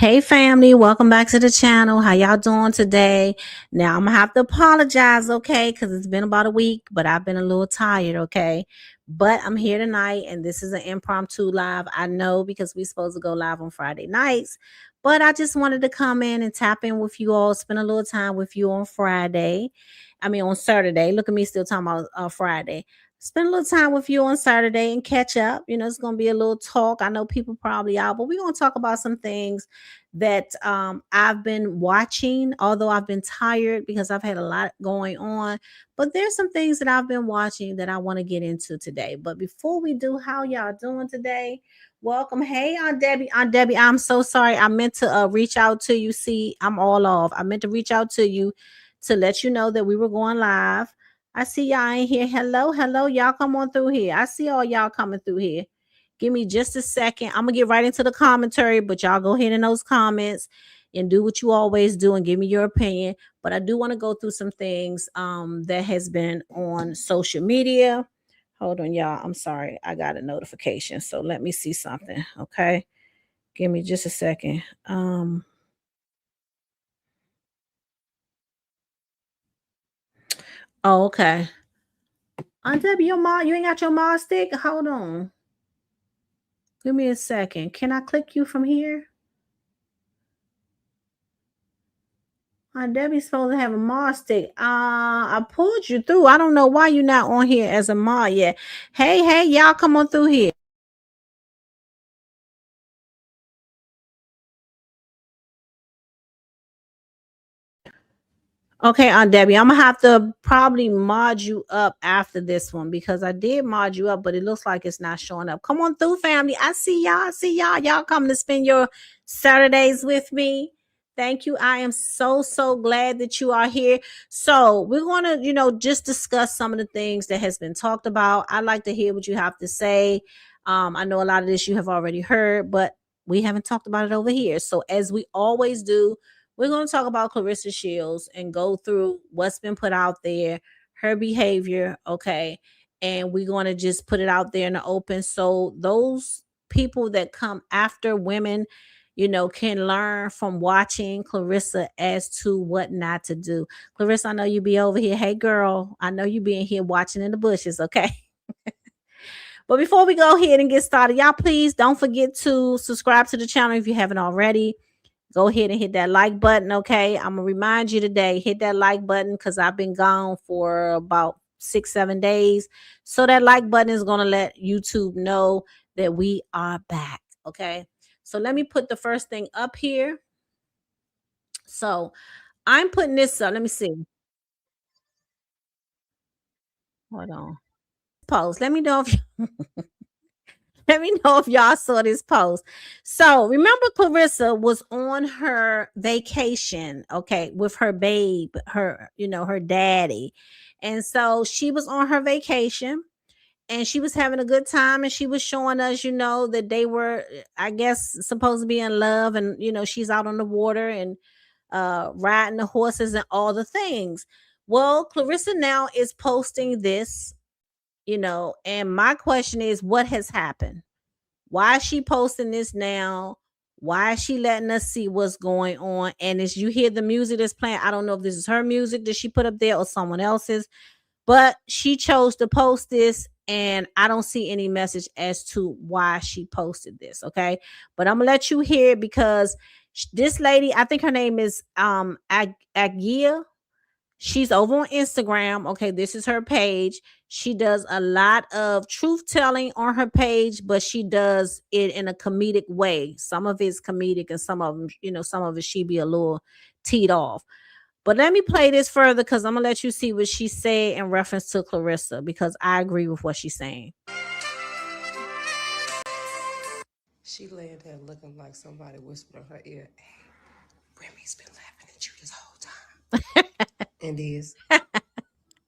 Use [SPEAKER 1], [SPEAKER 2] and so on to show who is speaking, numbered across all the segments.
[SPEAKER 1] Hey family, welcome back to the channel. How y'all doing today? Now I'm gonna have to apologize, okay? Because it's been about a week, but I've been a little tired, okay? But I'm here tonight, and this is an impromptu live. I know because we're supposed to go live on Friday nights, but I just wanted to come in and tap in with you all, spend a little time with you on Friday. I mean on Saturday. Look at me still talking about Friday. Spend a little time with you on Saturday and catch up. It's gonna be a little talk. I know people probably out, but we're gonna talk about some things that I've been watching, although I've been tired because I've had a lot going on. But there's some things that I've been watching that I want to get into today. But before we do, how y'all doing today? Welcome. Hey, Aunt Debbie. Aunt Debbie, I'm so sorry. I meant to reach out to you. See, I'm all off. I meant to reach out to you to let you know that we were going live. I see y'all in here. Hello, hello. Y'all come on through here. I see all y'all coming through here. Give me just a second. I'm gonna get right into the commentary, but y'all go ahead in those comments and do what you always do and give me your opinion. But I do want to go through some things that has been on social media. Hold on, y'all. I'm sorry. I got a notification. So let me see something. Okay. Give me just a second. Oh, okay. Aunt Debbie, your mom, you ain't got your mom stick? Hold on. Give me a second. Can I click you from here? Debbie's supposed to have a mod stick. I pulled you through. I don't know why you're not on here as a mod yet. Hey, y'all come on through here. Okay, Aunt Debbie, I'm gonna have to probably mod you up after this one because I did mod you up, but it looks like it's not showing up. Come on through, family. I see y'all. I see y'all. Y'all coming to spend your Saturdays with me. Thank you. I am so glad that you are here. So we're gonna, just discuss some of the things that has been talked about. I like to hear what you have to say. I know a lot of this you have already heard, but we haven't talked about it over here. So as we always do, we're going to talk about Clarissa Shields and go through what's been put out there, her behavior, okay? And we're going to just put it out there in the open so those people that come after women, can learn from watching Clarissa as to what not to do. Clarissa, I know you be over here. Hey, girl, I know you being here watching in the bushes, okay? But before we go ahead and get started, y'all please don't forget to subscribe to the channel if you haven't already. Go ahead and hit that like button, okay? I'm gonna remind you today, hit that like button because I've been gone for about 6-7 days. So that like button is gonna let YouTube know that we are back, okay? So let me put the first thing up here. So I'm putting this up. Let me see. Hold on. Post. Let me know if let me know if y'all saw this post. So remember, Clarissa was on her vacation, okay, with her babe, her daddy. And so she was on her vacation and she was having a good time and she was showing us, that they were, I guess, supposed to be in love. And, she's out on the water and riding the horses and all the things. Well, Clarissa now is posting this, and my question is, what has happened? Why is she posting this now? Why is she letting us see what's going on? And as you hear the music that's playing, I don't know if this is her music that she put up there or someone else's, but she chose to post this, and I don't see any message as to why she posted this. Okay, but I'm gonna let you hear it because this lady, I think her name is Agia. She's over on Instagram. Okay, this is her page. She does a lot of truth telling on her page, but she does it in a comedic way. Some of it's comedic and some of them, some of it she be a little teed off. But let me play this further because I'm gonna let you see what she said in reference to Clarissa because I agree with what she's saying.
[SPEAKER 2] She laying there looking like somebody whispered in her ear, "Hey, Remy's been laughing at you this whole time." And is.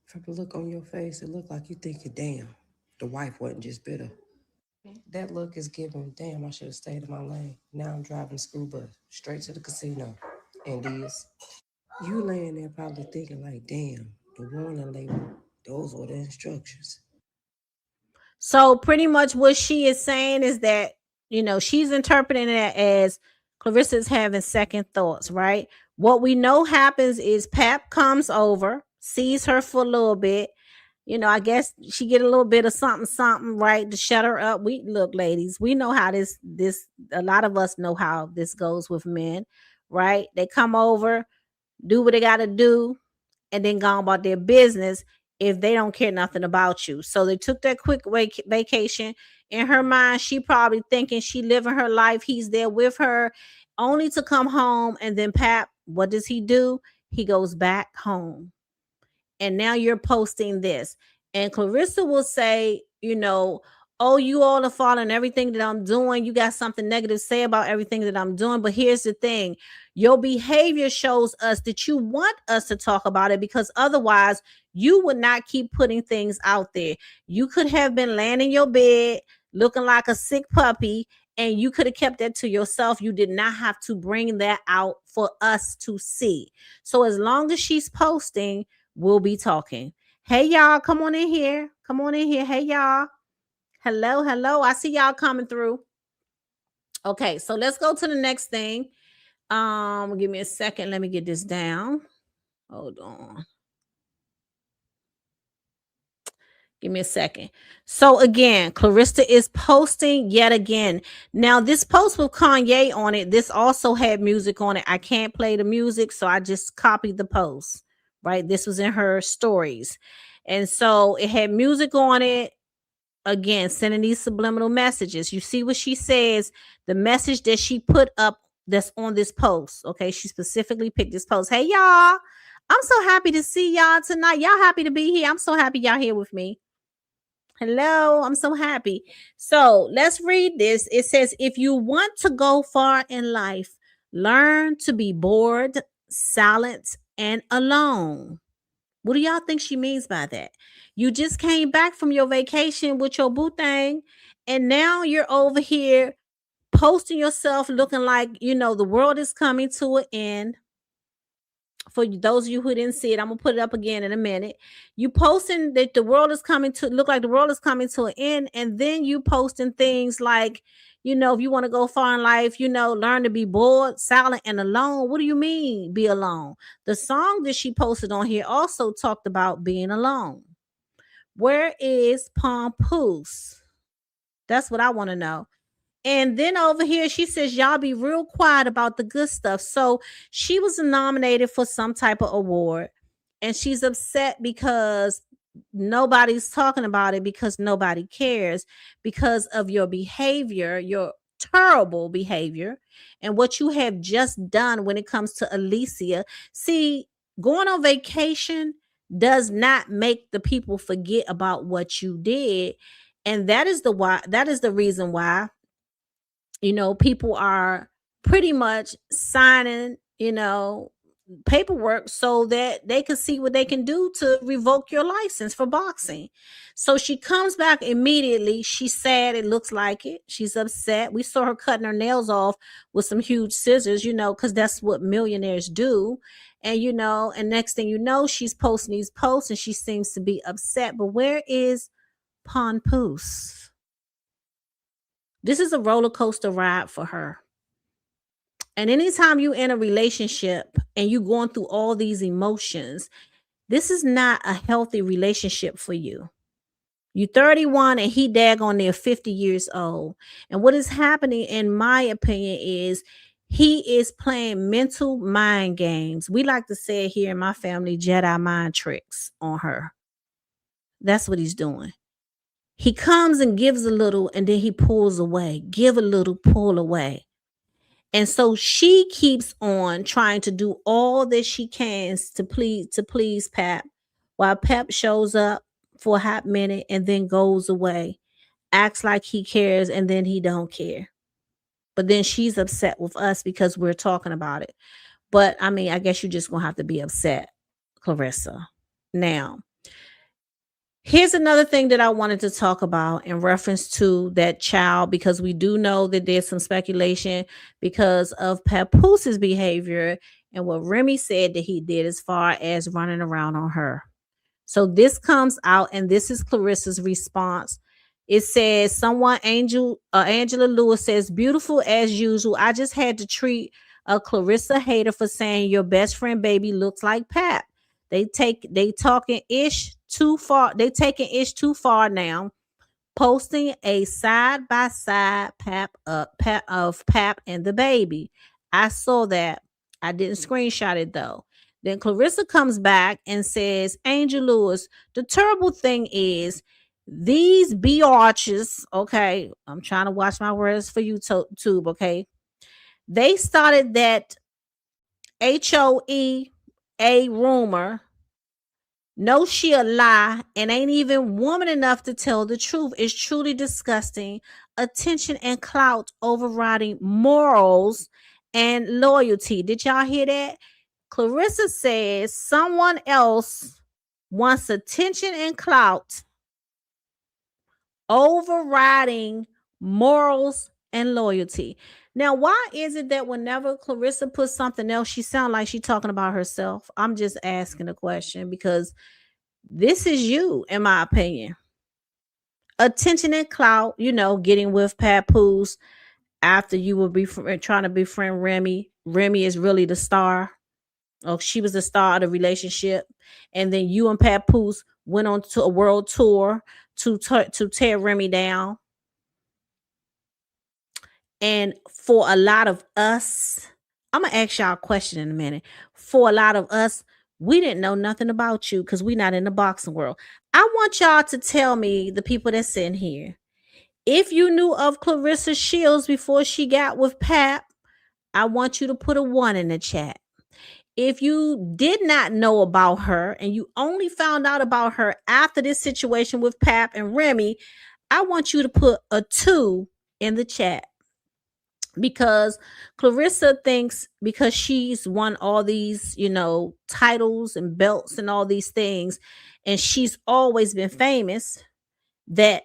[SPEAKER 2] From the look on your face, it looked like you thinking, damn, the wife wasn't just bitter. That look is giving, damn, I should have stayed in my lane. Now I'm driving the school bus straight to the casino. And is. You laying there probably thinking like, damn, the warning label, those were the instructions.
[SPEAKER 1] So pretty much what she is saying is that, she's interpreting it as Clarissa is having second thoughts, right? What we know happens is Pap comes over, sees her for a little bit. I guess she get a little bit of something, something, right, to shut her up. We look, ladies, we know how this. A lot of us know how this goes with men, right? They come over, do what they got to do, and then go about their business if they don't care nothing about you. So they took that quick vacation. In her mind, she probably thinking she living her life. He's there with her, only to come home. And then Pap, what does he do? He goes back home. And now you're posting this. And Clarissa will say, oh, you all are following everything that I'm doing. You got something negative to say about everything that I'm doing. But here's the thing, your behavior shows us that you want us to talk about it, because otherwise you would not keep putting things out there. You could have been laying in your bed looking like a sick puppy, and you could have kept that to yourself. You did not have to bring that out for us to see. So as long as she's posting, we'll be talking. Hey, y'all, come on in here. Come on in here. Hey, y'all. Hello, hello. I see y'all coming through. Okay, so let's go to the next thing. Give me a second. Let me get this down. Hold on. Give me a second. So again, Clarissa is posting yet again. Now, this post with Kanye on it, this also had music on it. I can't play the music, so I just copied the post, right? This was in her stories. And so it had music on it. Again, sending these subliminal messages. You see what she says, the message that she put up that's on this post. Okay, she specifically picked this post. Hey, y'all. I'm so happy to see y'all tonight. Y'all happy to be here. I'm so happy y'all here with me. Hello, I'm so happy. So let's read this. It says, if you want to go far in life, learn to be bored, silent, and alone. What do y'all think she means by that? You just came back from your vacation with your boo thing, and now you're over here posting yourself looking like, the world is coming to an end. For those of you who didn't see it, I'm gonna put it up again in a minute. You posting that the world is coming to look like the world is coming to an end, and then you posting things like, if you want to go far in life, learn to be bored, silent, and alone. What do you mean be alone? The song that she posted on here also talked about being alone. Where is Pompoose? That's what I want to know. And then over here, she says, y'all be real quiet about the good stuff. So she was nominated for some type of award, and she's upset because nobody's talking about it, because nobody cares, because of your behavior, your terrible behavior, and what you have just done when it comes to Alicia. See, going on vacation does not make the people forget about what you did. And that is the reason why people are pretty much signing, paperwork so that they can see what they can do to revoke your license for boxing. So she comes back immediately. She's sad. It looks like it. She's upset. We saw her cutting her nails off with some huge scissors, because that's what millionaires do. And, and next thing you know, she's posting these posts and she seems to be upset. But where is Pompoose? This is a roller coaster ride for her. And anytime you in a relationship and you going through all these emotions, this is not a healthy relationship for you. You 31 and he daggone near 50 years old. And what is happening, in my opinion, is he is playing mental mind games. We like to say it here in my family, Jedi mind tricks on her. That's what he's doing. He comes and gives a little and then he pulls away. Give a little, pull away. And so she keeps on trying to do all that she can to please Pap, while Pap shows up for a hot minute and then goes away, acts like he cares, and then he don't care. But then she's upset with us because we're talking about it. But I mean, I guess you're just gonna have to be upset, Clarissa. Now, here's another thing that I wanted to talk about in reference to that child, because we do know that there's some speculation because of Papooses' behavior and what Remy said that he did as far as running around on her. So this comes out, and this is Clarissa's response. It says someone Angela Lewis says, beautiful as usual. I just had to treat a Clarissa hater for saying your best friend baby looks like Pap. They talking ish too far. They taking ish too far now. Posting a side by side pap of Pap and the baby. I saw that. I didn't screenshot it though. Then Clarissa comes back and says, Angel Lewis, the terrible thing is these B arches, okay, I'm trying to watch my words for you, tube, okay? They started that HOE rumor. No, she a lie and ain't even woman enough to tell the truth. It's truly disgusting. Attention and clout overriding morals and loyalty. Did y'all hear that? Clarissa says someone else wants attention and clout overriding morals and loyalty. Now, why is it that whenever Clarissa puts something else, she sounds like she's talking about herself? I'm just asking a question because this is you, in my opinion. Attention and clout, getting with Papoose after you were trying to befriend Remy. Remy is really the star. Oh, she was the star of the relationship. And then you and Papoose went on to a world tour to tear Remy down. And for a lot of us, I'm going to ask y'all a question in a minute. For a lot of us, we didn't know nothing about you because we're not in the boxing world. I want y'all to tell me, the people that's in here, if you knew of Clarissa Shields before she got with Pap, I want you to put a 1 in the chat. If you did not know about her and you only found out about her after this situation with Pap and Remy, I want you to put a 2 in the chat. Because Clarissa thinks because she's won all these, titles and belts and all these things, and she's always been famous, that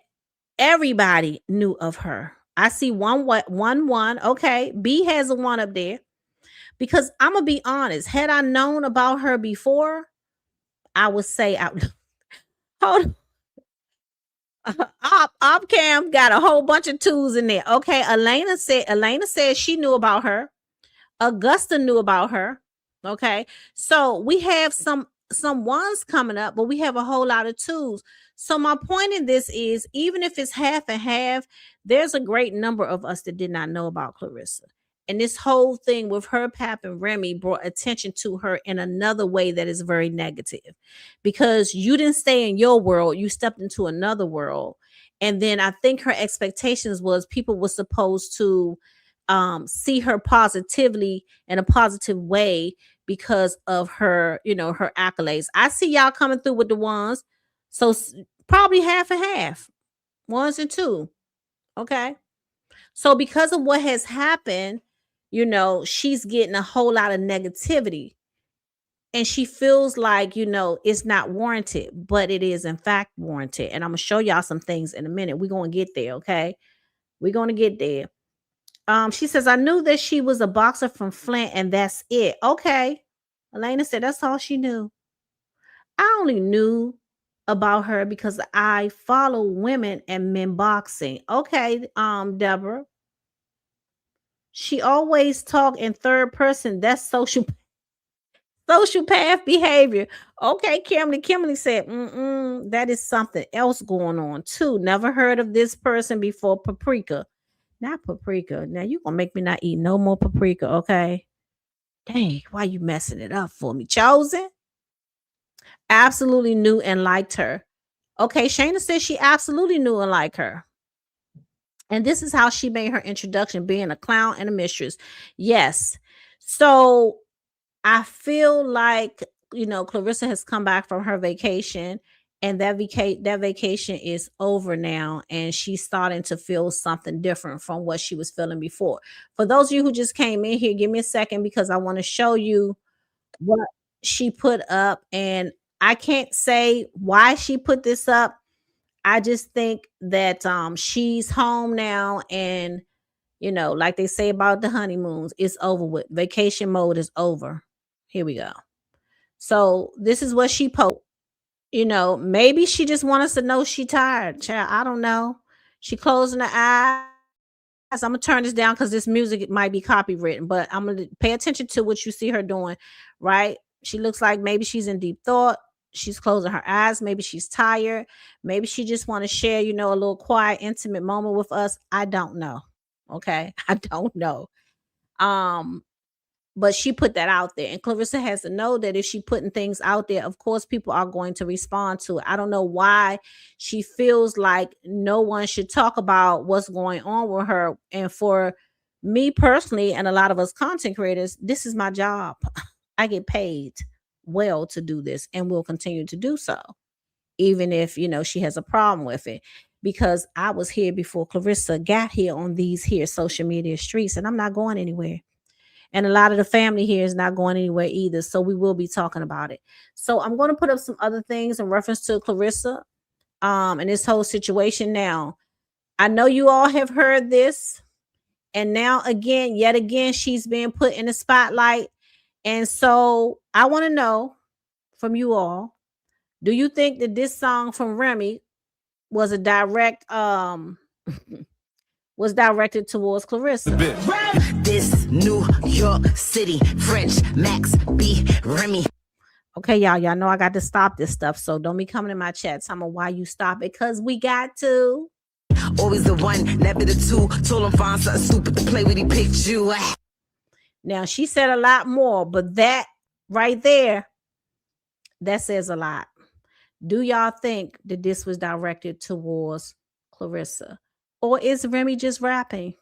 [SPEAKER 1] everybody knew of her. I see one. Okay, B has a 1 up there. Because I'm gonna be honest, had I known about her before, I would say hold op cam got a whole bunch of 2s in there. Okay, Elena said she knew about her. Augusta knew about her. Okay. So we have some 1s coming up, but we have a whole lot of 2s. So my point in this is, even if it's half and half, there's a great number of us that did not know about Clarissa. And this whole thing with her, Pap, and Remy brought attention to her in another way that is very negative, because you didn't stay in your world, you stepped into another world. And then I think her expectations was people were supposed to see her positively in a positive way because of her, her accolades. I see y'all coming through with the 1s. So probably half and half, 1s and 2. Okay. So because of what has happened, she's getting a whole lot of negativity. And she feels like, it's not warranted, but it is in fact warranted. And I'm going to show y'all some things in a minute. We're going to get there. Okay. We're going to get there. She says, I knew that she was a boxer from Flint and that's it. Okay. Elena said that's all she knew. I only knew about her because I follow women and men boxing. Okay, Deborah. She always talk in third person. That's social path behavior. Okay, Kimberly said, that is something else going on too. Never heard of this person before. Paprika. Not paprika. Now you gonna make me not eat no more paprika, okay? Dang, why you messing it up for me? Chosen? Absolutely knew and liked her. Okay, Shayna says she absolutely knew and liked her. And this is how she made her introduction, being a clown and a mistress. Yes. So I feel like, Clarissa has come back from her vacation, and that vacation is over now, and she's starting to feel something different from what she was feeling before. For those of you who just came in here, give me a second because I want to show you what she put up, and I can't say why she put this up. I just think that she's home now, and like they say about the honeymoons, it's over with. Vacation mode is over. Here we go. So this is what she posted. Maybe she just wants us to know she tired. Child, I don't know. She closing her eyes. I'm gonna turn this down because this music might be copywritten, but I'm gonna pay attention to what you see her doing, right? She looks like maybe she's in deep thought. She's closing her eyes. Maybe she's tired. Maybe she just want to share, a little quiet, intimate moment with us. I don't know. Okay. I don't know. Um, but she put that out there, and Clarissa has to know that if she putting things out there, of course people are going to respond to it. I don't know why she feels like no one should talk about what's going on with her. And for me personally, and a lot of us content creators, this is my job. I get paid well to do this, and will continue to do so, even if she has a problem with it, because I was here before Clarissa got here on these here social media streets, and I'm not going anywhere. And a lot of the family here is not going anywhere either. So we will be talking about it. So I'm going to put up some other things in reference to Clarissa and this whole situation. Now, I know you all have heard this. And now again, yet again, she's being put in the spotlight. And so I want to know from you all, do you think that this song from Remy was a direct was directed towards Clarissa?
[SPEAKER 3] This New York City, French, Max, B, Remy.
[SPEAKER 1] Okay, y'all know I got to stop this stuff. So don't be coming in my chat telling me why you stop it, because we got to.
[SPEAKER 3] Always the one, never the two. Told him find something stupid to play with, he picked you.
[SPEAKER 1] Now, she said a lot more, but that right there, that says a lot. Do y'all think that this was directed towards Clarissa? Or is Remy just rapping?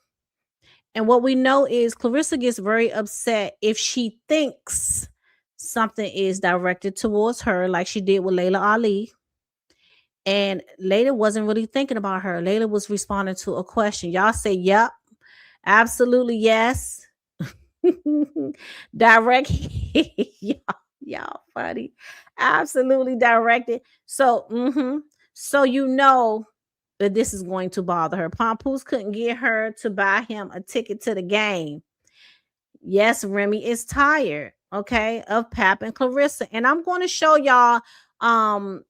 [SPEAKER 1] And what we know is Clarissa gets very upset if she thinks something is directed towards her, like she did with Layla Ali. And Layla wasn't really thinking about her. Layla was responding to a question. Y'all say, yep, absolutely, yes. Direct. y'all funny. Absolutely directed. So, so that this is going to bother her. Papoose couldn't get her to buy him a ticket to the game. Yes, Remy is tired, okay, of Pap and Clarissa. And I'm going to show y'all, some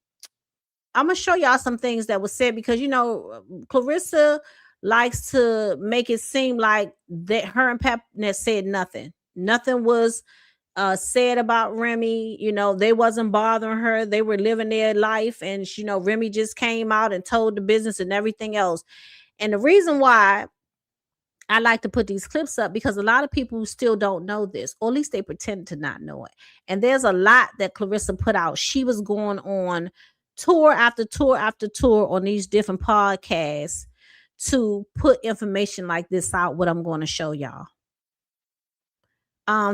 [SPEAKER 1] things that was said, because Clarissa likes to make it seem like that her and Pap said nothing. Nothing was said about Remy. They wasn't bothering her. They were living their life, and Remy just came out and told the business and everything else. And the reason why I like to put these clips up, because a lot of people still don't know this, or at least they pretend to not know it. And there's a lot that Clarissa put out. She was going on tour after tour after tour on these different podcasts to put information like this out, what I'm going to show y'all.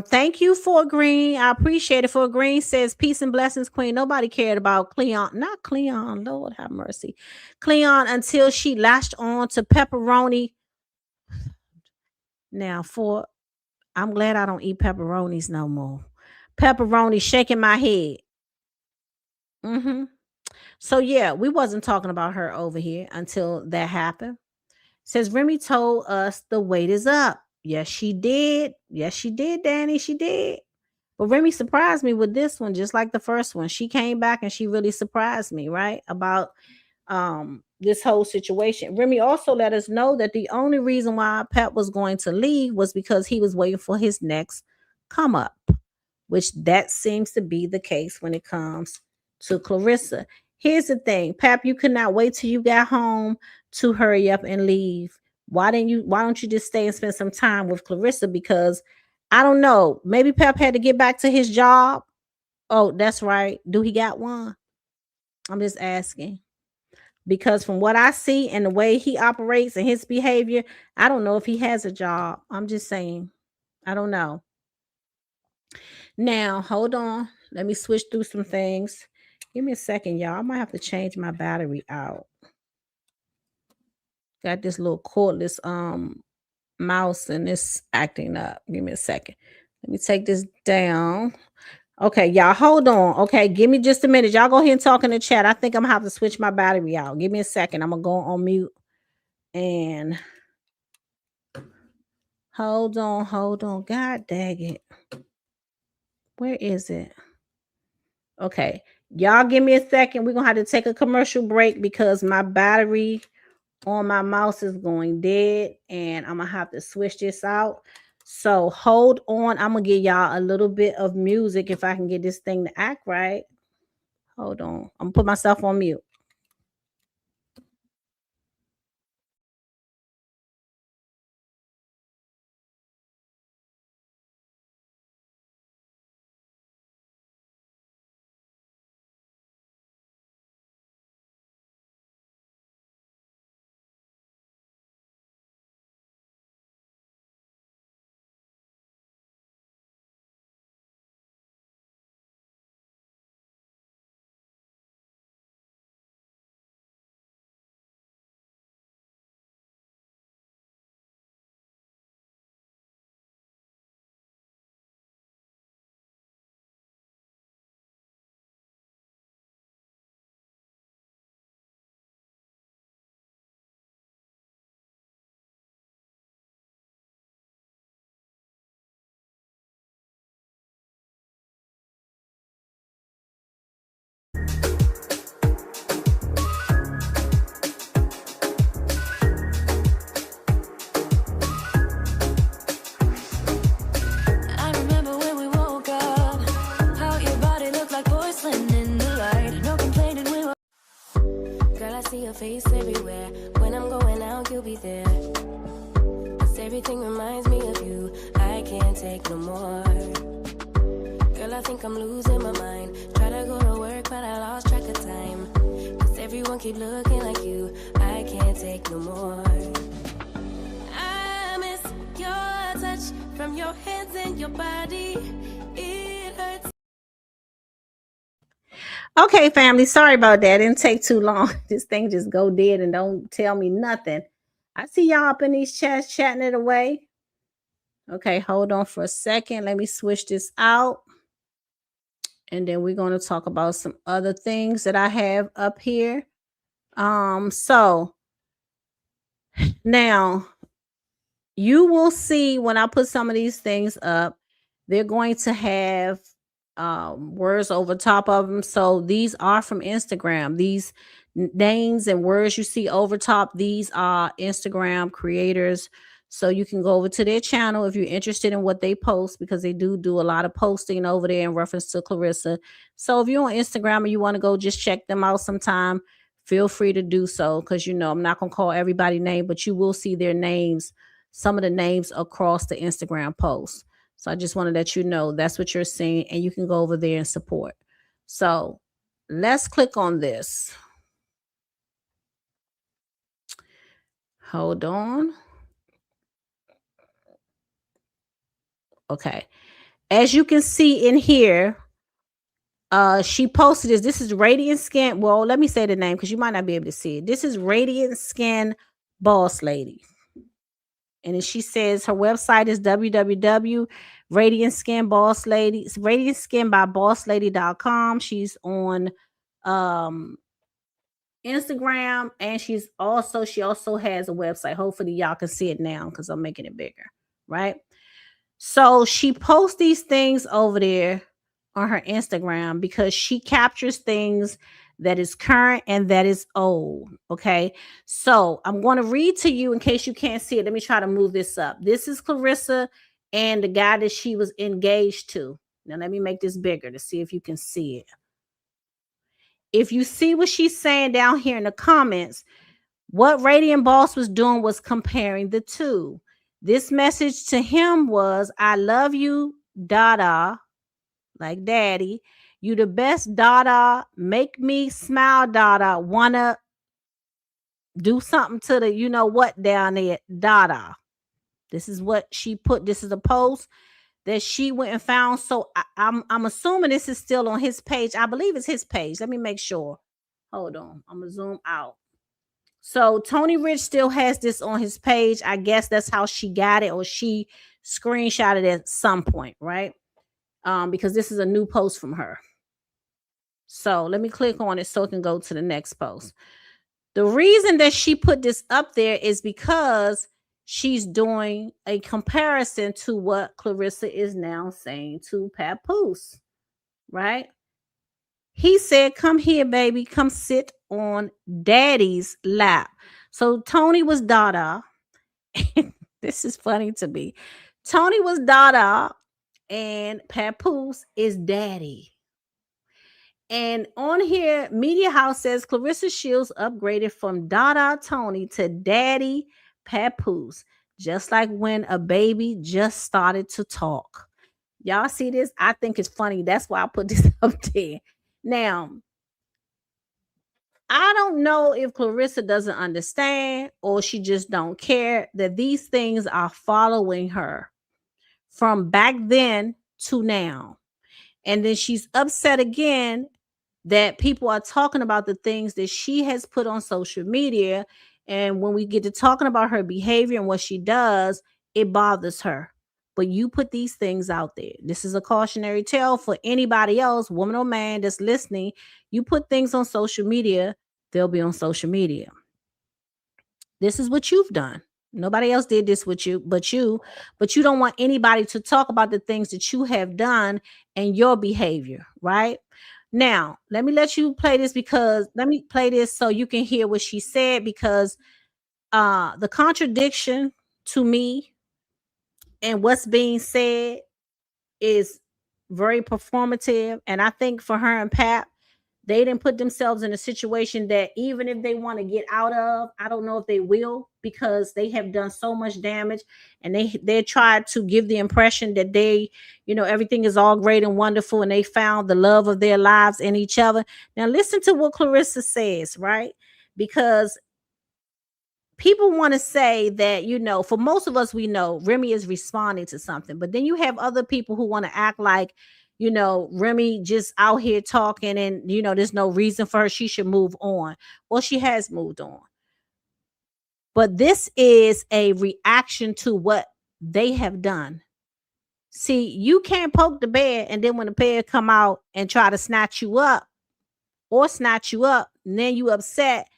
[SPEAKER 1] Thank you for Green. I appreciate it. For Green says, peace and blessings, Queen. Nobody cared about Cleon. Not Cleon. Lord have mercy. Cleon, until she latched on to pepperoni. Now, I'm glad I don't eat pepperonis no more. Pepperoni shaking my head. So yeah, we wasn't talking about her over here until that happened. Says Remy told us the wait is up. Yes, she did. Yes, she did, Danny. She did. But Remy surprised me with this one, just like the first one. She came back and she really surprised me, right? About this whole situation. Remy also let us know that the only reason why Pep was going to leave was because he was waiting for his next come up, which that seems to be the case when it comes to Clarissa. Here's the thing, Pep, you could not wait till you got home to hurry up and leave. Why don't you just stay and spend some time with Clarissa? Because I don't know, maybe Pep had to get back to his job. Oh, that's right. Do he got one? I'm just asking. Because from what I see and the way he operates and his behavior, I don't know if he has a job. I'm just saying. I don't know. Now, hold on. Let me switch through some things. Give me a second, y'all. I might have to change my battery out. Got this little cordless mouse and it's acting up. Give me a second. Let me take this down. Okay, y'all, hold on. Okay, give me just a minute. Y'all go ahead and talk in the chat. I think I'm gonna have to switch my battery out. Give me a second. I'm gonna go on mute and hold on. God dang it. Where is it? Okay, y'all give me a second. We're gonna have to take a commercial break because my battery on my mouse is going dead, and I'm gonna have to switch this out. So hold on. I'm gonna give y'all a little bit of music if I can get this thing to act right. Hold on. I'm gonna put myself on mute.
[SPEAKER 3] I remember when we woke up, how your body looked like porcelain in the light. No complaining, we were. Girl, I see your face everywhere. When I'm going out, you'll be there. 'Cause everything reminds me of you. I can't take no more. Girl, I think I'm losing my mind. Try to go to work, but I lost track of time. 'Cause everyone keep looking like you. I can't take no more. I miss your touch from your hands and your body. It hurts.
[SPEAKER 1] Okay, family. Sorry about that. It didn't take too long. This thing just go dead and don't tell me nothing. I see y'all up in these chats chatting it away. Okay, hold on for a second. Let me switch this out. And then we're going to talk about some other things that I have up here. So now you will see when I put some of these things up, they're going to have words over top of them. So these are from Instagram. These names and words you see over top, these are Instagram creators. So you can go over to their channel if you're interested in what they post, because they do a lot of posting over there in reference to Clarissa. So if you're on Instagram and you want to go just check them out sometime, feel free to do so, because I'm not going to call everybody name, but you will see their names, some of the names across the Instagram posts. So I just want to let you know that's what you're seeing, and you can go over there and support. So let's click on this. Hold on. Okay. As you can see in here, she posted this. This is Radiant Skin. Well, let me say the name because you might not be able to see it. This is Radiant Skin Boss Lady. And she says her website is www.Radiant Skin Boss Lady, Radiant Skin by BossLady.com. She's on Instagram, and she also has a website. Hopefully y'all can see it now because I'm making it bigger, right? So she posts these things over there on her Instagram because she captures things that is current and that is old. Okay. So I'm going to read to you in case you can't see it. Let me try to move this up. This is Clarissa and the guy that she was engaged to. Now let me make this bigger to see if you can see it. If you see what she's saying down here in the comments, what Radiant Boss was doing was comparing the two. This message to him was, I love you, Dada, like daddy. You the best, Dada. Make me smile, Dada. Wanna do something to the you know what down there, Dada. This is what she put. This is a post that she went and found. So I'm assuming this is still on his page. I believe it's his page. Let me make sure. Hold on. I'm gonna zoom out. So Tony Rich still has this on his page. I guess that's how she got it, or she screenshotted it at some point, right? Because this is a new post from her. So let me click on it so it can go to the next post. The reason that she put this up there is because she's doing a comparison to what Clarissa is now saying to Papoose, right? He said, come here, baby. Come sit on daddy's lap. So Tony was Dada. This is funny to me. Tony was Dada, and Papoose is Daddy. And on here, Media House says Clarissa Shields upgraded from Dada Tony to Daddy Papoose, just like when a baby just started to talk. Y'all see this? I think it's funny. That's why I put this up there. Now, I don't know if Clarissa doesn't understand or she just don't care that these things are following her from back then to now. And then she's upset again that people are talking about the things that she has put on social media. And when we get to talking about her behavior and what she does, it bothers her. But you put these things out there. This is a cautionary tale for anybody else, woman or man that's listening. You put things on social media, they'll be on social media. This is what you've done. Nobody else did this with you, but you don't want anybody to talk about the things that you have done and your behavior, right? Now, let me let you play this because let me play this so you can hear what she said because the contradiction to me and what's being said is very performative. And I think for her and Pap, they didn't put themselves in a situation that even if they want to get out of, I don't know if they will because they have done so much damage and they tried to give the impression that they, everything is all great and wonderful and they found the love of their lives in each other. Now listen to what Clarissa says, right? Because people want to say that, for most of us, we know Remy is responding to something, but then you have other people who want to act like, Remy just out here talking and, there's no reason for her. She should move on. Well, she has moved on. But this is a reaction to what they have done. See, you can't poke the bear and then when the bear come out and try to snatch you up, and then you upset,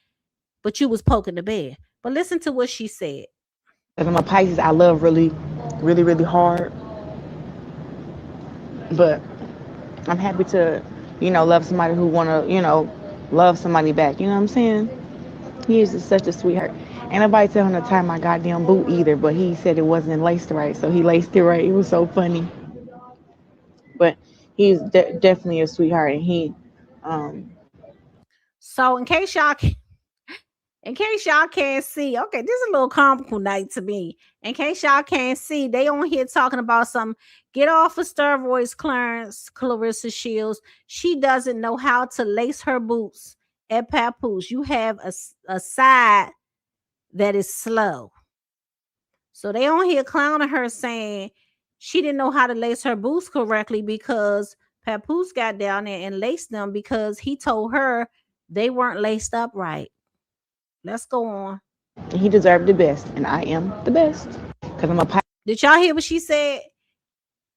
[SPEAKER 1] but you was poking the bear. But listen to what she said.
[SPEAKER 4] As I'm a Pisces, I love really, really, really hard. But I'm happy to, love somebody who wanna, love somebody back. You know what I'm saying? He is just such a sweetheart. Ain't nobody tell him to tie my goddamn boot either, but he said it wasn't laced right, so he laced it right. It was so funny. But he's definitely a sweetheart, and he.
[SPEAKER 1] So in case y'all can't see, okay, this is a little comical night to me. In case y'all can't see, they on here talking about some get off of steroids, Clarissa Shields. She doesn't know how to lace her boots at Papoose. You have a side that is slow. So they on here clowning her saying she didn't know how to lace her boots correctly because Papoose got down there and laced them because he told her they weren't laced up right. Let's go on.
[SPEAKER 4] He deserved the best, and I am the best because I'm a Pisces.
[SPEAKER 1] Did y'all hear what she said?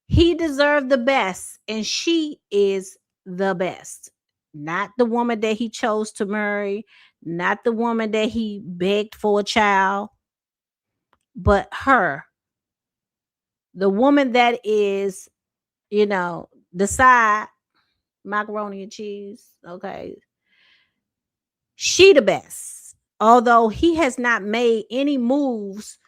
[SPEAKER 1] He deserved the best, and she is the best. Not the woman that he chose to marry, not the woman that he begged for a child, but her. The woman that is, the side, macaroni and cheese, okay? She the best. Although he has not made any moves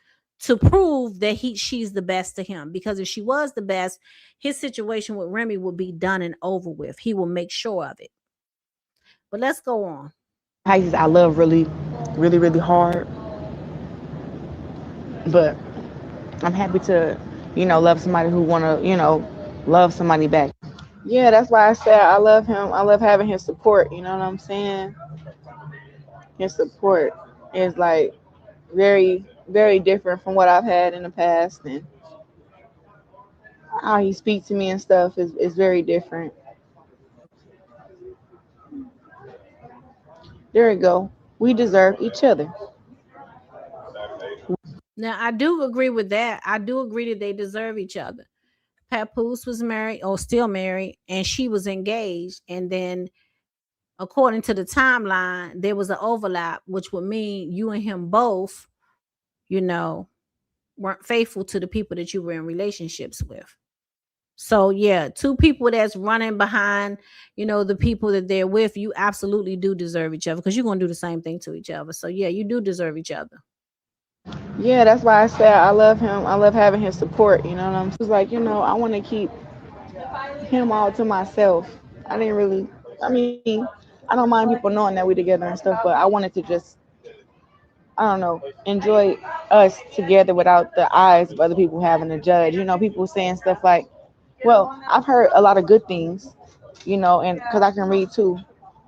[SPEAKER 1] to prove that she's the best to him. Because if she was the best, his situation with Remy would be done and over with. He will make sure of it. But let's go on.
[SPEAKER 4] Pisces, I love really, really, really hard. But I'm happy to, love somebody who wanna, love somebody back. Yeah, that's why I said I love him. I love having his support. You know what I'm saying? His support is like very, very different from what I've had in the past, and how he speaks to me and stuff is very different. There we go. We deserve each other.
[SPEAKER 1] Now, I do agree with that. I do agree that they deserve each other. Papoose was married or still married, and she was engaged. And then, according to the timeline, there was an overlap, which would mean you and him both, weren't faithful to the people that you were in relationships with. So yeah, two people that's running behind, the people that they're with, you absolutely do deserve each other because you're gonna do the same thing to each other. So yeah, you do deserve each other.
[SPEAKER 4] Yeah, that's why I said I love him. I love having his support. You know what I'm saying? It's like, I want to keep him all to myself. I didn't really, I mean, I don't mind people knowing that we together and stuff, but I wanted to just, I don't know, enjoy us together without the eyes of other people having to judge. People saying stuff like, well, I've heard a lot of good things, and because I can read too,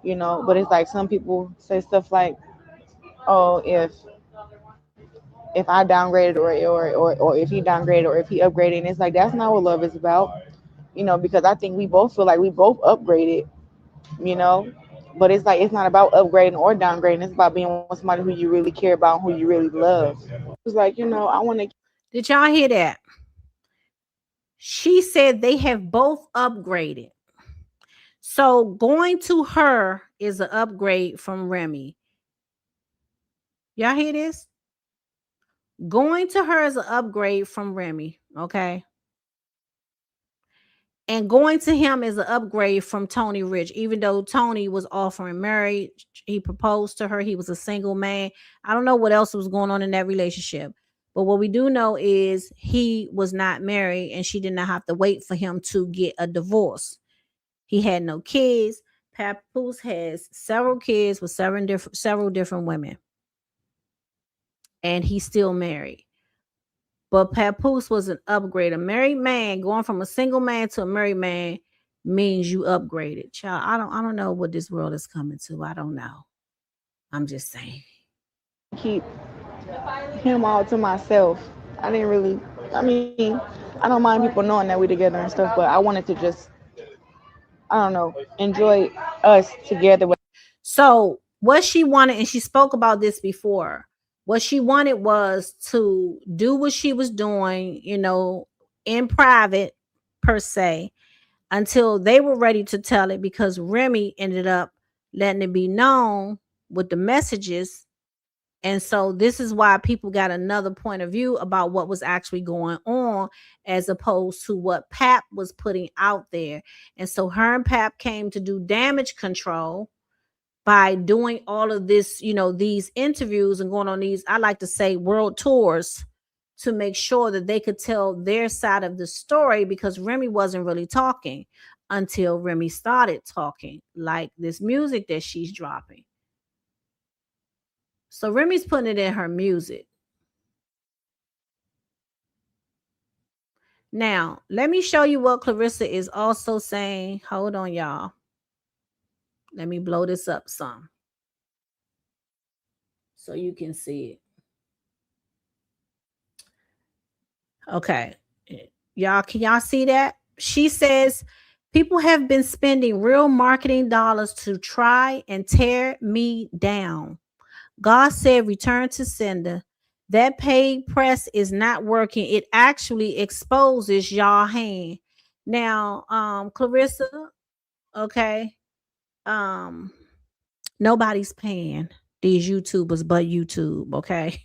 [SPEAKER 4] but it's like some people say stuff like, oh, if I downgraded or if he downgraded or if he upgraded, and it's like that's not what love is about, because I think we both feel like we both upgraded, you know, but it's like it's not about upgrading or downgrading. It's about being with somebody who you really care about, and who you really love. It's like I want to.
[SPEAKER 1] Did y'all hear that? She said they have both upgraded. So going to her is an upgrade from Remy. Y'all hear this? Going to her is an upgrade from Remy. Okay. And going to him is an upgrade from Tony Rich. Even though Tony was offering marriage, he proposed to her. He was a single man. I don't know what else was going on in that relationship. But what we do know is he was not married and she did not have to wait for him to get a divorce. He had no kids. Papoose has several kids with several different women. And he's still married. But Papoose was an upgrade. A married man going from a single man to a married man means you upgraded. Child, I don't know what this world is coming to. I don't know. I'm just saying.
[SPEAKER 4] Keep him all to myself. I didn't really. I mean, I don't mind people knowing that we together and stuff, but I wanted to just, I don't know, enjoy us together.
[SPEAKER 1] So what she wanted, and she spoke about this before, what she wanted was to do what she was doing, in private per se, until they were ready to tell it, because Remy ended up letting it be known with the messages. And so this is why people got another point of view about what was actually going on, as opposed to what Pap was putting out there. And so her and Pap came to do damage control by doing all of this, these interviews and going on these, I like to say, world tours, to make sure that they could tell their side of the story, because Remy wasn't really talking until Remy started talking, like this music that she's dropping. So Remy's putting it in her music. Now, let me show you what Clarissa is also saying. Hold on, y'all. Let me blow this up some so you can see it. Okay. Y'all, can y'all see that? She says, people have been spending real marketing dollars to try and tear me down. God said, return to sender. That paid press is not working. It actually exposes y'all hand. Now, Clarissa, okay. Nobody's paying these YouTubers but YouTube, okay?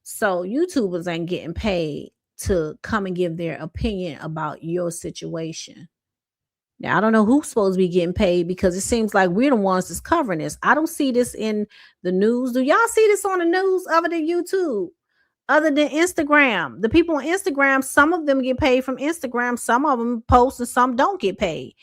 [SPEAKER 1] So YouTubers ain't getting paid to come and give their opinion about your situation. Now, I don't know who's supposed to be getting paid, because it seems like we're the ones that's covering this. I don't see this in the news. Do y'all see this on the news other than YouTube? Other than Instagram? The people on Instagram, some of them get paid from Instagram. Some of them post and some don't get paid.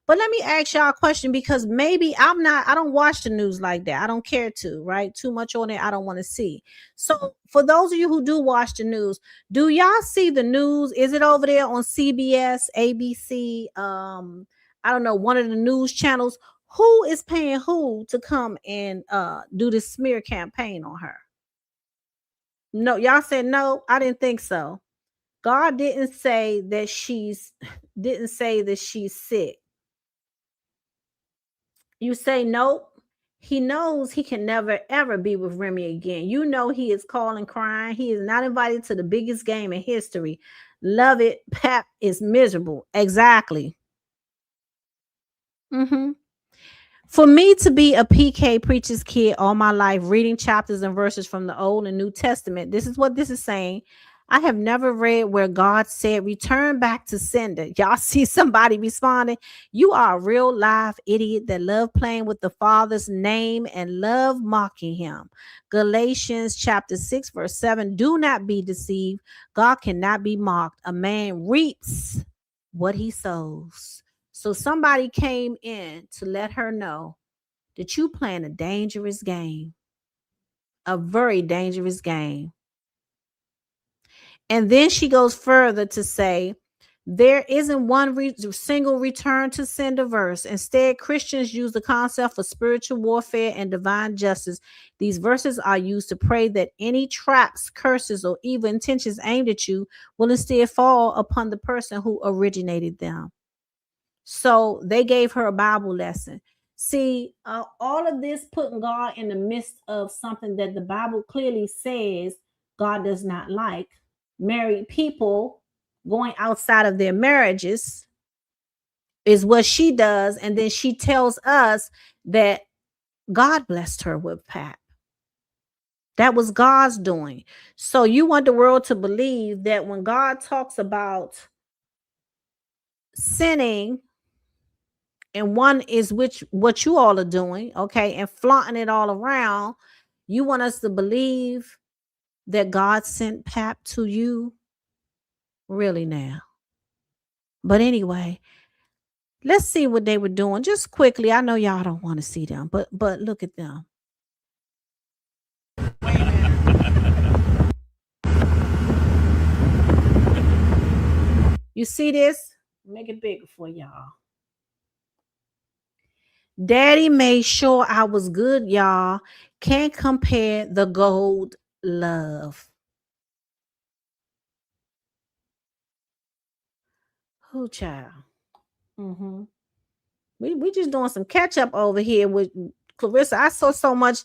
[SPEAKER 1] But let me ask y'all a question, because maybe I don't watch the news like that. I don't care to, right? Too much on it, I don't want to see. So for those of you who do watch the news, do y'all see the news? Is it over there on CBS, ABC? I don't know, one of the news channels. Who is paying who to come and do this smear campaign on her? No, y'all said no. I didn't think so. God didn't say that she's sick. You say nope. He knows he can never ever be with Remy again. You know he is calling crying. He is not invited to the biggest game in history. Love it. Pap is miserable. Exactly. For me to be a PK preacher's kid all my life, reading chapters and verses from the Old and New Testament, this is what this is saying. I have never read where God said, return back to sender. Y'all see somebody responding? You are a real live idiot that love playing with the Father's name and love mocking him. Galatians chapter 6, verse 7. Do not be deceived. God cannot be mocked. A man reaps what he sows. So somebody came in to let her know that you playing a dangerous game, a very dangerous game. And then she goes further to say, there isn't one single return to sender verse. Instead, Christians use the concept for spiritual warfare and divine justice. These verses are used to pray that any traps, curses, or evil intentions aimed at you will instead fall upon the person who originated them. So they gave her a Bible lesson. See, all of this putting God in the midst of something that the Bible clearly says God does not like. Married people going outside of their marriages is what she does. And then she tells us that God blessed her with Pap. That was God's doing. So you want the world to believe that when God talks about sinning, and one is what you all are doing, okay, and flaunting it all around, you want us to believe that God sent Pap to you? Really now? But anyway, let's see what they were doing just quickly. I know y'all don't want to see them, but look at them. You see this? Make it bigger for y'all. Daddy made sure I was good, y'all. Can't compare the gold love. Who child? We just doing some catch up over here with Clarissa. I saw so much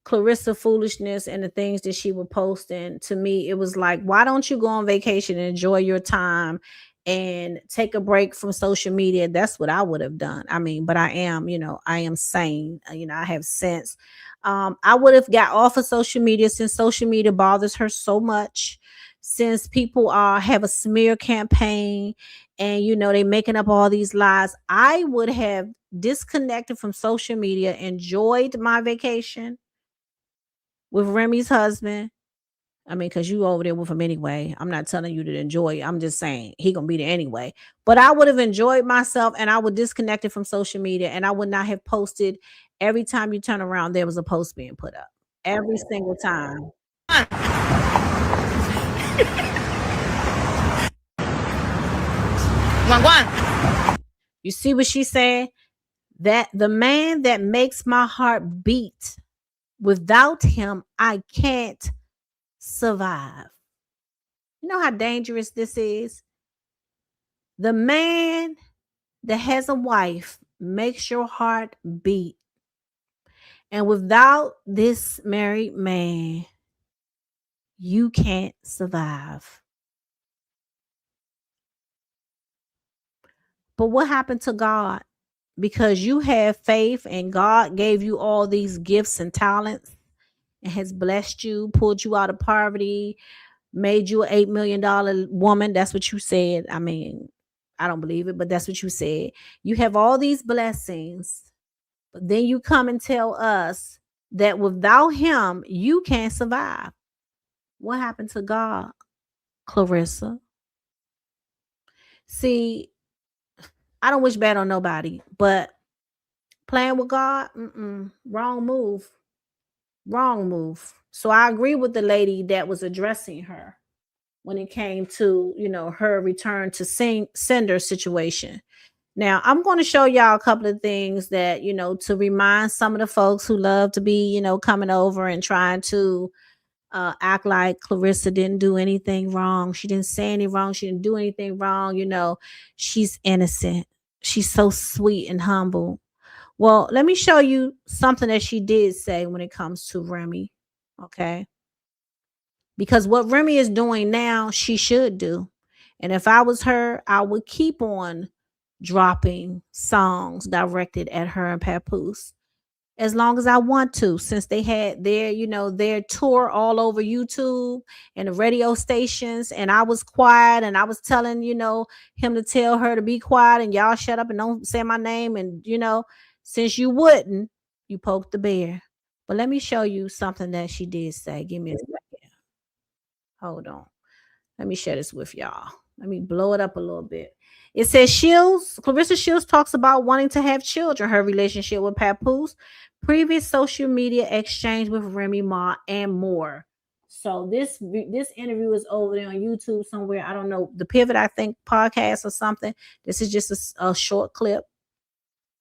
[SPEAKER 1] Clarissa foolishness and the things that she was posting. To me, it was like, why don't you go on vacation and enjoy your time and take a break from social media? That's what I would have done. I mean, but I am sane. I have sense. I would have got off of social media since social media bothers her so much. Since people have a smear campaign and they making up all these lies, I would have disconnected from social media, enjoyed my vacation with Remy's husband. I mean, because you over there with him anyway. I'm not telling you to enjoy it. I'm just saying he gonna be there anyway. But I would have enjoyed myself and I would disconnect it from social media, and I would not have posted. Every time you turn around, there was a post being put up. Every single time. You see what she said? That the man that makes my heart beat, without him, I can't survive. You know how dangerous this is? The man that has a wife makes your heart beat. And without this married man, you can't survive. But what happened to God? Because you have faith and God gave you all these gifts and talents and has blessed you, pulled you out of poverty, made you an $8 million woman. That's what you said. I mean, I don't believe it, but that's what you said. You have all these blessings, but then you come and tell us that without him, you can't survive. What happened to God, Clarissa? See, I don't wish bad on nobody, but playing with God, wrong move. Wrong move. So I agree with the lady that was addressing her when it came to, her return to sender situation. Now, I'm going to show y'all a couple of things that, to remind some of the folks who love to be, coming over and trying to act like Clarissa didn't do anything wrong. She didn't say anything wrong. She didn't do anything wrong. She's innocent. She's so sweet and humble. Well, let me show you something that she did say when it comes to Remy. Okay. Because what Remy is doing now, she should do. And if I was her, I would keep on dropping songs directed at her and Papoose. as long as I want to, since they had their, their tour all over YouTube and the radio stations, and I was quiet and I was telling, him to tell her to be quiet and y'all shut up and don't say my name. And, since you wouldn't, you poked the bear. But let me show you something that she did say. Give me a second. Hold on. Let me share this with y'all. Let me blow it up a little bit. It says Clarissa Shields talks about wanting to have children, her relationship with Papoose, previous social media exchange with Remy Ma, and more. So this interview is over there on YouTube somewhere. I don't know, the Pivot, I think, podcast or something. This is just a short clip.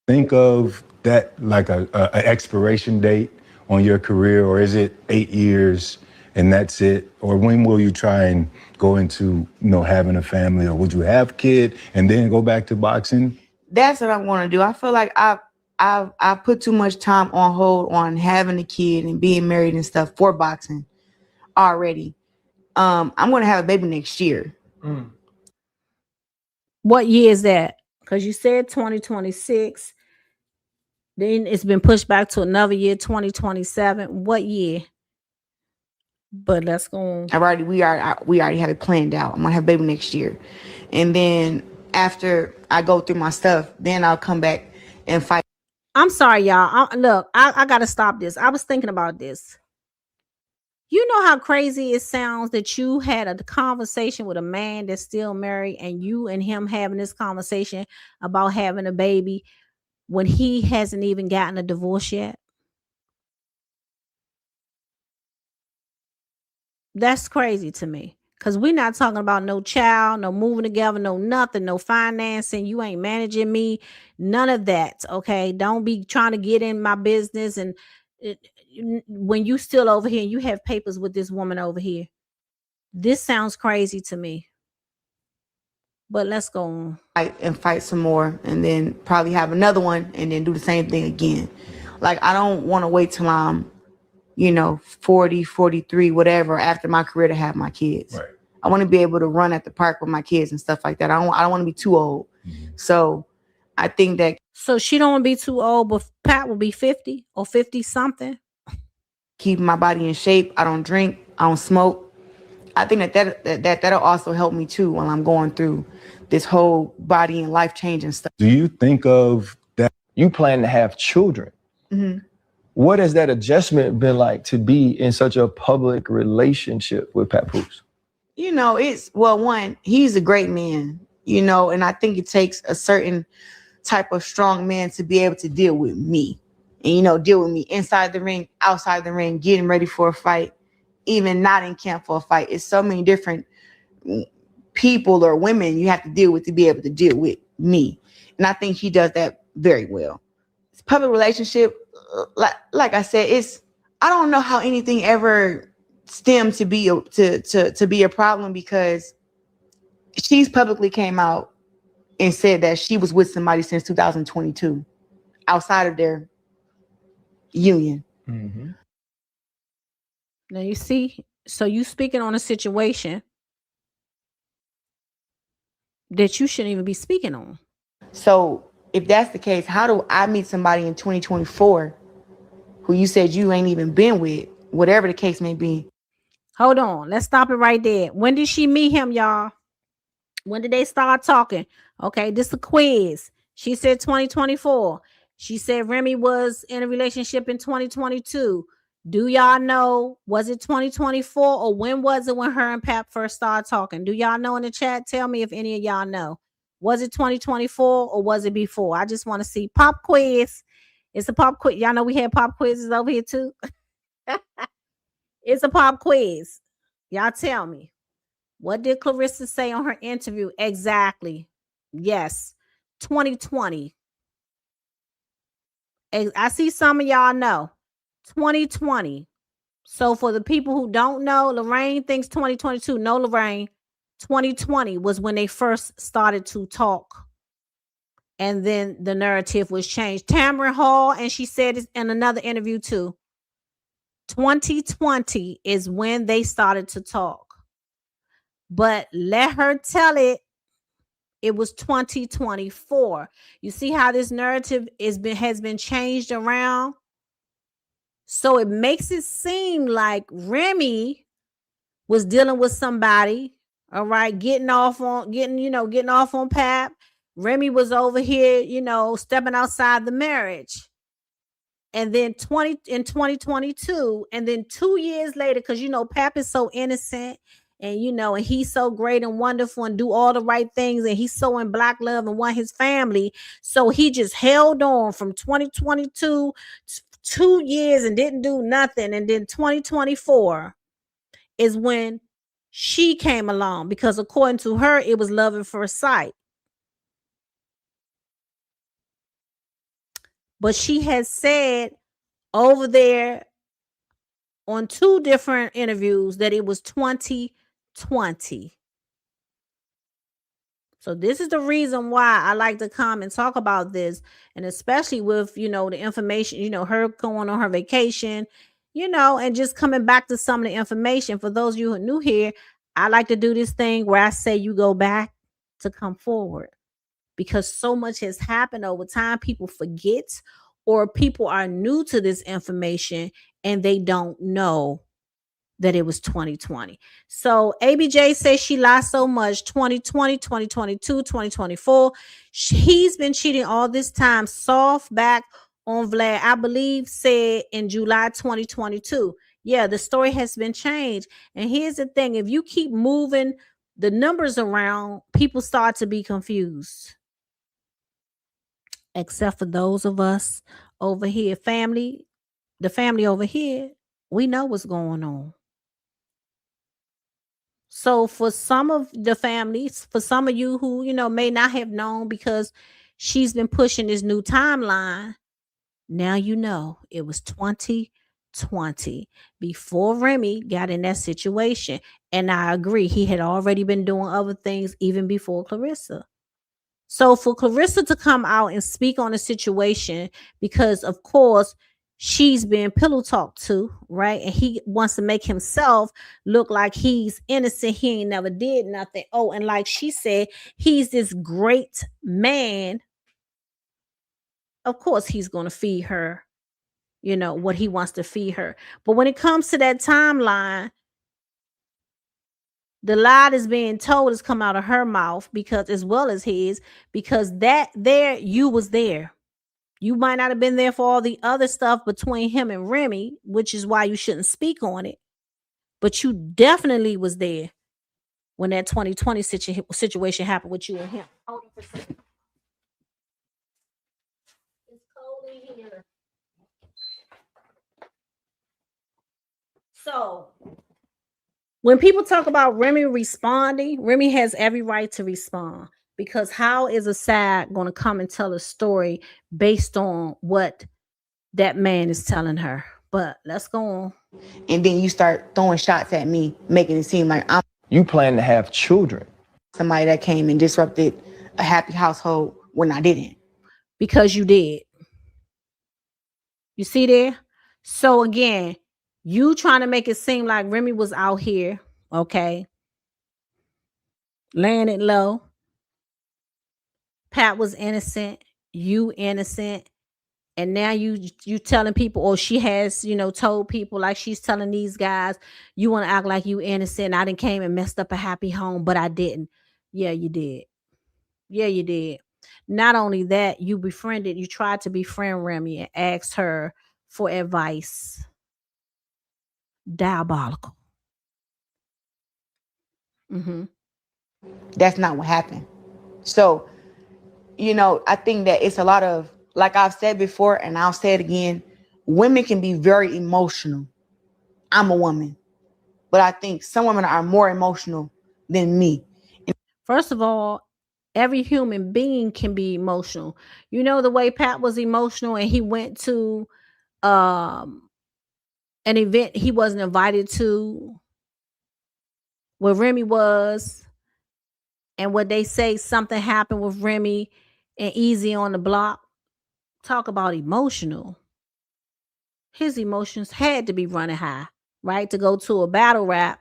[SPEAKER 5] Think of that like a expiration date on your career, or is it 8 years and that's it? Or when will you try and go into, having a family, or would you have a kid and then go back to boxing?
[SPEAKER 4] That's what I want to do. I feel like I put too much time on hold on having a kid and being married and stuff for boxing already. I'm going to have a baby next year.
[SPEAKER 1] What year is that? Because you said 2026. Then it's been pushed back to another year, 2027. What year? But let's go on.
[SPEAKER 4] We already have it planned out. I'm gonna have a baby next year, and then after I go through my stuff, then I'll come back and fight.
[SPEAKER 1] I'm sorry, y'all. Look, I gotta stop this. I was thinking about this. You know how crazy it sounds that you had a conversation with a man that's still married, and you and him having this conversation about having a baby when he hasn't even gotten a divorce yet? That's crazy to me, because we're not talking about no child, no moving together, no nothing, no financing. You ain't managing me, none of that. Okay, don't be trying to get in my business. And when you still over here and you have papers with this woman over here, this sounds crazy to me. But let's go on.
[SPEAKER 4] Fight some more, and then probably have another one, and then do the same thing again. Like, I don't want to wait till I'm 40, 43, whatever, after my career to have my kids.
[SPEAKER 5] Right.
[SPEAKER 4] I want to be able to run at the park with my kids and stuff like that. I don't want to be too old. Mm-hmm. So I think that.
[SPEAKER 1] So she don't want to be too old, but Pat will be 50 or 50 something.
[SPEAKER 4] Keeping my body in shape. I don't drink. I don't smoke. I think that'll also help me too while I'm going through this whole body and life changing stuff.
[SPEAKER 5] Do you think of that?
[SPEAKER 6] You plan to have children.
[SPEAKER 4] Mm-hmm.
[SPEAKER 6] What has that adjustment been like to be in such a public relationship with Papoose?
[SPEAKER 4] One, he's a great man, and I think it takes a certain type of strong man to be able to deal with me and, deal with me inside the ring, outside the ring, getting ready for a fight, even not in camp for a fight. It's so many different people or women you have to deal with to be able to deal with me. And I think he does that very well. It's public relationship. Like I said, I don't know how anything ever stemmed to be a problem, because she's publicly came out and said that she was with somebody since 2022 outside of their union.
[SPEAKER 6] Mm-hmm.
[SPEAKER 1] Now you see, so you speaking on a situation that you shouldn't even be speaking on.
[SPEAKER 4] So if that's the case, how do I meet somebody in 2024 who you said you ain't even been with, whatever the case may be?
[SPEAKER 1] Hold on. Let's stop it right there. When did she meet him, y'all? When did they start talking? Okay, this is a quiz. She said 2024. She said Remy was in a relationship in 2022. Do y'all know, was it 2024 or when was it when her and Pap first started talking? Do y'all know in the chat? Tell me if any of y'all know. Was it 2024 or was it before? I just want to see. Pop quiz. It's a pop quiz. Y'all know we had pop quizzes over here too. It's a pop quiz. Y'all tell me. What did Clarissa say on her interview? Exactly. Yes. 2020. I see some of y'all know. 2020. So for the people who don't know, Lorraine thinks 2022. No, Lorraine. 2020 was when they first started to talk. And then the narrative was changed. Tamara Hall, and she said it in another interview too. 2020 is when they started to talk. But let her tell it. It was 2024. You see how this narrative has been changed around? So it makes it seem like Remy was dealing with somebody, all right, getting off on Pap. Remy was over here, stepping outside the marriage. And then 2022, and then 2 years later, because Pap is so innocent, and and he's so great and wonderful and do all the right things, and he's so in black love and want his family. So he just held on from 2022 2 years and didn't do nothing. And then 2024 is when she came along, because according to her, it was love at first sight. But she has said over there on 2 different interviews that it was 2020. So this is the reason why I like to come and talk about this, and especially with the information, her going on her vacation, and just coming back to some of the information. For those of you who are new here, I like to do this thing where I say you go back to come forward, because so much has happened over time. People forget, or people are new to this information and they don't know that it was 2020. So ABJ says she lied so much 2020, 2022, 2024. He's been cheating all this time. Soft back on Vlad, I believe, said in July 2022. Yeah, the story has been changed. And here's the thing: if you keep moving the numbers around, people start to be confused. Except for those of us over here, the family over here, we know what's going on. So for some of the families, for some of you who, may not have known, because she's been pushing this new timeline, now you know it was 2020 before Remy got in that situation. And I agree, he had already been doing other things even before Clarissa. So for Clarissa to come out and speak on the situation, because of course she's being pillow talked to, right? And he wants to make himself look like he's innocent. He ain't never did nothing. Oh, and like she said, he's this great man. Of course he's going to feed her, what he wants to feed her. But when it comes to that timeline, the lie is being told has come out of her mouth, because as well as his, because that there, you was there. You might not have been there for all the other stuff between him and Remy, which is why you shouldn't speak on it. But you definitely was there when that 2020 situation happened with you and him. Hold on for a second. It's cold in here. So when people talk about Remy responding, Remy has every right to respond, because how is a side going to come and tell a story based on what that man is telling her? But let's go on.
[SPEAKER 4] And then you start throwing shots at me, making it seem like I'm
[SPEAKER 6] You plan to have children.
[SPEAKER 4] somebody that came and disrupted a happy household when I didn't.
[SPEAKER 1] Because you did. You see there? So again, you trying to make it seem like Remy was out here, okay, laying it low. Pat was innocent, you innocent, and now you telling people, or she has, told people, like she's telling these guys, you want to act like you innocent. I didn't came and messed up a happy home, but I didn't. Yeah, you did. Yeah, you did. Not only that, you tried to befriend Remy and asked her for advice. Diabolical. Mm-hmm.
[SPEAKER 4] That's not what happened. So, I think that it's a lot of, like I've said before, and I'll say it again, women can be very emotional. I'm a woman, but I think some women are more emotional than me.
[SPEAKER 1] First of all, every human being can be emotional. You know the way Pat was emotional, and he went to an event he wasn't invited to, where Remy was, and what they say something happened with Remy and Easy on the Block. Talk about emotional. His emotions had to be running high, right? To go to a battle rap,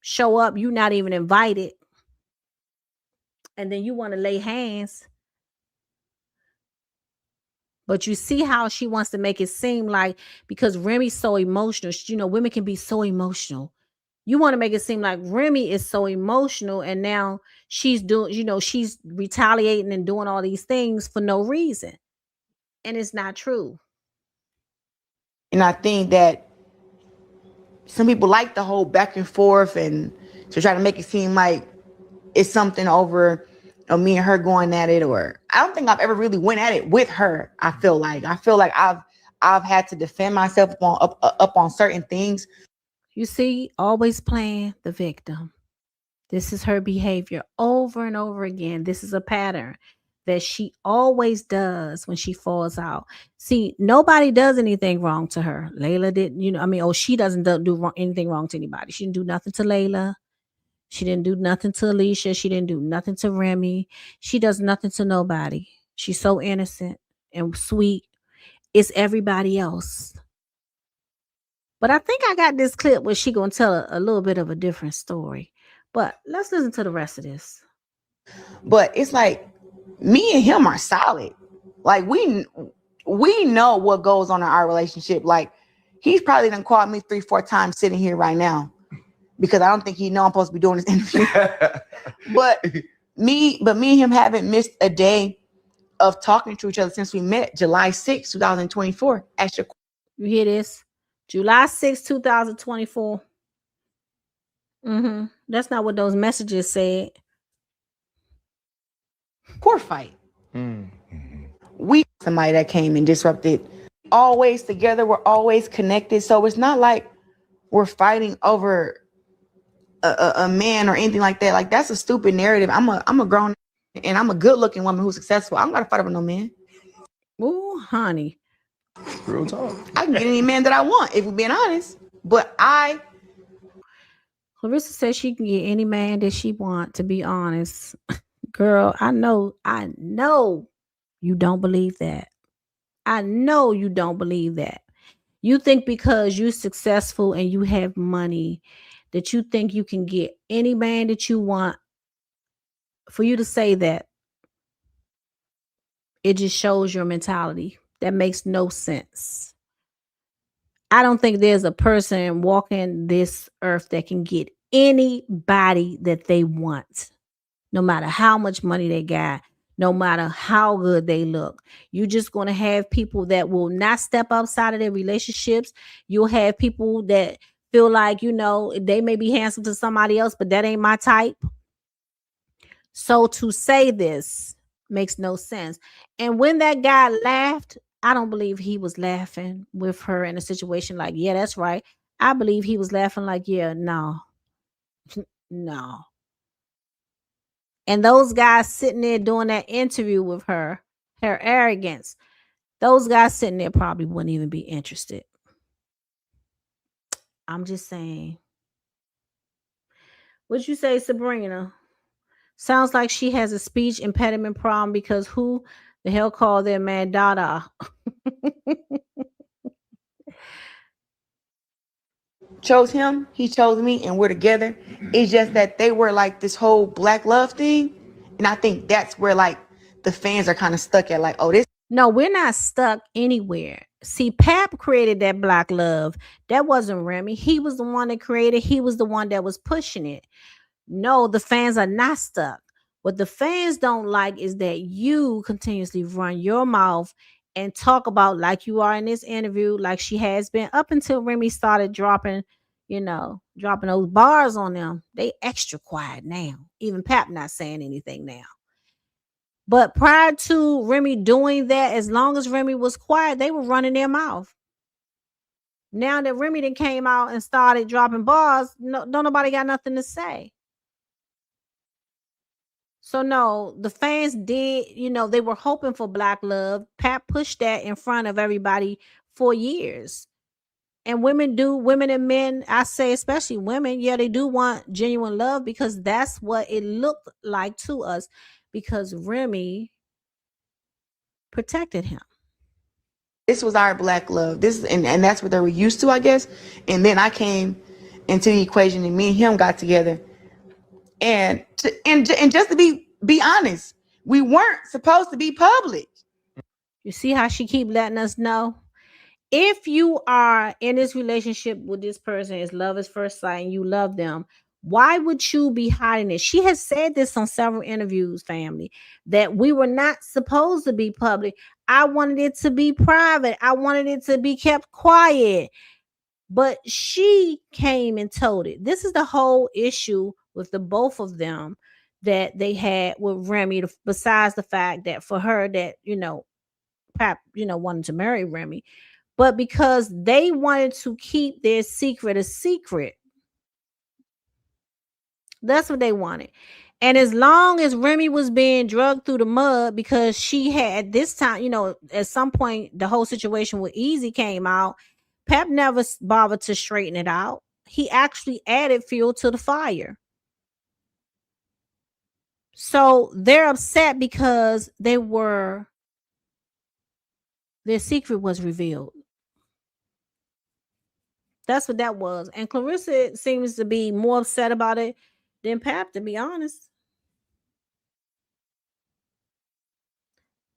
[SPEAKER 1] show up, you not even invited, and then you want to lay hands. But you see how she wants to make it seem like because Remy's so emotional, women can be so emotional. You want to make it seem like Remy is so emotional and now she's doing, she's retaliating and doing all these things for no reason. And it's not true.
[SPEAKER 4] And I think that some people like the whole back and forth and to try to make it seem like it's something over me and her going at it, or I don't think I've ever really went at it with her. I feel like I've had to defend myself up on certain things.
[SPEAKER 1] You see, always playing the victim. This is her behavior over and over again. This is a pattern that she always does when she falls out. See, nobody does anything wrong to her. Layla didn't, she doesn't do anything wrong to anybody. She didn't do nothing to Layla. She didn't do nothing to Alicia. She didn't do nothing to Remy. She does nothing to nobody. She's so innocent and sweet. It's everybody else. But I think I got this clip where she gonna tell a little bit of a different story. But let's listen to the rest of this.
[SPEAKER 4] But it's like me and him are solid. Like we know what goes on in our relationship. Like he's probably done called me 3-4 times sitting here right now because I don't think he know I'm supposed to be doing this interview. but me and him haven't missed a day of talking to each other since we met July 6, 2024.
[SPEAKER 1] You hear this? July 6, 2024. That's not what those messages said.
[SPEAKER 4] Court fight. We somebody that came and disrupted. Always together, we're always connected. So it's not like we're fighting over a man or anything like that. Like that's a stupid narrative. I'm a grown and I'm a good looking woman who's successful. I don't gotta fight over no man.
[SPEAKER 1] Ooh, honey.
[SPEAKER 6] Real talk.
[SPEAKER 4] I can get any man that I want if we're being honest. But
[SPEAKER 1] Clarissa says she can get any man that she want, to be honest. Girl, I know you don't believe that. I know you don't believe that. You think because you're successful and you have money that you think you can get any man that you want. For you to say that, it just shows your mentality. That makes no sense. I don't think there's a person walking this earth that can get anybody that they want, no matter how much money they got, no matter how good they look. You're just going to have people that will not step outside of their relationships. You'll have people that feel like, they may be handsome to somebody else, but that ain't my type. So to say this makes no sense. And when that guy laughed, I don't believe he was laughing with her in a situation like, yeah, that's right. I believe he was laughing like, yeah, no. No. And those guys sitting there doing that interview with her arrogance, those guys sitting there probably wouldn't even be interested. I'm just saying. What'd you say, Sabrina? Sounds like she has a speech impediment problem because who the hell called their man Dada?
[SPEAKER 4] chose him, he chose me, and we're together. It's just that they were like this whole black love thing. And I think that's where like the fans are kind of stuck at like, oh, this.
[SPEAKER 1] No, we're not stuck anywhere. See, Pap created that black love. That wasn't Remy. He was the one that created. He was the one that was pushing it. No, the fans are not stuck. What the fans don't like is that you continuously run your mouth and talk about, like you are in this interview, like she has been up until Remy started dropping those bars on them. They extra quiet now. Even Pap not saying anything now. But prior to Remy doing that, as long as Remy was quiet, they were running their mouth. Now that Remy then came out and started dropping bars, don't nobody got nothing to say. So no, the fans did, they were hoping for black love. Pat pushed that in front of everybody for years. And women and men, I say especially women, yeah, they do want genuine love because that's what it looked like to us because Remy protected him.
[SPEAKER 4] This was our black love. And that's what they were used to, I guess. And then I came into the equation and me and him got together. And just to be honest, we weren't supposed to be public.
[SPEAKER 1] You see how she keep letting us know? If you are in this relationship with this person, it's love at first sight and you love them, why would you be hiding it? She has said this on several interviews, family, that we were not supposed to be public. I wanted it to be private. I wanted it to be kept quiet. But she came and told it. This is the whole issue with the both of them that they had with Remy, besides the fact that for her that, Pap, wanted to marry Remy, but because they wanted to keep their secret a secret. That's what they wanted. And as long as Remy was being drugged through the mud, because she had this time, at some point, the whole situation with Easy came out, Pep never bothered to straighten it out. He actually added fuel to the fire. So they're upset because their secret was revealed. That's what that was. And Clarissa seems to be more upset about it than Pap, to be honest.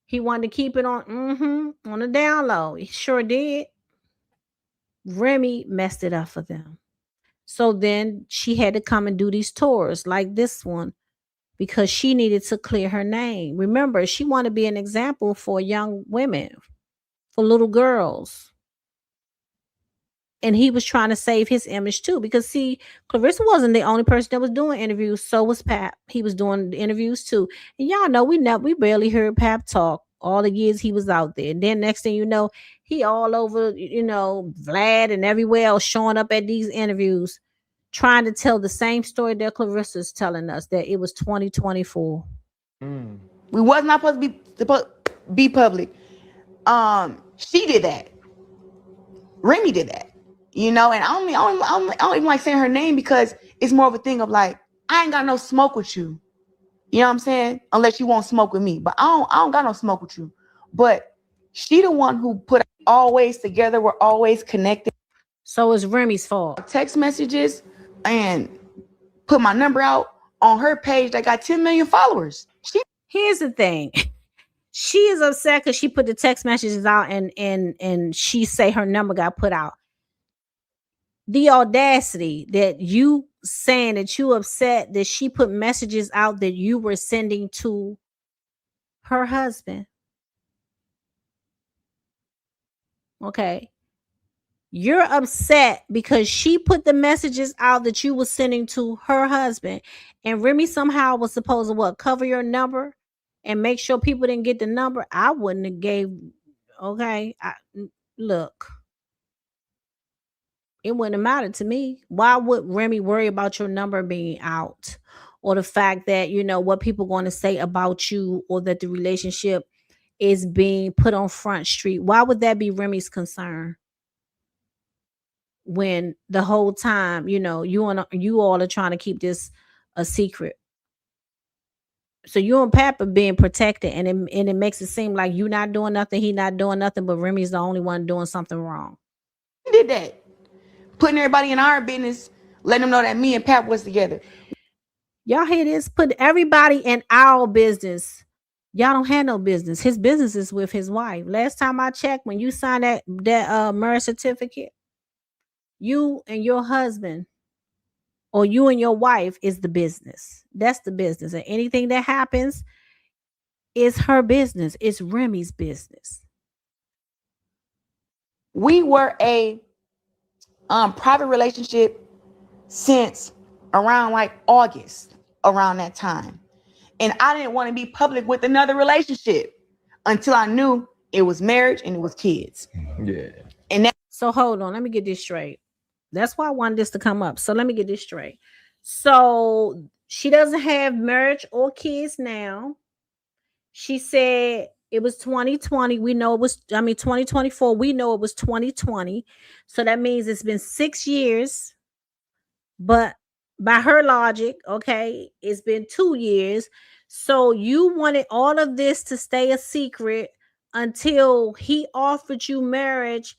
[SPEAKER 1] He wanted to keep it on the down low. He sure did. Remy messed it up for them. So then she had to come and do these tours like this one because she needed to clear her name. Remember, she wanted to be an example for young women, for little girls. And he was trying to save his image too, because see, Clarissa wasn't the only person that was doing interviews. So was Pap. He was doing the interviews too. And y'all know we barely heard Pap talk all the years he was out there. And then next thing you know, he all over, Vlad and everywhere else showing up at these interviews, trying to tell the same story that Clarissa's telling us, that it was 2024.
[SPEAKER 4] We was not supposed to be public. She did that. Remy did that. And I don't even like saying her name because it's more of a thing of like, I ain't got no smoke with you. You know what I'm saying? Unless you won't smoke with me. But I don't got no smoke with you. But she the one who put always together. We're always connected.
[SPEAKER 1] So it's Remy's fault.
[SPEAKER 4] Text messages and put my number out on her page that got 10 million followers.
[SPEAKER 1] Here's the thing. She is upset because she put the text messages out and she say her number got put out. The audacity that you saying that you upset that she put messages out that you were sending to her husband. Okay. You're upset because she put the messages out that you were sending to her husband, and Remy somehow was supposed to cover your number and make sure people didn't get the number. I wouldn't have gave. Okay, look, it wouldn't have mattered to me. Why would Remy worry about your number being out, or the fact that what people going to say about you, or that the relationship is being put on Front Street? Why would that be Remy's concern? When the whole time, you all are trying to keep this a secret. So you and Pap are being protected, and it makes it seem like you not doing nothing, he not doing nothing, but Remy's the only one doing something wrong.
[SPEAKER 4] She did that. Putting everybody in our business, letting them know that me and Pap was together.
[SPEAKER 1] Y'all hear this? Put everybody in our business. Y'all don't have no business. His business is with his wife. Last time I checked, when you signed that marriage certificate, you and your husband or you and your wife is the business. That's the business. And anything that happens is her business. It's Remy's business.
[SPEAKER 4] We were a private relationship since around like August, around that time. And I didn't want to be public with another relationship until I knew it was marriage and it was kids.
[SPEAKER 6] Yeah.
[SPEAKER 4] And
[SPEAKER 1] so hold on, let me get this straight. That's why I wanted this to come up. So let me get this straight. So she doesn't have marriage or kids now. She said it was 2020. We know it was, 2024. We know it was 2020. So that means it's been 6 years. But by her logic, okay, it's been 2 years. So you wanted all of this to stay a secret until he offered you marriage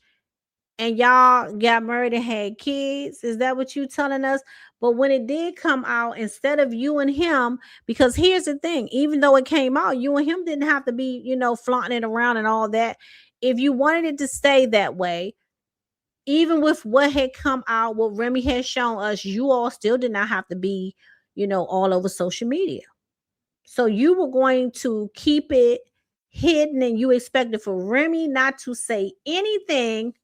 [SPEAKER 1] and y'all got married and had kids. Is that what you telling us? But when it did come out, instead of you and him, because here's the thing, even though it came out, you and him didn't have to be, flaunting it around and all that. If you wanted it to stay that way, even with what had come out, what Remy had shown us, you all still did not have to be, all over social media. So you were going to keep it hidden, and you expected for Remy not to say anything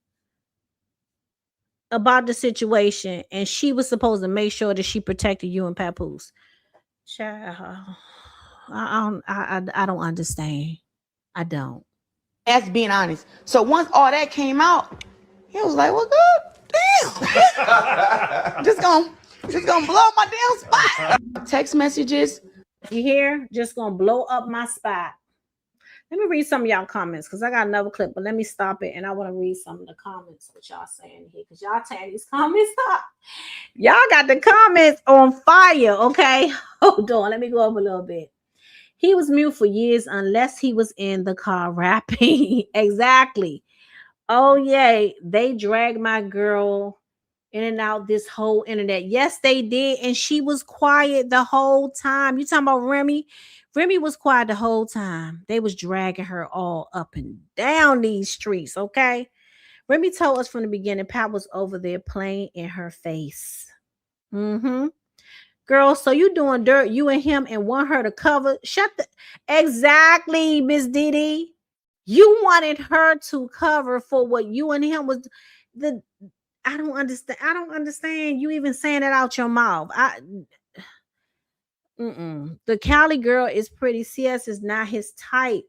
[SPEAKER 1] about the situation, and she was supposed to make sure that she protected you and Papoose. Child, I don't understand. I don't.
[SPEAKER 4] That's being honest. So once all that came out, he was like, well, good damn. just gonna blow up my damn spot. Text messages.
[SPEAKER 1] You hear? Just gonna blow up my spot. Let me read some of y'all comments because I got another clip, but let me stop it, and I want to read some of the comments what y'all saying here because y'all tearing these comments up. Y'all got the comments on fire, okay? Hold on, let me go up a little bit. He was mute for years unless he was in the car rapping. Exactly. Oh, yay. They dragged my girl in and out this whole internet. Yes, they did. And she was quiet the whole time. You talking about Remy? Remy was quiet the whole time. They was dragging her all up and down these streets, okay? Remy told us from the beginning, Pat was over there playing in her face. Mm-hmm. Girl, so you doing dirt, you and him, and want her to cover? Exactly, Miss Didi. You wanted her to cover for what you and him was. I don't understand. I don't understand you even saying that out your mouth. The Cali girl is pretty. CS is not his type.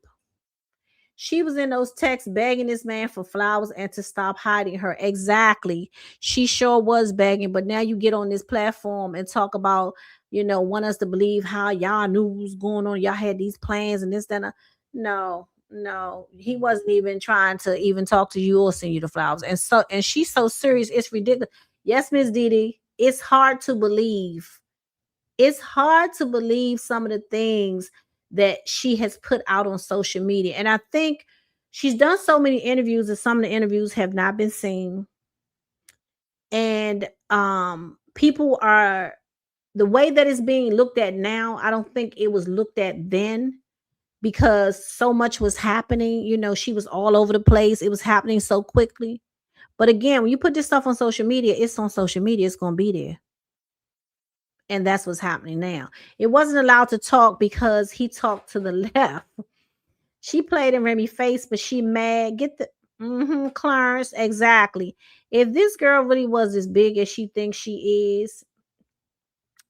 [SPEAKER 1] She was in those texts begging this man for flowers and to stop hiding her. Exactly. She sure was begging, but now you get on this platform and talk about, want us to believe how y'all knew what was going on. Y'all had these plans and this, then. No. He wasn't even trying to even talk to you or send you the flowers. And she's so serious. It's ridiculous. Yes, Miss Didi, it's hard to believe. It's hard to believe some of the things that she has put out on social media. And I think she's done so many interviews and some of the interviews have not been seen. And people are, the way that it's being looked at now, I don't think it was looked at then because so much was happening. She was all over the place. It was happening so quickly. But again, when you put this stuff on social media, it's on social media. It's going to be there. And that's what's happening now. It wasn't allowed to talk because he talked to the left. She played in Remy's face, but she mad. Get the Clarence, exactly. If this girl really was as big as she thinks she is,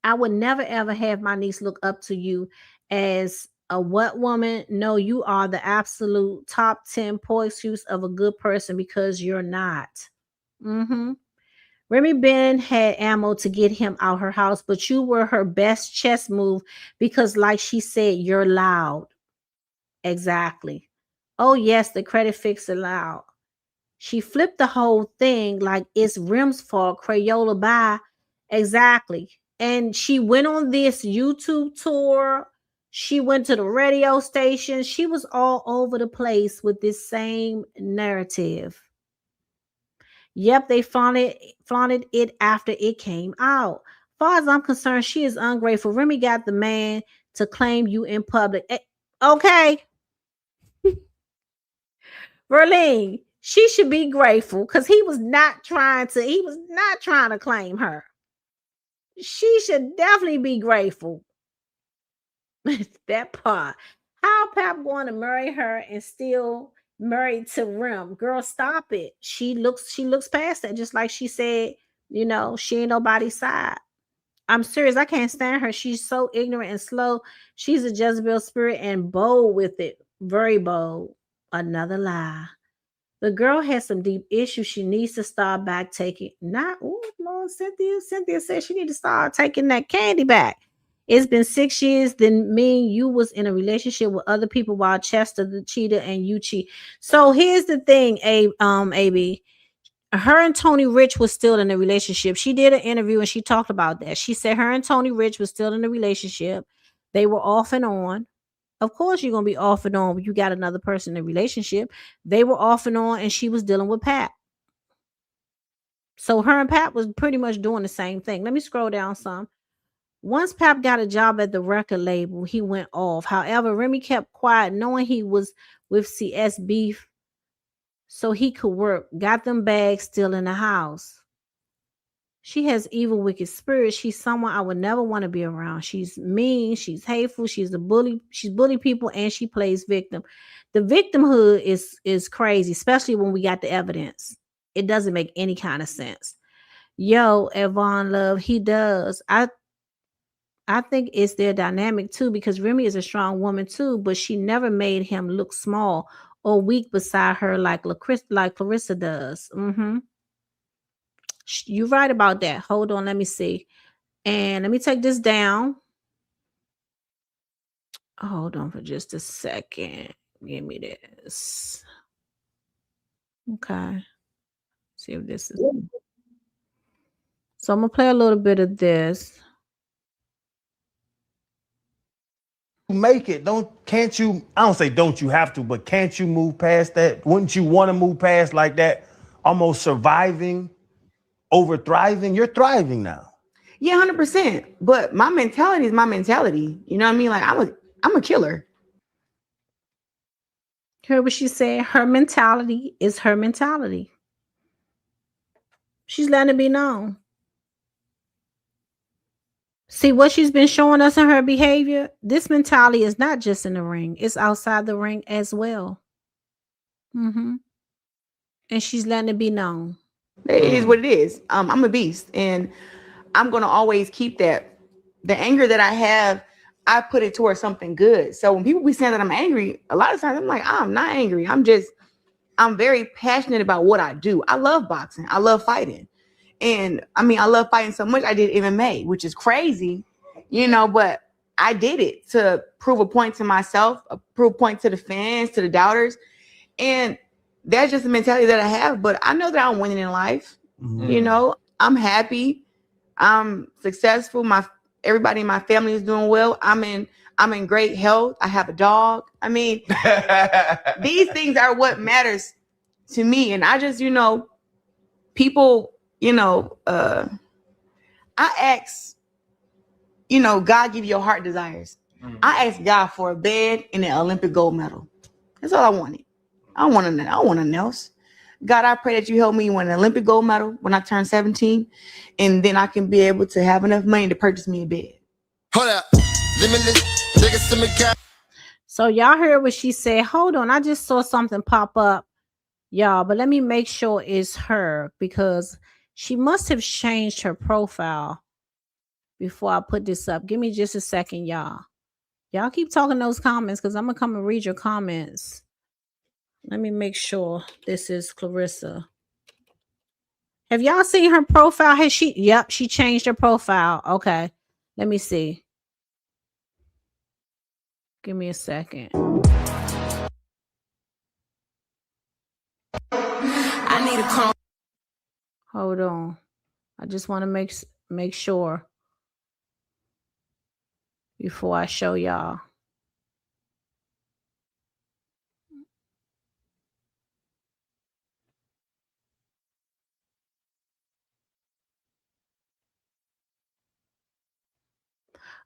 [SPEAKER 1] I would never ever have my niece look up to you as a what woman? No, you are the absolute top 10 poor excuse of a good person because you're not. Remy Ben had ammo to get him out her house, but you were her best chess move because, like she said, you're loud. Exactly. Oh, yes, the credit fixer loud. She flipped the whole thing like it's Rim's fault. Crayola bye. Exactly. And she went on this YouTube tour. She went to the radio station. She was all over the place with this same narrative. Yep, they flaunted it after it came out. Far as I'm concerned, she is ungrateful. Remy got the man to claim you in public. Okay. Verlene, she should be grateful because he was not trying to claim her. She should definitely be grateful. That part. How Pap going to marry her and still married to Rim? Girl, stop it. She looks past that, just like she said, she ain't nobody's side. I'm serious. I can't stand her. She's so ignorant and slow. She's a Jezebel spirit and bold with it. Very bold. Another lie. The girl has some deep issues. She needs to start back taking. Lord, Cynthia said she need to start taking that candy back. It's been 6 years. Then you was in a relationship with other people while Chester the cheater and you cheat. So here's the thing, AB. Her and Tony Rich was still in a relationship. She did an interview and she talked about that. She said her and Tony Rich was still in a relationship. They were off and on. Of course, you're going to be off and on when you got another person in a relationship. They were off and on, and she was dealing with Pat. So her and Pap was pretty much doing the same thing. Let me scroll down some. Once Pap got a job at the record label, he went off. However, Remy kept quiet, knowing he was with CS Beef, so he could work. Got them bags still in the house. She has evil, wicked spirits. She's someone I would never want to be around. She's mean. She's hateful. She's a bully. She's bully people, and she plays victim. The victimhood is crazy, especially when we got the evidence. It doesn't make any kind of sense. Yo, Evon Love, he does. I think it's their dynamic too, because Remy is a strong woman too, but she never made him look small or weak beside her like Clarissa does. You're right about that. Hold on, let me see. And let me take this down. Hold on for just a second. Give me this. Okay. See if this is. So I'm gonna play a little bit of this.
[SPEAKER 7] Make it. Can't you? I don't say don't you have to, but can't you move past that? Wouldn't you want to move past like that? Almost surviving over thriving. You're thriving now.
[SPEAKER 4] Yeah, 100%. But my mentality is my mentality. You know what I mean? Like I'm a killer.
[SPEAKER 1] Hear what she said? Her mentality is her mentality. She's letting it be known. See what she's been showing us in her behavior? This mentality is not just in the ring. It's outside the ring as well. And she's letting it be known.
[SPEAKER 4] It is what it is. I'm a beast, and I'm gonna always keep that. The anger that I have, I put it towards something good. So when people be saying that I'm angry, a lot of times I'm like, I'm not angry. I'm very passionate about what I do. I love boxing. I love fighting. And I mean, I love fighting so much. I did MMA, which is crazy, but I did it to prove a point to myself, prove a point to the fans, to the doubters. And that's just the mentality that I have. But I know that I'm winning in life. I'm happy. I'm successful. Everybody in my family is doing well. I'm in great health. I have a dog. I mean, these things are what matters to me. And I just, people, I ask, God give your heart desires. I asked God for a bed and an Olympic gold medal. That's all I wanted. I don't want nothing else. God, I pray that you help me win an Olympic gold medal when I turn 17, and then I can be able to have enough money to purchase me a bed.
[SPEAKER 8] Hold up.
[SPEAKER 1] So y'all heard what she said. Hold on, I just saw something pop up, y'all, but let me make sure it's her, because she must have changed her profile before I put this up. Give me just a second, y'all. Y'all keep talking those comments, because I'm gonna come and read your comments. Let me make sure this is Clarissa. Have y'all seen her profile? Has she? Yep, she changed her profile. Okay, let me see. Give me a second.
[SPEAKER 3] I need a call.
[SPEAKER 1] Hold on. I just want to make sure before I show y'all.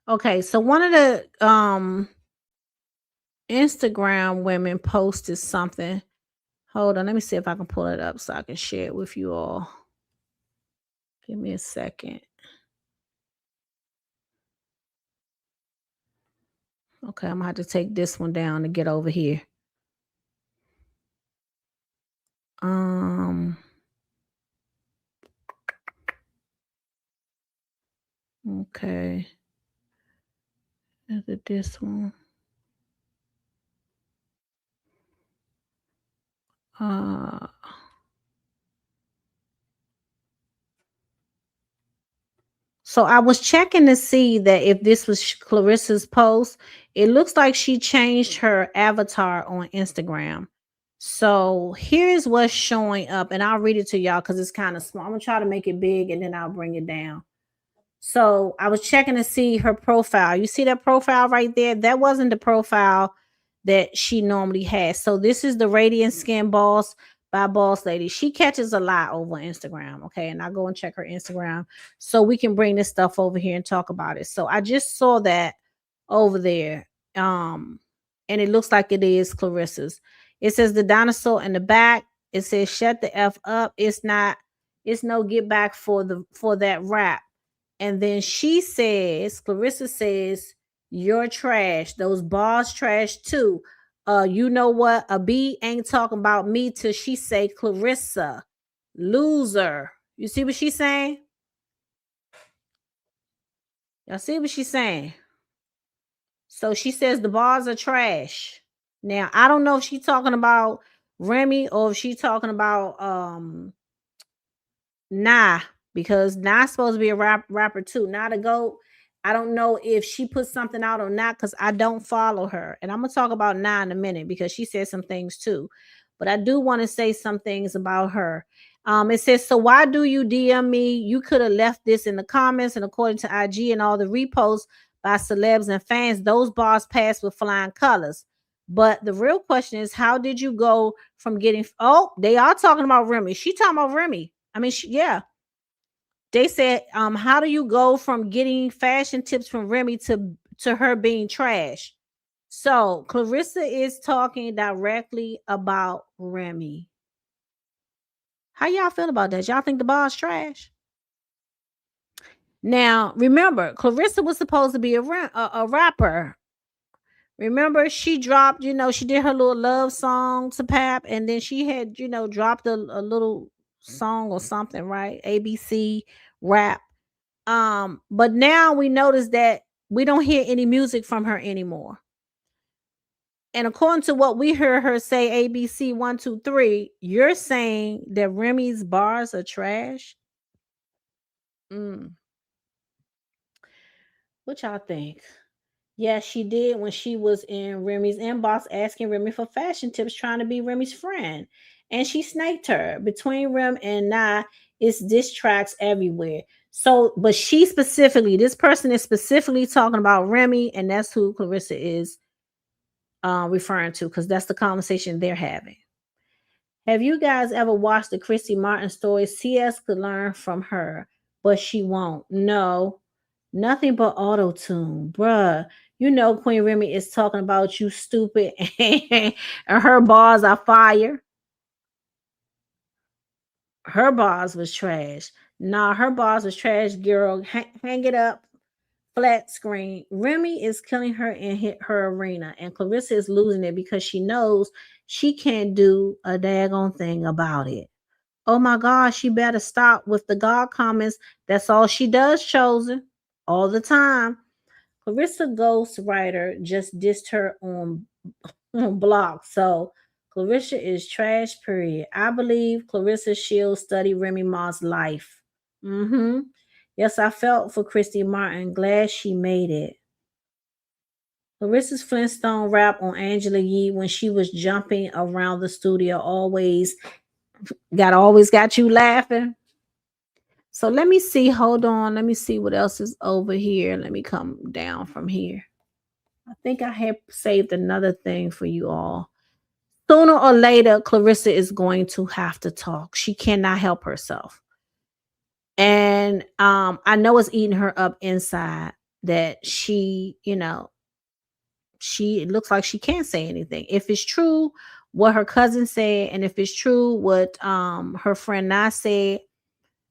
[SPEAKER 1] Okay, so one of the Instagram women posted something. Hold on, let me see if I can pull it up so I can share it with you all. Give me a second. Okay, I'm gonna have to take this one down to get over here. Okay. Is it this one? So I was checking to see that if this was Clarissa's post. It looks like she changed her avatar on Instagram. So here's what's showing up, and I'll read it to y'all because it's kind of small. I'm gonna try to make it big and then I'll bring it down. So I was checking to see her profile. You see that profile right there? That wasn't the profile that she normally has. So this is the Radiant Skin Boss by Boss Lady. She catches a lot over Instagram, okay? And I go and check her Instagram so we can bring this stuff over here and talk about it. So I just saw that over there. And it looks like it is Clarissa's. It says the dinosaur in the back. It says shut the F up. It's no get back for that rap. And then she says, Clarissa says, you're trash. Those bars trash too. You know what? A B ain't talking about me till she say Clarissa, loser. You see what she's saying? Y'all see what she's saying? So she says the bars are trash. Now, I don't know if she's talking about Remy or if she's talking about Nah, because Nah's supposed to be a rapper too. Nah the GOAT. I don't know if she put something out or not because I don't follow her. And I'm gonna talk about Nah in a minute because she said some things too. But I do want to say some things about her. It says, so why do you DM me? You could have left this in the comments, and according to IG and all the reposts by celebs and fans, those bars passed with flying colors. But the real question is, how did you go from getting? Oh, they are talking about Remy. She talking about Remy. I mean, yeah. They said, how do you go from getting fashion tips from Remy to her being trash? So Clarissa is talking directly about Remy. How y'all feel about that? Y'all think the bar's trash? Now, remember, Clarissa was supposed to be a rapper. Remember, she dropped, she did her little love song to Pap, and then she had, dropped a little song or something, right? ABC rap. But now we notice that we don't hear any music from her anymore. And according to what we heard her say, ABC 1, 2, 3, you're saying that Remy's bars are trash? What y'all think? Yeah, she did when she was in Remy's inbox asking Remy for fashion tips, trying to be Remy's friend. And she snaked her. Between Rem and Nah, it's diss tracks everywhere. So, but this person is specifically talking about Remy, and that's who Clarissa is referring to, because that's the conversation they're having. Have you guys ever watched the Christy Martin story? CS could learn from her, but she won't. No, nothing but auto-tune, bruh. Queen Remy is talking about you stupid and her bars are fire. Her bars was trash. Nah, her bars was trash, girl. Hang it up. Flat screen. Remy is killing her in her arena, and Clarissa is losing it because she knows she can't do a daggone thing about it. Oh my God, she better stop with the God comments. That's all she does, Chosen. All the time. Clarissa Ghostwriter just dissed her on block. So Clarissa is trash, period. I believe Clarissa Shields studied Remy Ma's life. Yes, I felt for Christy Martin. Glad she made it. Clarissa's Flintstone rap on Angela Yee when she was jumping around the studio always got you laughing. So let me see. Hold on. Let me see what else is over here. Let me come down from here. I think I have saved another thing for you all. Sooner or later, Clarissa is going to have to talk. She cannot help herself. And I know it's eating her up inside that she, it looks like she can't say anything. If it's true what her cousin said, and if it's true what her friend Nas said,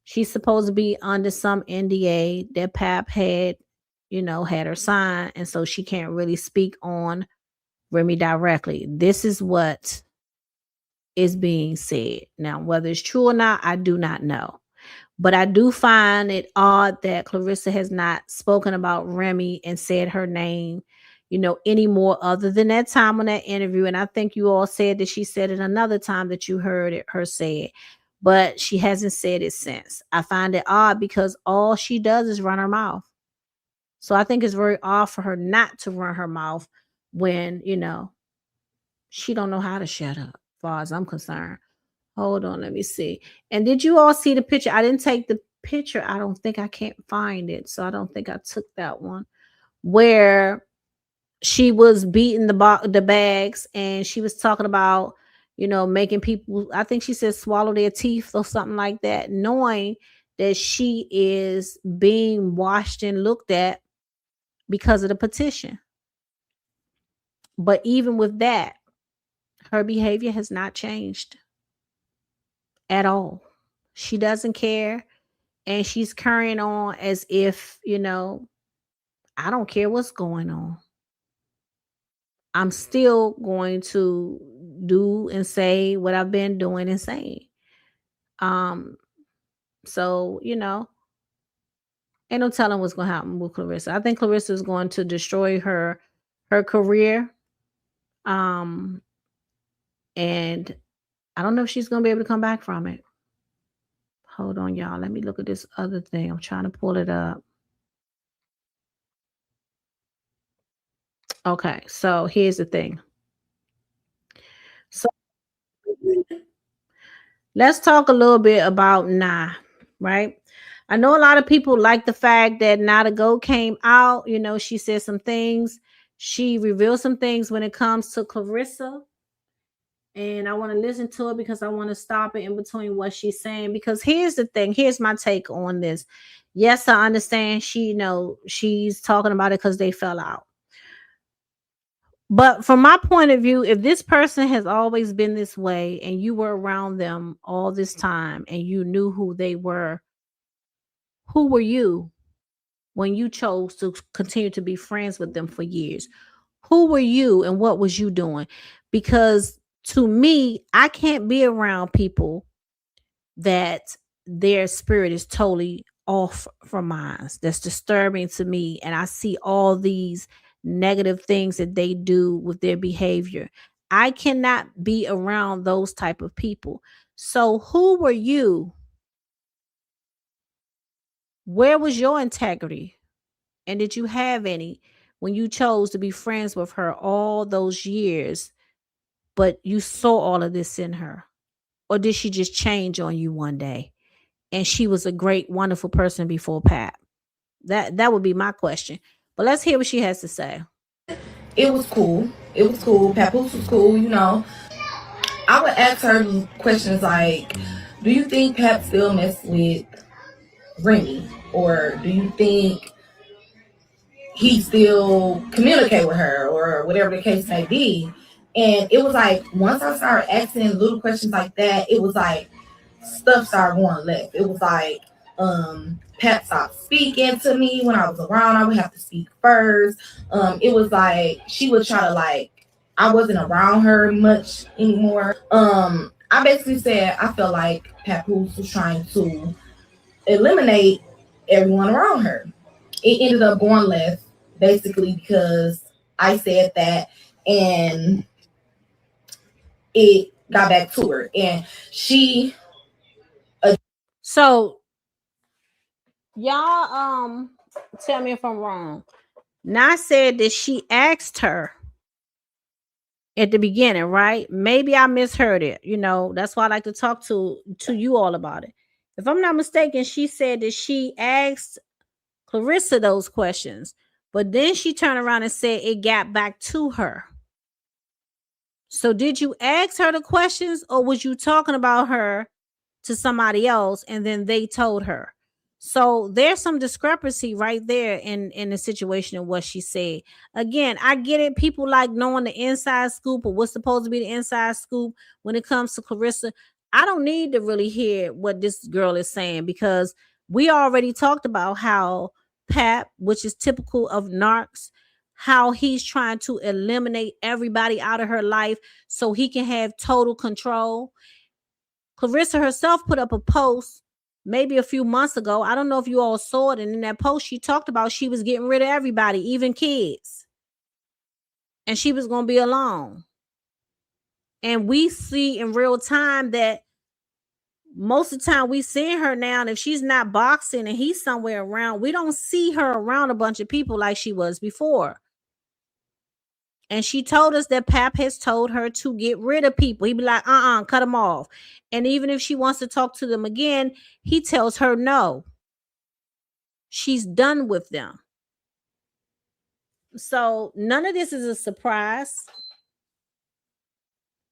[SPEAKER 1] she's supposed to be under some NDA that Pap had, had her sign, and so she can't really speak on Remy directly. This is what is being said. Now, whether it's true or not, I do not know. But I do find it odd that Clarissa has not spoken about Remy and said her name, anymore other than that time on that interview. And I think you all said that she said it another time that you heard it, her say it, but she hasn't said it since. I find it odd because all she does is run her mouth. So I think it's very odd for her not to run her mouth when, she don't know how to shut up, as far as I'm concerned. Hold on, let me see. And did you all see the picture? I didn't take the picture. I don't think I can't find it. So I don't think I took that one. Where she was beating the bags and she was talking about, making people, I think she said, swallow their teeth or something like that, knowing that she is being watched and looked at because of the petition. But even with that, her behavior has not changed at all. She doesn't care. And she's carrying on as if, I don't care what's going on. I'm still going to do and say what I've been doing and saying. So, ain't no telling what's gonna happen with Clarissa. I think Clarissa is going to destroy her career. Um, and I don't know if she's gonna be able to come back from it. Hold on, y'all. Let me look at this other thing. I'm trying to pull it up. Okay, so here's the thing. So let's talk a little bit about Nah, right? I know a lot of people like the fact that Nah the Go came out. She said some things. She revealed some things when it comes to Clarissa. And I want to listen to it because I want to stop it in between what she's saying. Because here's the thing. Here's my take on this. Yes, I understand she's talking about it because they fell out. But from my point of view, if this person has always been this way and you were around them all this time and you knew who they were, who were you when you chose to continue to be friends with them for years? Who were you and what was you doing? Because to me, I can't be around people that their spirit is totally off from mine. That's disturbing to me. And I see all these negative things that they do with their behavior. I cannot be around those type of people. So who were you? Where was your integrity? And did you have any when you chose to be friends with her all those years, but you saw all of this in her? Or did she just change on you one day? And she was a great, wonderful person before Pat. That would be my question. But let's hear what she has to say.
[SPEAKER 8] It was cool. It was cool. Papoose was cool. I would ask her questions like, do you think Pap still mess with Remy? Or do you think he still communicate with her or whatever the case may be? And it was like, once I started asking little questions like that, it was like stuff started going left. It was like, Pat stopped speaking to me when I was around. I would have to speak first. It was like she would try to I wasn't around her much anymore. I basically said I felt like Papoose was trying to eliminate everyone around her. It ended up going left basically because I said that, and it got back to her, and she.
[SPEAKER 1] So y'all tell me if I'm wrong. Nah said that she asked her at the beginning, right? Maybe I misheard it. That's why I like to talk to you all about it. If I'm not mistaken, she said that she asked Clarissa those questions, but then she turned around and said it got back to her. So did you ask her the questions, or was you talking about her to somebody else and then they told her? So there's some discrepancy right there in the situation of what she said. Again, I get it. People like knowing the inside scoop or what's supposed to be the inside scoop when it comes to Clarissa. I don't need to really hear what this girl is saying because we already talked about how Pap, which is typical of narcs, how he's trying to eliminate everybody out of her life so he can have total control. Clarissa herself put up a post maybe a few months ago. I don't know if you all saw it. And in that post, she talked about she was getting rid of everybody, even kids. And she was going to be alone. And we see in real time that most of the time we seeing her now. And if she's not boxing and he's somewhere around, we don't see her around a bunch of people like she was before. And she told us that Pap has told her to get rid of people. He'd be like, cut them off. And even if she wants to talk to them again, he tells her no. She's done with them. So none of this is a surprise.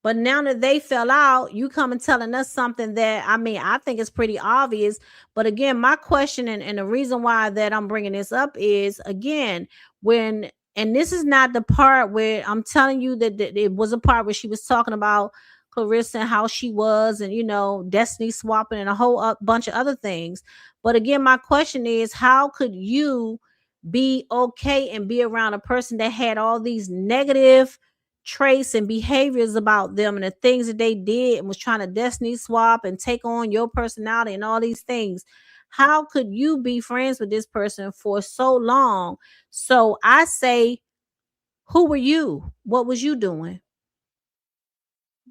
[SPEAKER 1] But now that they fell out, you come and telling us something that, I mean, I think it's pretty obvious. But again, my question and the reason why that I'm bringing this up is, again, when, and this is not the part where I'm telling you that it was a part where she was talking about Clarissa and how she was, and, you know, destiny swapping and a whole bunch of other things. But again, my question is, how could you be okay and be around a person that had all these negative traits and behaviors about them and the things that they did and was trying to destiny swap and take on your personality and all these things? How could you be friends with this person for so long? So I say, who were you? What was you doing?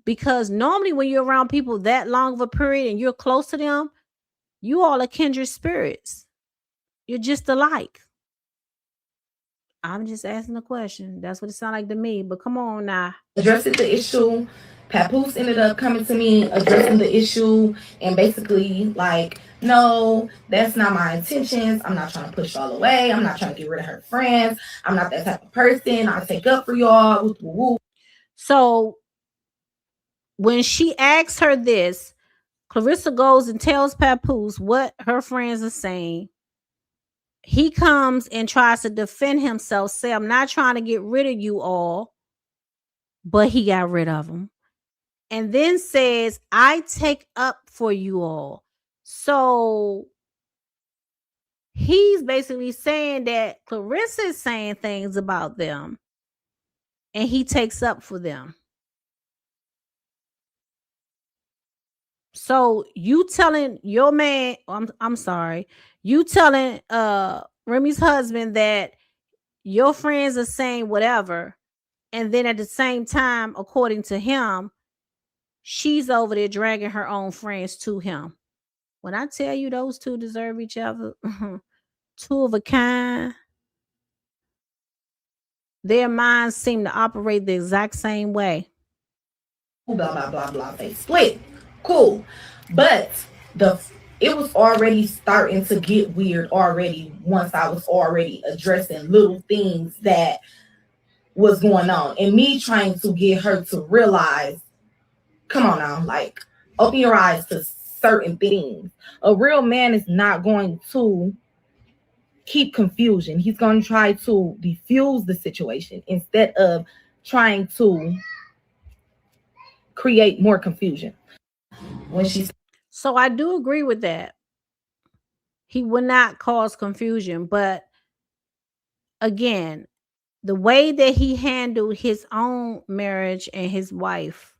[SPEAKER 1] Because normally when you're around people that long of a period and you're close to them, you all are kindred spirits. You're just alike. I'm just asking a question. That's what it sounds like to me. But come on now.
[SPEAKER 8] Addressing the issue. Papoose ended up coming to me, addressing the issue, and basically like, no, that's not my intentions. I'm not trying to push y'all away. I'm not trying to get rid of her friends. I'm not that type of person. I take up for y'all. Woo, woo, woo.
[SPEAKER 1] So when she asks her this, Clarissa goes and tells Papoose what her friends are saying. He comes and tries to defend himself, say, I'm not trying to get rid of you all, but he got rid of them. And then says, I take up for you all. So he's basically saying that Clarissa is saying things about them and he takes up for them. So you telling your man, I'm sorry, you telling Remy's husband that your friends are saying whatever, and then at the same time, according to him, she's over there dragging her own friends to him. When I tell you those two deserve each other, two of a kind, their minds seem to operate the exact same way.
[SPEAKER 8] Blah blah blah blah. They split. Cool. But it was already starting to get weird already once I was already addressing little things that was going on, and me trying to get her to realize, come on now, like, open your eyes to certain things. A real man is not going to keep confusion. He's going to try to diffuse the situation instead of trying to create more confusion.
[SPEAKER 1] So I do agree with that. He would not cause confusion, but again, the way that he handled his own marriage and his wife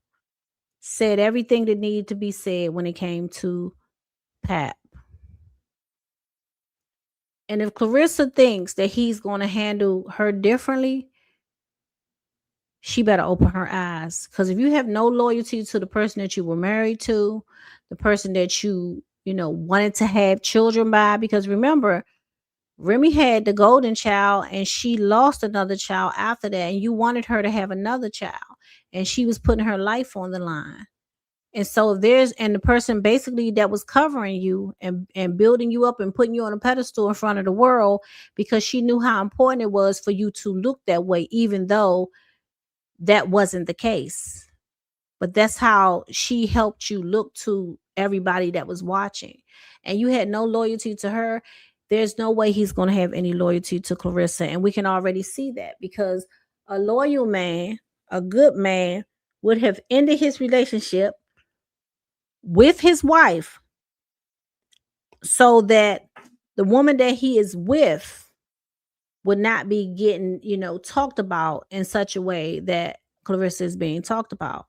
[SPEAKER 1] said everything that needed to be said when it came to Pat. And if Clarissa thinks that he's going to handle her differently, she better open her eyes. Because if you have no loyalty to the person that you were married to, the person that you wanted to have children by, because remember, Remy had the golden child and she lost another child after that, and you wanted her to have another child, and she was putting her life on the line. And so the person basically that was covering you and building you up and putting you on a pedestal in front of the world, because she knew how important it was for you to look that way, even though that wasn't the case. But that's how she helped you look to everybody that was watching. And you had no loyalty to her. There's no way he's going to have any loyalty to Clarissa. And we can already see that, because a loyal man, a good man, would have ended his relationship with his wife so that the woman that he is with would not be getting, talked about in such a way that Clarissa is being talked about.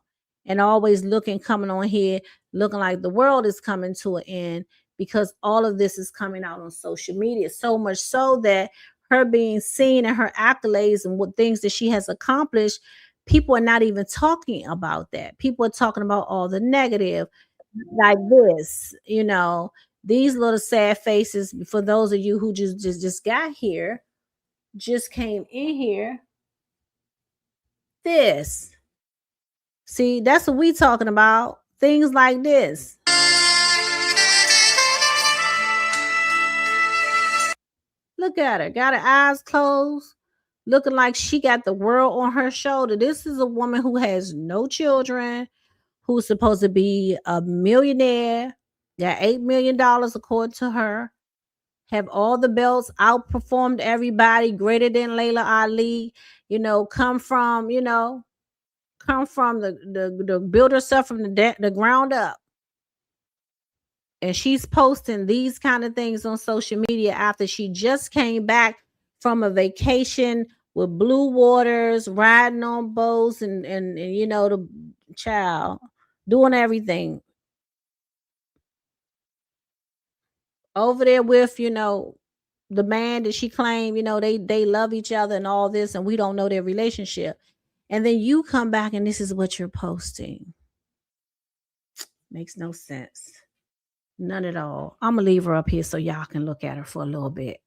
[SPEAKER 1] And always coming on here, looking like the world is coming to an end, because all of this is coming out on social media. So much so that her being seen and her accolades and what things that she has accomplished, people are not even talking about that. People are talking about all the negative, like this, these little sad faces. For those of you who just got here, just came in here, this, see, that's what we talking about. Things like this. Look at her, got her eyes closed, looking like she got the world on her shoulder. This is a woman who has no children, who's supposed to be a millionaire, got $8 million according to her, have all the belts, outperformed everybody, greater than Layla Ali, come from, the build herself from the ground up. And she's posting these kind of things on social media after she just came back from a vacation with blue waters, riding on boats, and the child doing everything over there with the man that she claimed they love each other and all this, and we don't know their relationship. And then you come back and this is what you're posting. Makes no sense. None at all. I'm gonna leave her up here so y'all can look at her for a little bit.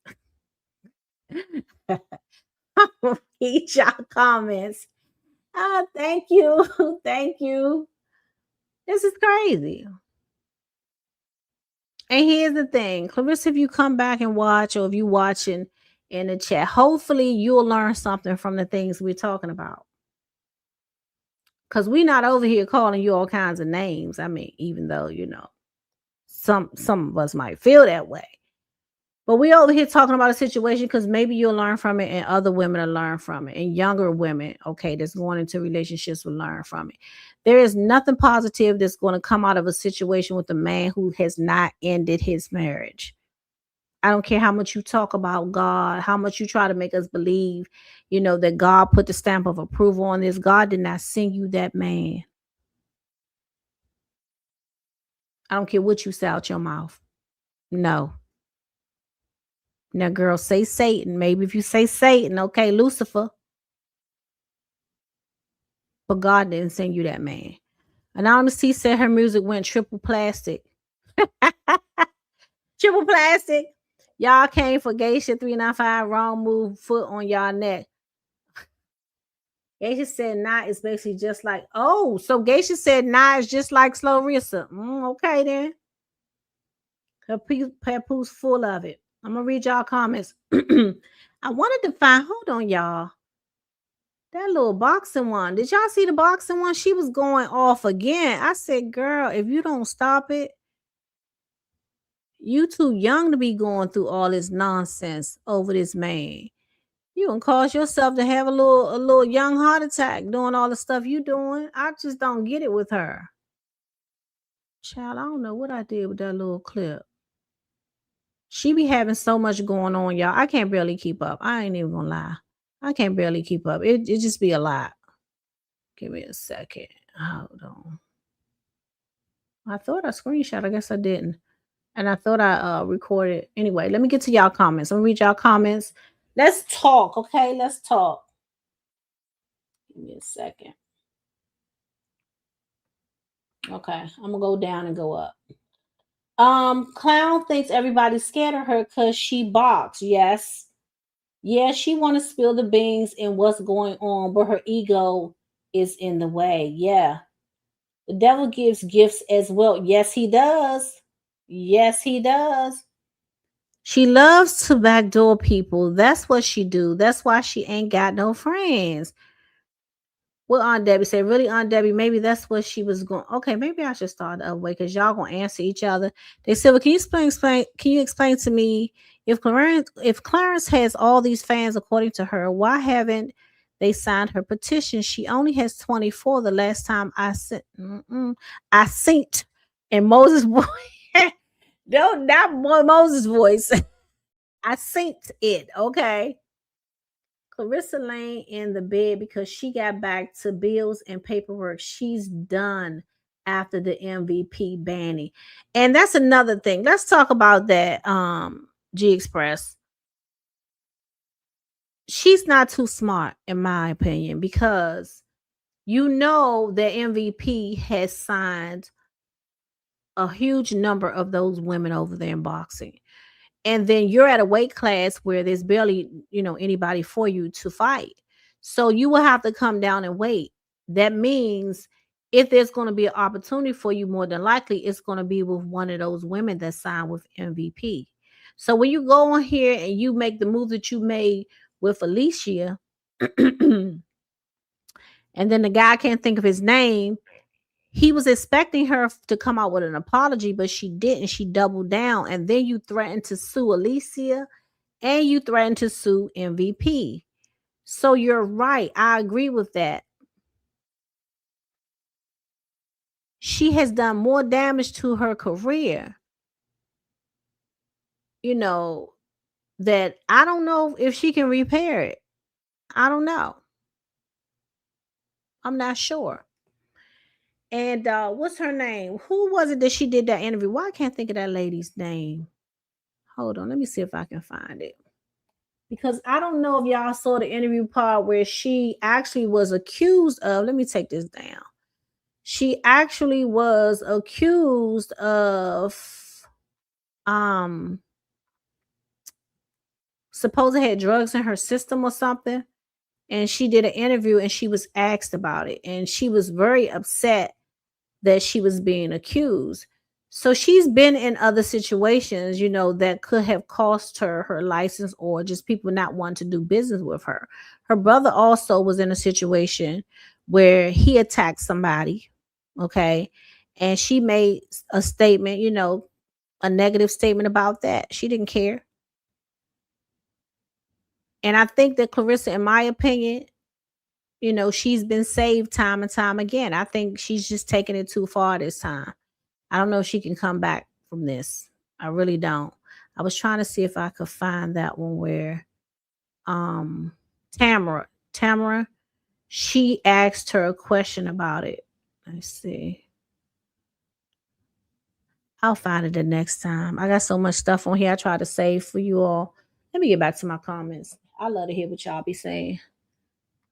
[SPEAKER 1] Read y'all comments. Thank you. Thank you. This is crazy. And here's the thing, Clarissa, if you come back and watch, or if you watching in the chat, hopefully you'll learn something from the things we're talking about. Because we're not over here calling you all kinds of names. I mean, even though, some of us might feel that way. But we over here talking about a situation because maybe you'll learn from it, and other women will learn from it, and younger women, okay, that's going into relationships will learn from it. There is nothing positive that's going to come out of a situation with a man who has not ended his marriage. I don't care how much you talk about God, how much you try to make us believe, that God put the stamp of approval on this. God did not send you that man. I don't care what you say out your mouth. No. Now, girl, say Satan. Maybe if you say Satan, okay, Lucifer. But God didn't send you that man. Anonymous T said her music went triple plastic. Triple plastic. Y'all came for Geisha 395. Wrong move. Foot on y'all neck. Geisha said nah is basically just like, oh, so Geisha said nah is just like Slorissa. Okay then. Her papoose full of it. I'm gonna read y'all comments. I wanted to find, hold on, y'all. That little boxing one. Did y'all see the boxing one? She was going off again. I said, girl, if you don't stop it, you too young to be going through all this nonsense over this man. You gonna cause yourself to have a little young heart attack doing all the stuff you doing. I just don't get it with her. Child, I don't know what I did with that little clip. She be having so much going on, y'all. I can't barely keep up. I ain't even gonna lie. I can't barely keep up. It just be a lot. Give me a second. Hold on. I thought I screenshot. I guess I didn't. And I thought I recorded. Anyway, let me get to y'all comments. I'm gonna read y'all comments. Let's talk, okay? Let's talk. Give me a second. Okay, I'm gonna go down and go up. Clown thinks everybody's scared of her because she boxed. Yes. Yeah, she want to spill the beans in what's going on, but her ego is in the way. Yeah. The devil gives gifts as well. Yes, he does. Yes, he does. She loves to backdoor people. That's what she do. That's why she ain't got no friends. What Aunt Debbie said, really, Aunt Debbie, maybe that's what she was going. Okay, maybe I should start the other way because y'all gonna answer each other. They said, well, can you explain to me if Clarence has all these fans according to her, why haven't they signed her petition? She only has 24 the last time I sent. I synced in Moses' voice. No, not Moses' voice. I synced it, okay. Clarissa laying in the bed because she got back to bills and paperwork. She's done after the MVP banning. And that's another thing. Let's talk about that, G Express. She's not too smart, in my opinion, because that MVP has signed a huge number of those women over there in boxing. And then you're at a weight class where there's barely, anybody for you to fight. So you will have to come down and wait. That means if there's going to be an opportunity for you, more than likely, it's going to be with one of those women that signed with MVP. So when you go on here and you make the move that you made with Alicia, And then the guy, can't think of his name. He was expecting her to come out with an apology, but she didn't. She doubled down. And then you threatened to sue Alicia and you threatened to sue MVP. So you're right. I agree with that. She has done more damage to her career, that I don't know if she can repair it. I don't know. I'm not sure. And what's her name? Who was it that she did that interview? Why I can't think of that lady's name? Hold on, let me see if I can find it. Because I don't know if y'all saw the interview part where she actually was accused of, let me take this down. She actually was accused of supposedly had drugs in her system or something. And she did an interview and she was asked about it. And she was very upset that she was being accused. So she's been in other situations, that could have cost her her license or just people not wanting to do business with her. Her brother also was in a situation where he attacked somebody. Okay. And she made a statement, a negative statement about that. She didn't care. And I think that Clarissa, in my opinion, she's been saved time and time again. I think she's just taking it too far this time. I don't know if she can come back from this. I really don't. I was trying to see if I could find that one where Tamara, she asked her a question about it. Let's see. I'll find it the next time. I got so much stuff on here I try to save for you all. Let me get back to my comments. I love to hear what y'all be saying.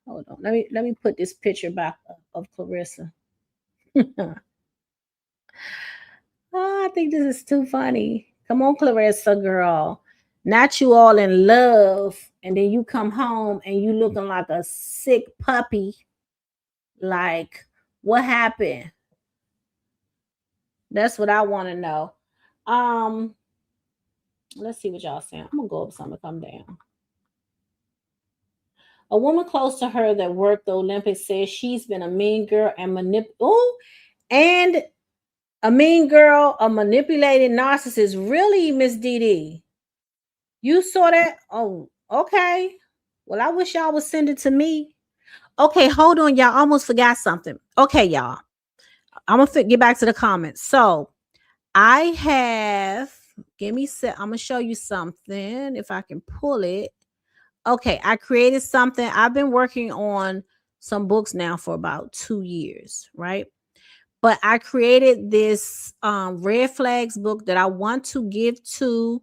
[SPEAKER 1] Hold on. Let me put this picture back up of Clarissa. Oh, I think this is too funny. Come on, Clarissa, girl. Not you all in love, and then you come home and you looking like a sick puppy. Like, what happened? That's what I want to know. Let's see what y'all saying. I'm gonna go up some and come down. A woman close to her that worked the Olympics says she's been a mean girl and and a mean girl, a manipulated narcissist. Really, Miss Dee? You saw that? Oh, okay. Well, I wish y'all would send it to me. Okay, hold on, y'all. Almost forgot something. Okay, y'all. I'm gonna get back to the comments. So I have, I'm gonna show you something if I can pull it. Okay, I created something. I've been working on some books now for about 2 years, right? But I created this red flags book that I want to give to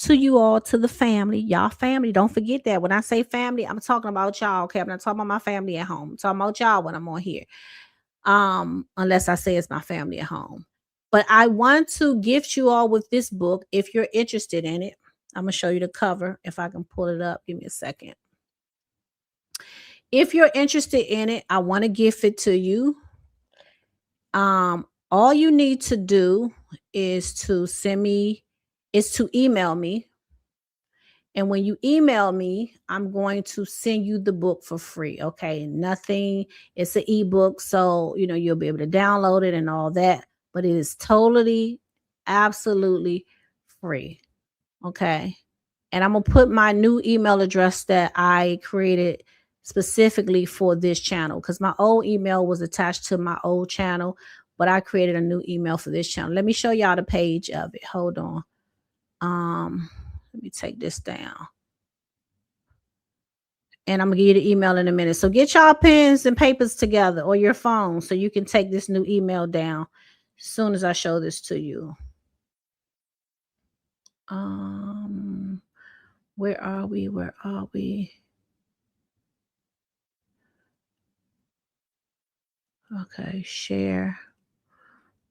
[SPEAKER 1] you all, to the family. Y'all family. Don't forget that. When I say family, I'm talking about y'all. Okay, I'm not talking about my family at home. I'm talking about y'all when I'm on here. Unless I say it's my family at home. But I want to gift you all with this book if you're interested in it. I'm going to show you the cover if I can pull it up. Give me a second. If you're interested in it, I want to gift it to you. All you need to do is to email me. And when you email me, I'm going to send you the book for free. Okay. Nothing. It's an ebook. So, you'll be able to download it and all that, but it is totally, absolutely free. Okay. And I'm going to put my new email address that I created specifically for this channel, because my old email was attached to my old channel, but I created a new email for this channel. Let me show y'all the page of it. Hold on. Let me take this down. And I'm going to give you the email in a minute. So get y'all pens and papers together or your phone so you can take this new email down as soon as I show this to you. Where are we? Okay, share.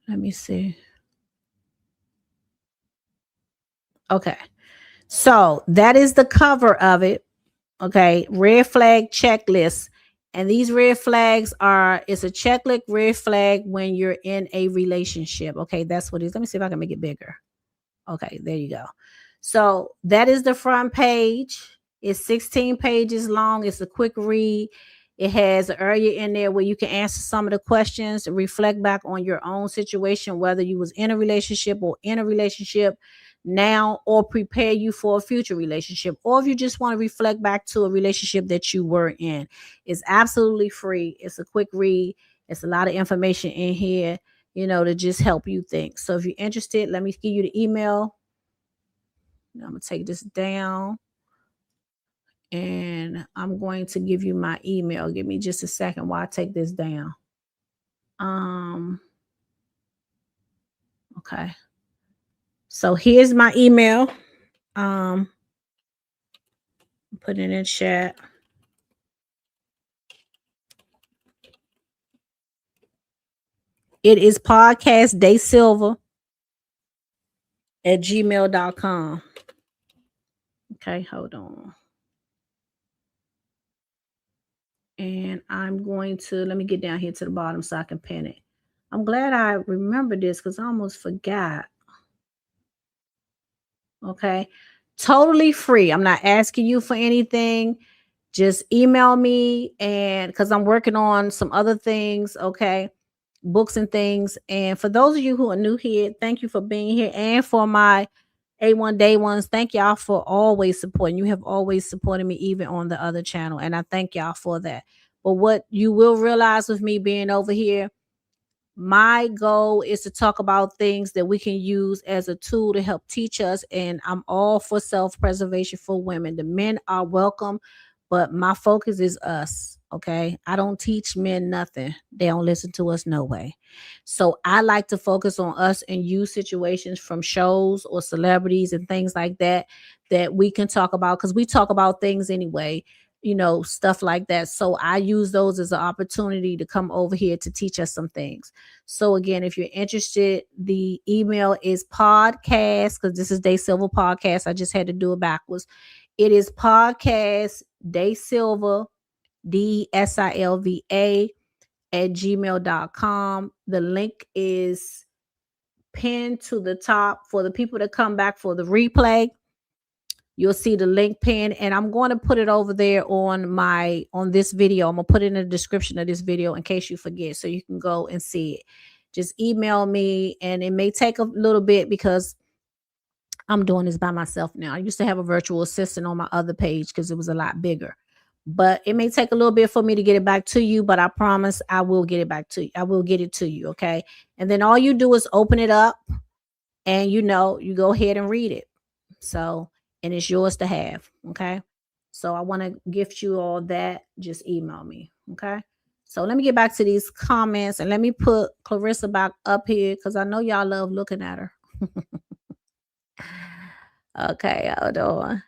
[SPEAKER 1] Let me see. Okay. So that is the cover of it. Okay. Red flag checklist. And these red flags it's a checklist red flag when you're in a relationship. Okay. That's what it is. Let me see if I can make it bigger. Okay. There you go. So that is the front page. It's 16 pages long. It's a quick read. It has an area in there where you can answer some of the questions, reflect back on your own situation, whether you was in a relationship or in a relationship now, or prepare you for a future relationship, or if you just want to reflect back to a relationship that you were in. It's absolutely free. It's a quick read. It's a lot of information in here, to just help you think. So if you're interested, let me give you the email. I'm going to take this down. And I'm going to give you my email. Give me just a second while I take this down. Okay. So here's my email. Put it in chat. It is podcastdaysilva@gmail.com. Okay, hold on. And I'm going to, let me get down here to the bottom so I can pin it. I'm glad I remembered this because I almost forgot. Okay. Totally free. I'm not asking you for anything. Just email me, and because I'm working on some other things, okay, books and things. And for those of you who are new here, thank you for being here. And for my A1 Day Ones, thank y'all for always supporting. You have always supported me even on the other channel, and I thank y'all for that. But what you will realize with me being over here, my goal is to talk about things that we can use as a tool to help teach us. And I'm all for self-preservation for women. The men are welcome, but my focus is us. Okay. I don't teach men nothing. They don't listen to us no way. So I like to focus on us and use situations from shows or celebrities and things like that we can talk about, because we talk about things anyway, stuff like that. So I use those as an opportunity to come over here to teach us some things. So again, if you're interested, the email is podcast, because this is Day Silva Podcast. I just had to do it backwards. It is podcast DaySilva, DESILVA @gmail.com. The link is pinned to the top for the people that come back for the replay. You'll see the link pin, and I'm going to put it over there on this video. I'm going to put it in the description of this video in case you forget, so you can go and see it. Just email me, and it may take a little bit because I'm doing this by myself now. I used to have a virtual assistant on my other page because it was a lot bigger, but it may take a little bit for me to get it back to you, but I promise I will get it back to you. I will get it to you. Okay. And then all you do is open it up, and you go ahead and read it. So, and it's yours to have. Okay. So I want to gift you all that. Just email me. Okay. So let me get back to these comments, and let me put Clarissa back up here because I know y'all love looking at her. Okay. Hold on.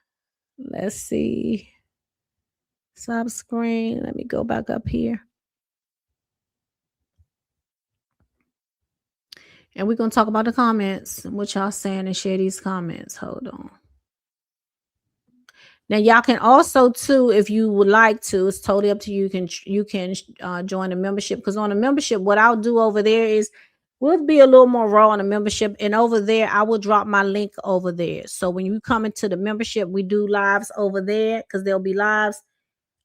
[SPEAKER 1] Let's see. Stop screen. Let me go back up here. And we're going to talk about the comments and what y'all saying and share these comments. Hold on. Now, y'all can also, too, if you would like to, it's totally up to you. You can join a membership, because on a membership, what I'll do over there is we'll be a little more raw on a membership. And over there, I will drop my link over there. So when you come into the membership, we do lives over there because there'll be lives.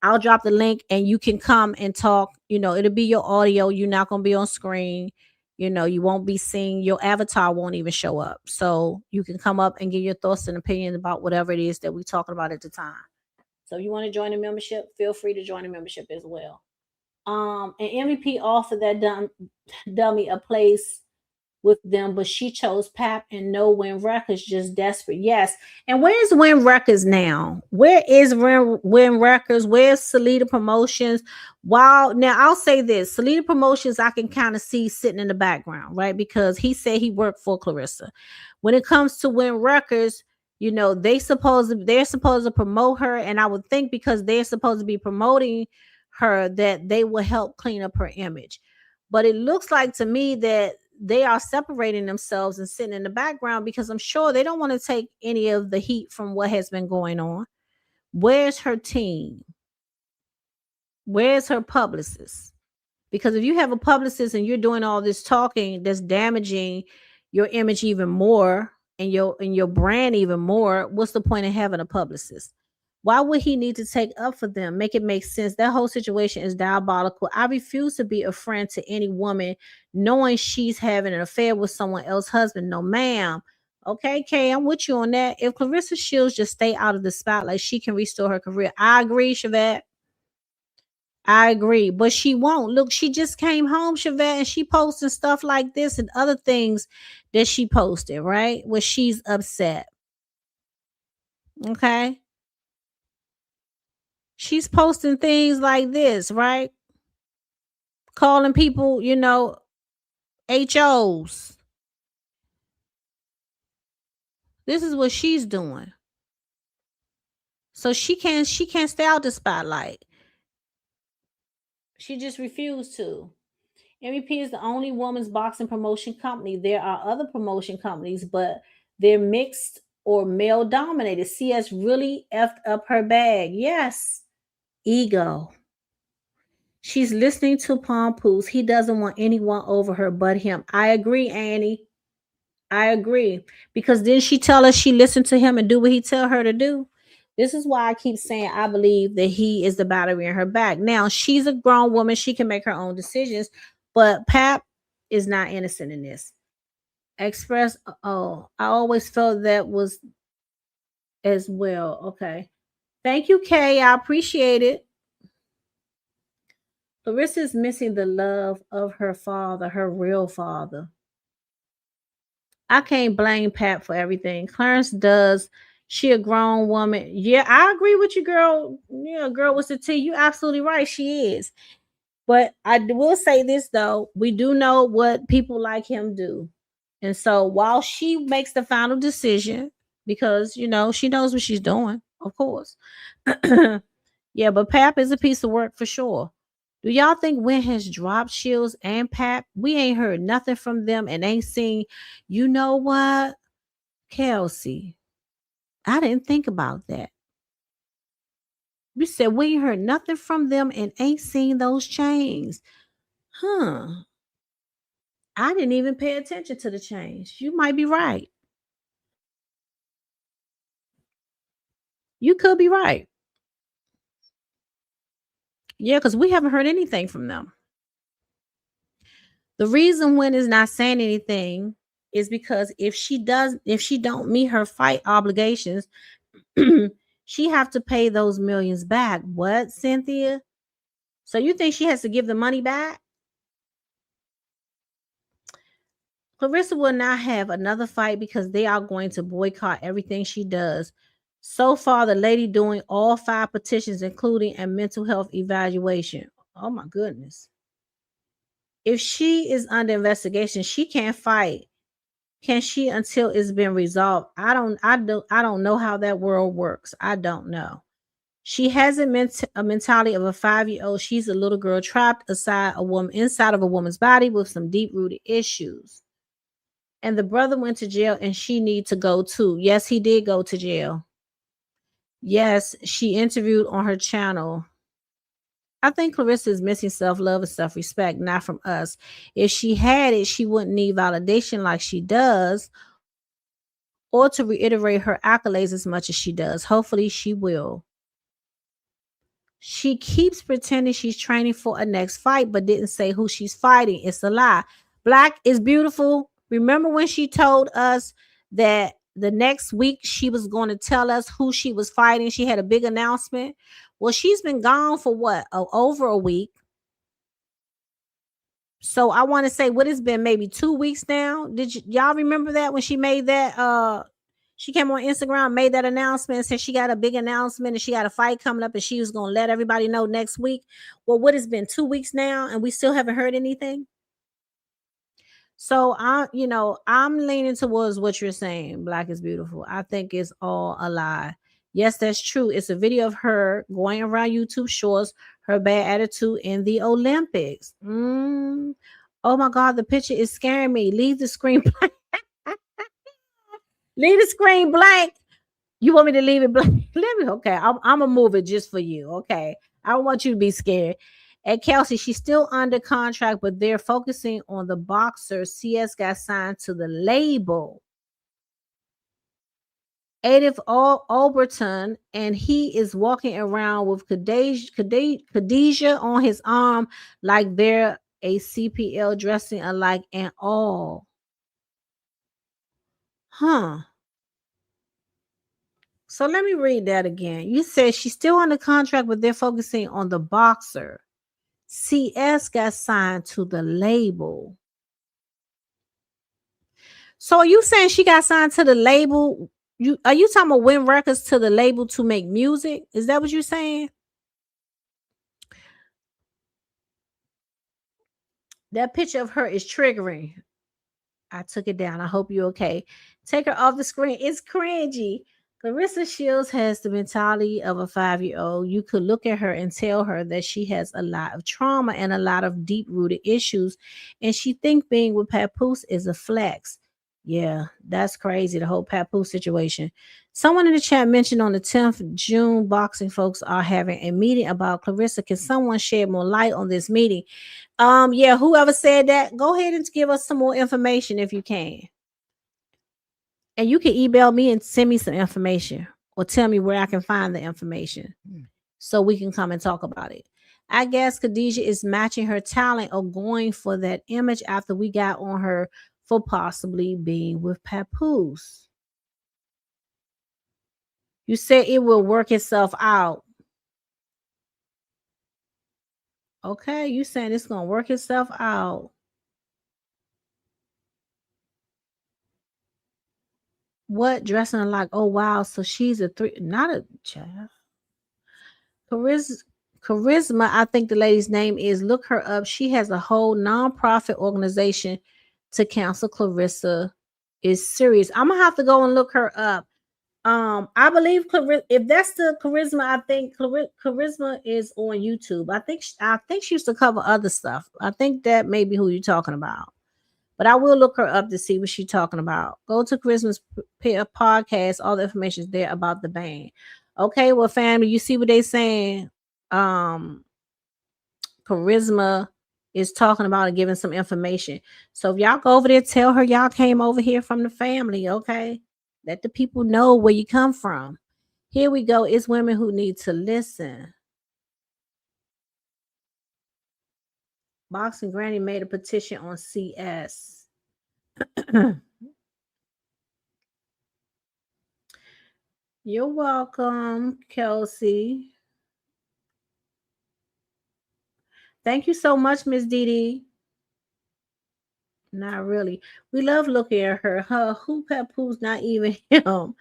[SPEAKER 1] I'll drop the link and you can come and talk. It'll be your audio. You're not going to be on screen. You won't be seeing, your avatar won't even show up. So you can come up and give your thoughts and opinions about whatever it is that we're talking about at the time. So if you want to join the membership, feel free to join the membership as well. And MVP offered that dummy a place with them, but she chose Pap and no Win Records, just desperate. Yes. And where's Win Records now? Where is Win Records? Where's Salida Promotions? Wow. Now I'll say this, Salida Promotions, I can kind of see sitting in the background, right? Because he said he worked for Clarissa. When it comes to Win Records, they're supposed to promote her. And I would think because they're supposed to be promoting her that they will help clean up her image. But it looks like to me that they are separating themselves and sitting in the background because I'm sure they don't want to take any of the heat from what has been going on. Where's her team? Where's her publicist? Because if you have a publicist and you're doing all this talking that's damaging your image even more and your brand even more, what's the point of having a publicist? Why would he need to take up for them? Make it make sense. That whole situation is diabolical. I refuse to be a friend to any woman knowing she's having an affair with someone else's husband. No, ma'am. Okay, Kay, I'm with you on that. If Clarissa Shields just stay out of the spotlight, she can restore her career. I agree, Chevette. I agree, but she won't. Look, she just came home, Chevette, and she posting stuff like this and other things that she posted, right? Where she's upset. Okay. She's posting things like this, right? Calling people, HOs. This is what she's doing. So she can't stay out the spotlight. She just refused to. MEP is the only woman's boxing promotion company. There are other promotion companies, but they're mixed or male dominated. CS really effed up her bag. Yes. Ego. She's listening to Pompoose. He doesn't want anyone over her but him. I agree, Annie. I agree. Because didn't she tell us she listened to him and do what he tell her to do? This is why I keep saying I believe that he is the battery in her back. Now, she's a grown woman. She can make her own decisions. But Pap is not innocent in this. Express, I always felt that was as well. Okay. Thank you, Kay. I appreciate it. Larissa is missing the love of her father, her real father. I can't blame Pat for everything. Clarence does. She a grown woman. Yeah, I agree with you, girl. Yeah, girl, what's the tea? You absolutely right. She is. But I will say this, though. We do know what people like him do. And so while she makes the final decision, because, she knows what she's doing, of course. Yeah, but Pap is a piece of work for sure. Do y'all think Wynn has dropped Shields and Pap? We ain't heard nothing from them and ain't seen, you know what, Kelsey? I didn't think about that. We said we ain't heard nothing from them and ain't seen those chains. Huh. I didn't even pay attention to the chains. You might be right. You could be right. Yeah, because we haven't heard anything from them. The reason Wynn is not saying anything is because if she don't meet her fight obligations, she have to pay those millions back. What, Cynthia? So you think she has to give the money back? Clarissa will not have another fight because they are going to boycott everything she does. So far, the lady doing all 5 petitions, including a mental health evaluation. Oh my goodness. If she is under investigation, she can't fight. Can she until it's been resolved? I don't know how that world works. I don't know. She has a mentality of a 5-year-old. She's a little girl trapped inside of a woman's body with some deep-rooted issues. And the brother went to jail and she needs to go too. Yes, he did go to jail. Yes, she interviewed on her channel. I think Clarissa is missing self-love and self-respect, not from us. If she had it, she wouldn't need validation like she does, or to reiterate her accolades as much as she does. Hopefully she will. She keeps pretending she's training for a next fight, but didn't say who she's fighting. It's a lie. Black is beautiful. Remember when she told us that the next week she was going to tell us who she was fighting? She had a big announcement. Well, she's been gone for what? Over a week. So I want to say what it's been maybe 2 weeks now. Y'all remember that when she made that? She came on Instagram, made that announcement, and said she got a big announcement and she got a fight coming up and she was going to let everybody know next week. Well, what has been 2 weeks now and we still haven't heard anything? So I'm leaning towards what you're saying. Black is beautiful. I think it's all a lie. Yes, that's true. It's a video of her going around YouTube Shorts, her bad attitude in the Olympics. Oh my God, the picture is scaring me. Leave the screen blank. Leave the screen blank. You want me to leave it blank? Okay, I'm gonna move it just for you. Okay, I don't want you to be scared. And Kelsey, she's still under contract, but they're focusing on the boxer. CS got signed to the label. Adolf Alberton, and he is walking around with Khadijah on his arm like they're a CPL dressing alike and all. Huh. So let me read that again. You said she's still under contract, but they're focusing on the boxer. CS got signed to the label. So are you saying she got signed to the label? Are you talking about Win Records to the label to make music? Is that what you're saying? That picture of her is triggering. I took it down. I hope you're okay. Take her off the screen. It's cringy. Clarissa Shields has the mentality of a 5-year-old. You could look at her and tell her that she has a lot of trauma and a lot of deep-rooted issues, and she think being with Papoose is a flex. Yeah, that's crazy, the whole Papoose situation. Someone in the chat mentioned on the 10th of June, boxing folks are having a meeting about Clarissa. Can someone shed more light on this meeting? Yeah, whoever said that, go ahead and give us some more information if you can. And you can email me and send me some information or tell me where I can find the information so we can come and talk about it. I guess Khadijah is matching her talent or going for that image after we got on her for possibly being with Papoose. You said it will work itself out. Okay, you saying it's going to work itself out. What dressing her like? Oh wow, so she's a 3, not a child. Charisma, I think the lady's name is. Look her up. She has a whole nonprofit organization to counsel Clarissa. Is serious. I'm gonna have to go and look her up. I believe if that's the Charisma, I think Charisma is on YouTube. I think she used to cover other stuff. I think that may be who you're talking about. But I will look her up to see what she's talking about. Go to Christmas podcast. All the information is there about the band. Okay, well, family, you see what they saying? Charisma is talking about and giving some information. So if y'all go over there, tell her y'all came over here from the family. Okay, let the people know where you come from. Here we go. It's women who need to listen. Boxing Granny made a petition on CS. You're welcome, Kelsey. Thank you so much, Miss Dee Dee. Not really. We love looking at her. Who Papoose, not even him.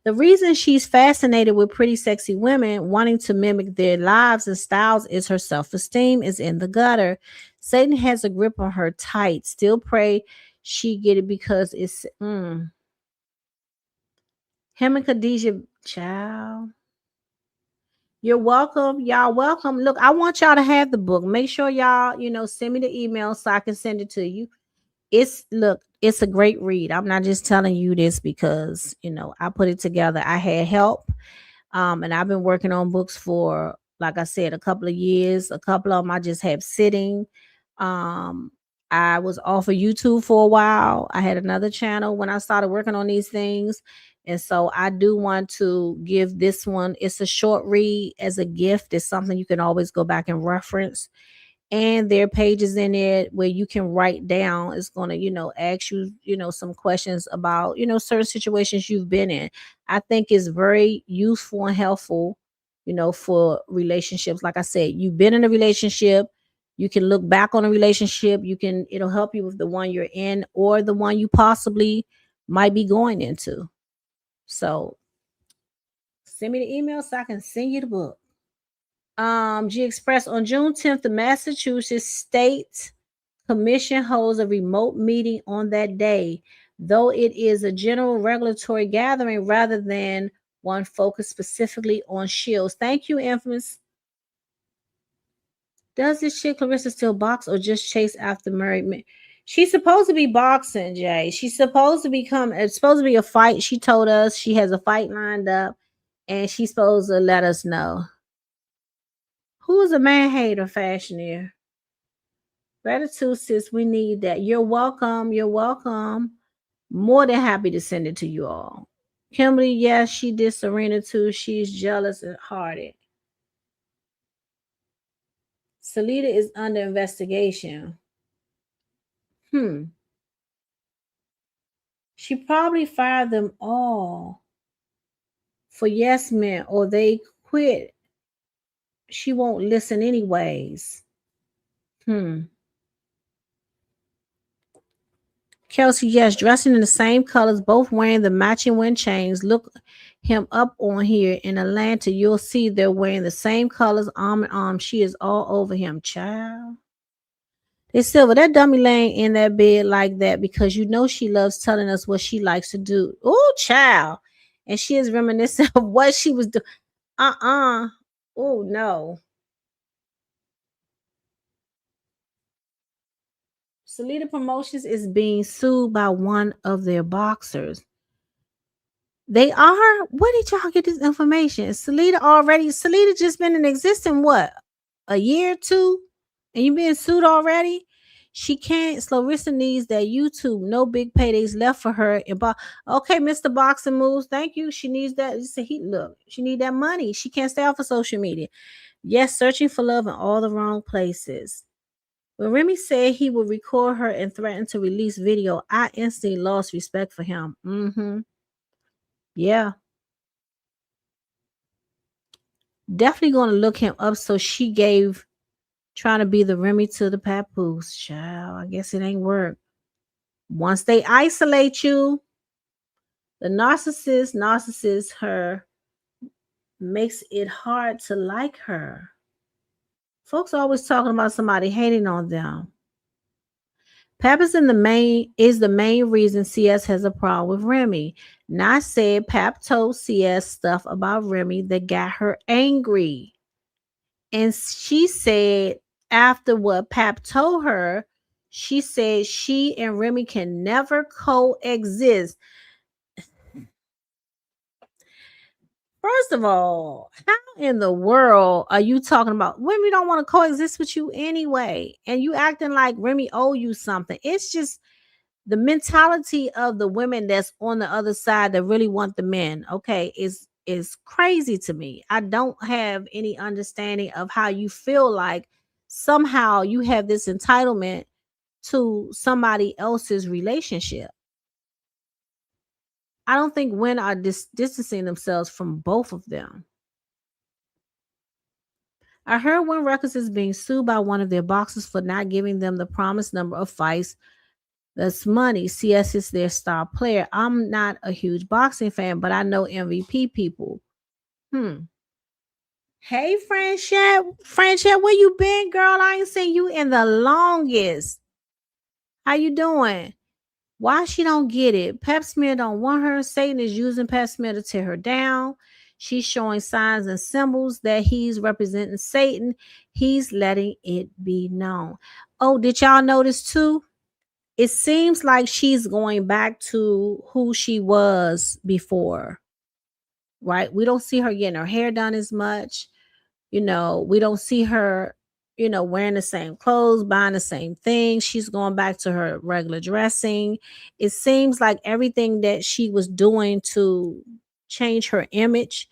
[SPEAKER 1] The reason she's fascinated with pretty sexy women wanting to mimic their lives and styles is her self-esteem is in the gutter. Satan has a grip on her tight. Still pray she get it because it's him and Khadijah, child. You're welcome. Y'all welcome. Look, I want y'all to have the book. Make sure y'all, send me the email so I can send it to you. It's a great read. I'm not just telling you this because, I put it together. I had help. And I've been working on books for, like I said, a couple of years. A couple of them I just have sitting. I was off of YouTube for a while. I had another channel when I started working on these things. And so I do want to give this one. It's a short read as a gift. It's something you can always go back and reference. And there are pages in it where you can write down. It's going to, ask you, some questions about, certain situations you've been in. I think it's very useful and helpful, for relationships. Like I said, you've been in a relationship. You can look back on a relationship. It'll help you with the one you're in or the one you possibly might be going into. So send me the email so I can send you the book. G Express on June 10th, the Massachusetts State Commission holds a remote meeting on that day, though it is a general regulatory gathering rather than one focused specifically on shields. Thank you, Infamous. Does this chick Clarissa still box or just chase after married men? She's supposed to be boxing, Jay. She's supposed to it's supposed to be a fight. She told us she has a fight lined up and she's supposed to let us know. Who is a man hater fashioneer? Gratitude, sis. We need that. You're welcome. You're welcome. More than happy to send it to you all. Kimberly, yes, she did Serena too. She's jealous and hearted. Salida is under investigation. She probably fired them all for yes men or they quit. She won't listen anyways. Kelsey, yes, dressing in the same colors, both wearing the matching wind chains. Look him up on here in Atlanta. You'll see they're wearing the same colors, arm in arm. She is all over him, child. It's Silver, that dummy laying in that bed like that because you know she loves telling us what she likes to do. Oh, child. And she is reminiscent of what she was doing. Oh, no. Salida Promotions is being sued by one of their boxers. They are? Where did y'all get this information? Salida just been in existence, what, a year or two? And you being sued already? She can't. Larissa needs that YouTube. No big paydays left for her. Okay, Mr. Boxing Moves. Thank you. She needs that. She need that money. She can't stay off of social media. Yes, searching for love in all the wrong places. When Remy said he would record her and threaten to release video, I instantly lost respect for him. Yeah. Definitely going to look him up. So she gave trying to be the Remy to the Papoose. Child, I guess it ain't work. Once they isolate you, the narcissist her, makes it hard to like her. Folks are always talking about somebody hating on them. Pap is the main reason CS has a problem with Remy. Not said Pap told CS stuff about Remy that got her angry. And she said after what Pap told her, she said she and Remy can never coexist. First of all, how in the world are you talking about Remy don't want to coexist with you anyway? And you acting like Remy owe you something. It's just the mentality of the women that's on the other side that really want the men, okay, is crazy to me. I don't have any understanding of how you feel like somehow you have this entitlement to somebody else's relationship. I don't think women are distancing themselves from both of them. I heard Win Records is being sued by one of their boxers for not giving them the promised number of fights. That's money. CS is their star player. I'm not a huge boxing fan, but I know MVP people. Hey, Franchette, where you been, girl? I ain't seen you in the longest. How you doing? Why she don't get it? Pep Smear don't want her. Satan is using Pep Smear to tear her down. She's showing signs and symbols that he's representing Satan. He's letting it be known. Oh, did y'all notice too? It seems like she's going back to who she was before, right? We don't see her getting her hair done as much. We don't see her, wearing the same clothes, buying the same thing. She's going back to her regular dressing. It seems like everything that she was doing to change her image,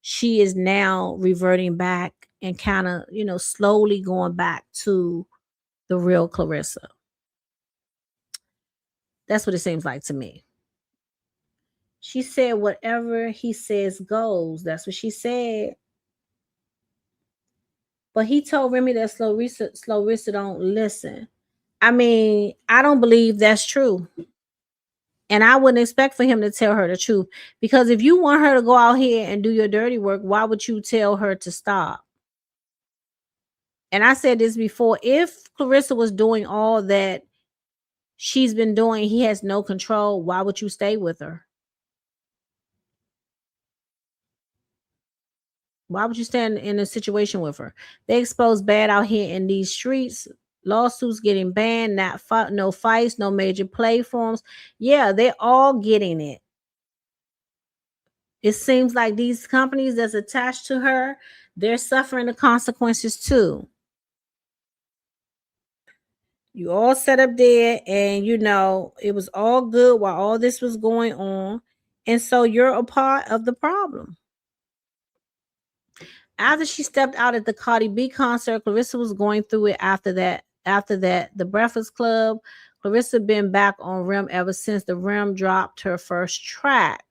[SPEAKER 1] she is now reverting back and kind of, slowly going back to the real Clarissa. That's what it seems like to me. She said, whatever he says goes. That's what she said. But he told Remy that Clarissa don't listen. I mean, I don't believe that's true. And I wouldn't expect for him to tell her the truth. Because if you want her to go out here and do your dirty work, why would you tell her to stop? And I said this before. If Clarissa was doing all that she's been doing, he has no control. Why would you stay with her? Why would you stand in a situation with her? They expose bad out here in these streets. Lawsuits getting banned, no fights, no major platforms. Yeah, they're all getting it. It seems like these companies that's attached to her, they're suffering the consequences too. You all set up there and it was all good while all this was going on. And so you're a part of the problem. After she stepped out at the Cardi B concert, Clarissa was going through it after that. After that, the Breakfast Club, Clarissa been back on Rim ever since the Rim dropped her first track.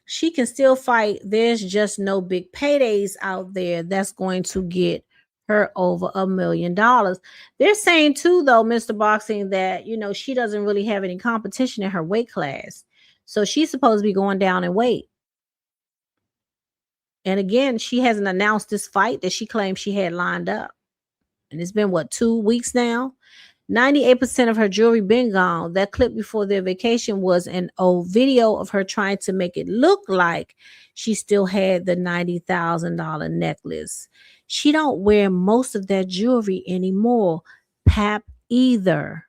[SPEAKER 1] She can still fight. There's just no big paydays out there that's going to get her over $1 million. They're saying too, though, Mr. Boxing, that she doesn't really have any competition in her weight class. So she's supposed to be going down in weight. And again, she hasn't announced this fight that she claimed she had lined up. And it's been 2 weeks now. 98% of her jewelry been gone. That clip before their vacation was an old video of her trying to make it look like she still had the $90,000 necklace. She don't wear most of that jewelry anymore. Pap either.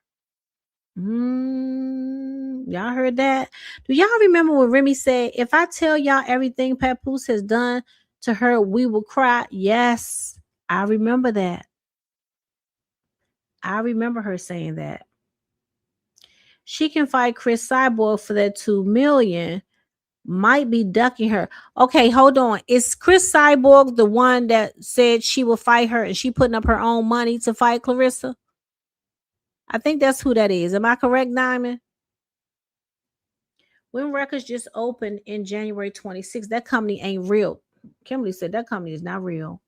[SPEAKER 1] Y'all heard that? Do y'all remember what Remy said? If I tell y'all everything Papoose has done to her, we will cry. Yes, I remember that. I remember her saying that. She can fight Chris Cyborg for that $2 million. Might be ducking her. Okay, hold on. Is Chris Cyborg the one that said she will fight her and she putting up her own money to fight Clarissa? I think that's who that is. Am I correct, Diamond? When Records just opened in January 26th, that company ain't real. Kimberly said that company is not real.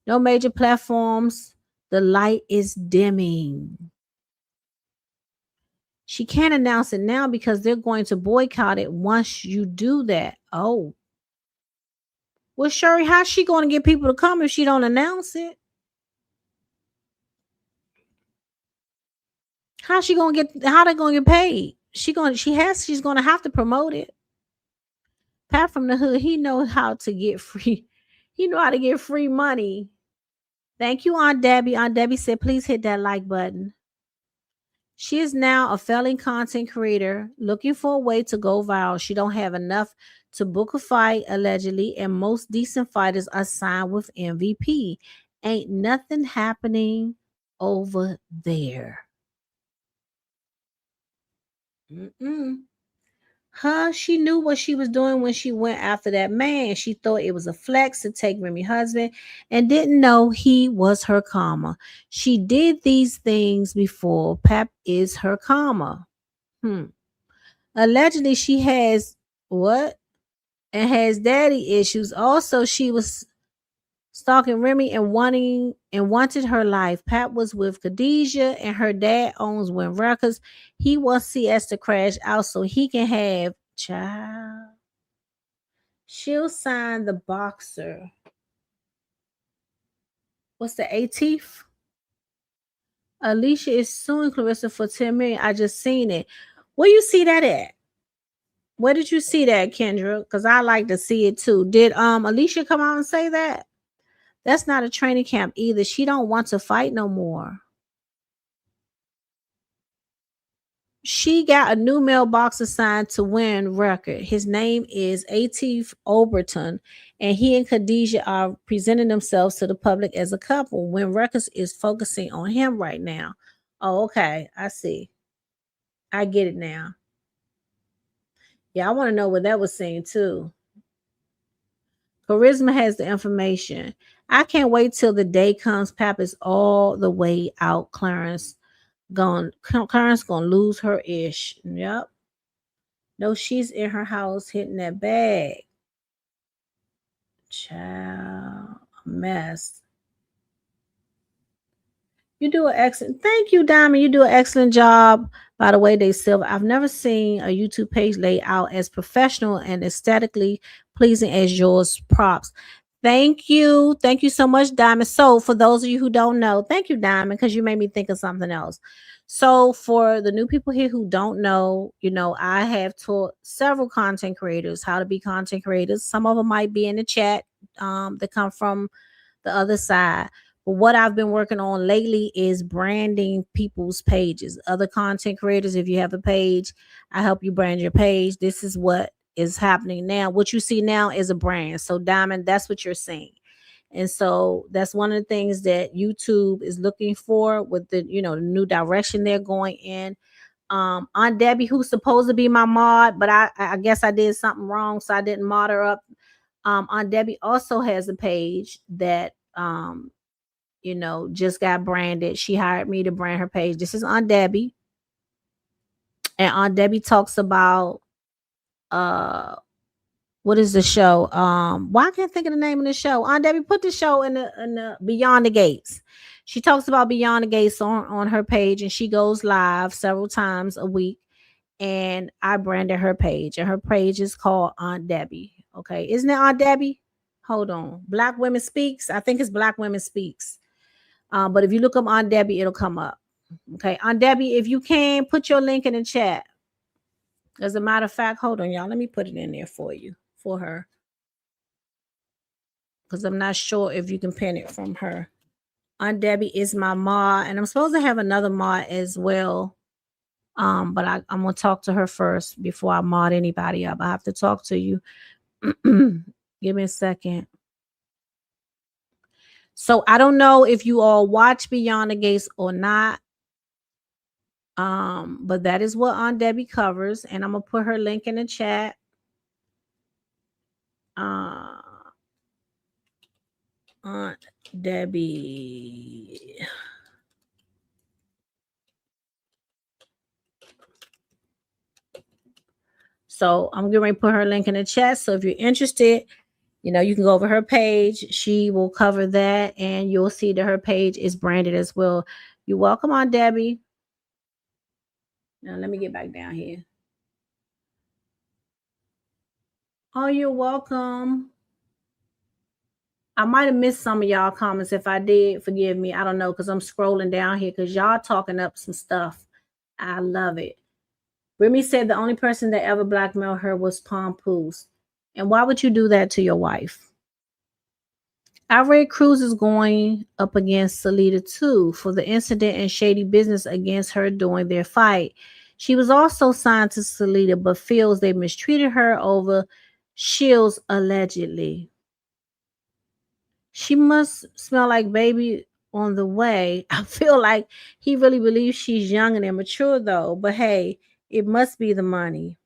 [SPEAKER 1] No major platforms. The light is dimming. She can't announce it now because they're going to boycott it once you do that. Oh. Well, Sherry, how's she going to get people to come if she don't announce it? How they going to get paid? She's going to have to promote it. Pat from the hood, he knows how to get free. He know how to get free money. Thank you, Aunt Debbie. Aunt Debbie said, please hit that like button. She is now a failing content creator looking for a way to go viral. She don't have enough to book a fight, allegedly, and most decent fighters are signed with MVP. Ain't nothing happening over there. She knew what she was doing when she went after that man. She thought it was a flex to take Remy's husband and didn't know he was her karma. She did these things before. Pap is her karma. Allegedly, she has what? And has daddy issues. Also, she was stalking Remy and wanted her life. Pat was with Khadijah and her dad owns Win Records. He wants CS to crash out so he can have child. She'll sign the boxer. What's the 18th? Alicia is suing Clarissa for $10 million. I just seen it. Where you see that at? Where did you see that, Kendra? Because I like to see it too. Did Alicia come out and say that? That's not a training camp either. She don't want to fight no more. She got a new mailbox assigned to Win Record. His name is Atif Oberton, and he and Khadijah are presenting themselves to the public as a couple. Win Records is focusing on him right now. Oh, okay. I see. I get it now. Yeah, I want to know what that was saying too. Charisma has the information. I can't wait till the day comes. Pap is all the way out. Clarence gonna lose her ish. Yep. No, she's in her house hitting that bag. Child, a mess. You do an excellent. Thank you, Diamond. You do an excellent job. By the way, DESILVA. I've never seen a YouTube page laid out as professional and aesthetically pleasing as yours. Props. Thank you. Thank you so much, Diamond. So for those of you who don't know, thank you, Diamond, because you made me think of something else. So for the new people here who don't know, I have taught several content creators how to be content creators. Some of them might be in the chat that come from the other side. But what I've been working on lately is branding people's pages. Other content creators, if you have a page, I help you brand your page. This is what is happening now. What you see now is a brand. So Diamond, that's what you're seeing. And so that's one of the things that YouTube is looking for with the, the new direction they're going in. Aunt Debbie, who's supposed to be my mod, but I guess I did something wrong, so I didn't mod her up. Aunt Debbie also has a page that just got branded. She hired me to brand her page. This is Aunt Debbie. And Aunt Debbie talks about what is the show? Why I can't think of the name of the show. Aunt Debbie, put the show in the Beyond the Gates. She talks about Beyond the Gates on her page, and she goes live several times a week. And I branded her page, and her page is called Aunt Debbie. Okay, isn't it Aunt Debbie? Hold on, Black Women Speaks. I think it's Black Women Speaks. But if you look up Aunt Debbie, it'll come up. Okay, Aunt Debbie, if you can, put your link in the chat. As a matter of fact, hold on, y'all. Let me put it in there for you, for her. Because I'm not sure if you can pin it from her. Aunt Debbie is my mod, and I'm supposed to have another mod as well. But I'm gonna talk to her first before I mod anybody up. I have to talk to you. Give me a second. So I don't know if you all watch Beyond the Gates or not. But that is what Aunt Debbie covers, and I'm gonna put her link in the chat. Aunt Debbie. So I'm going to put her link in the chat. So if you're interested, you can go over her page. She will cover that, and you'll see that her page is branded as well. You're welcome, Aunt Debbie. Now let me get back down here. Oh, you're welcome. I might have missed some of y'all comments. If I did, forgive me. I don't know, because I'm scrolling down here because y'all talking up some stuff. I love it. Remy said the only person that ever blackmailed her was Pompoose. And why would you do that to your wife? I read Cruz is going up against Salida too for the incident and shady business against her during their fight. She was also signed to Salida, but feels they mistreated her over Shields allegedly. She must smell like baby on the way. I feel like he really believes she's young and immature though, but hey, it must be the money.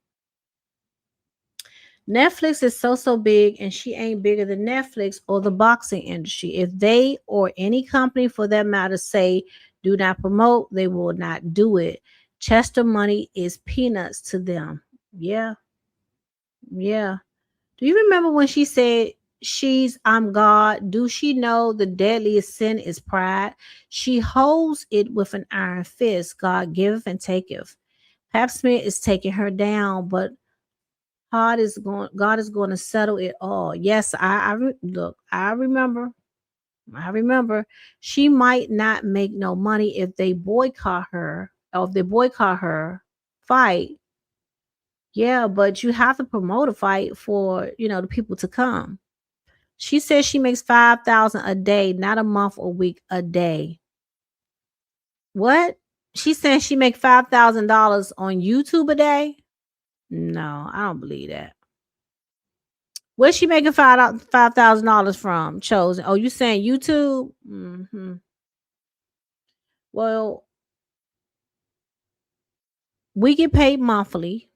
[SPEAKER 1] Netflix is so big, and she ain't bigger than Netflix or the boxing industry. If they or any company for that matter say do not promote, they will not do it. Chester money is peanuts to them. Yeah. Do you remember when she said I'm God? Do she know the deadliest sin is pride? She holds it with an iron fist. God giveth and taketh. Pap Smear is taking her down, but God is going to settle it all. Yes, I remember. She might not make no money if they boycott her, or if they boycott her fight. Yeah, but you have to promote a fight for, the people to come. She says she makes $5,000 a day, not a month or week, a day. What? She says she make $5,000 on YouTube a day? No, I don't believe that. Where's she making $5,000 from? Chosen. Oh, you saying YouTube? Mm-hmm. Well, we get paid monthly,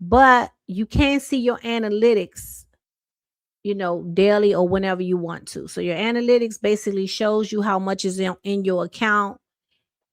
[SPEAKER 1] but you can't see your analytics, daily or whenever you want to. So your analytics basically shows you how much is in your account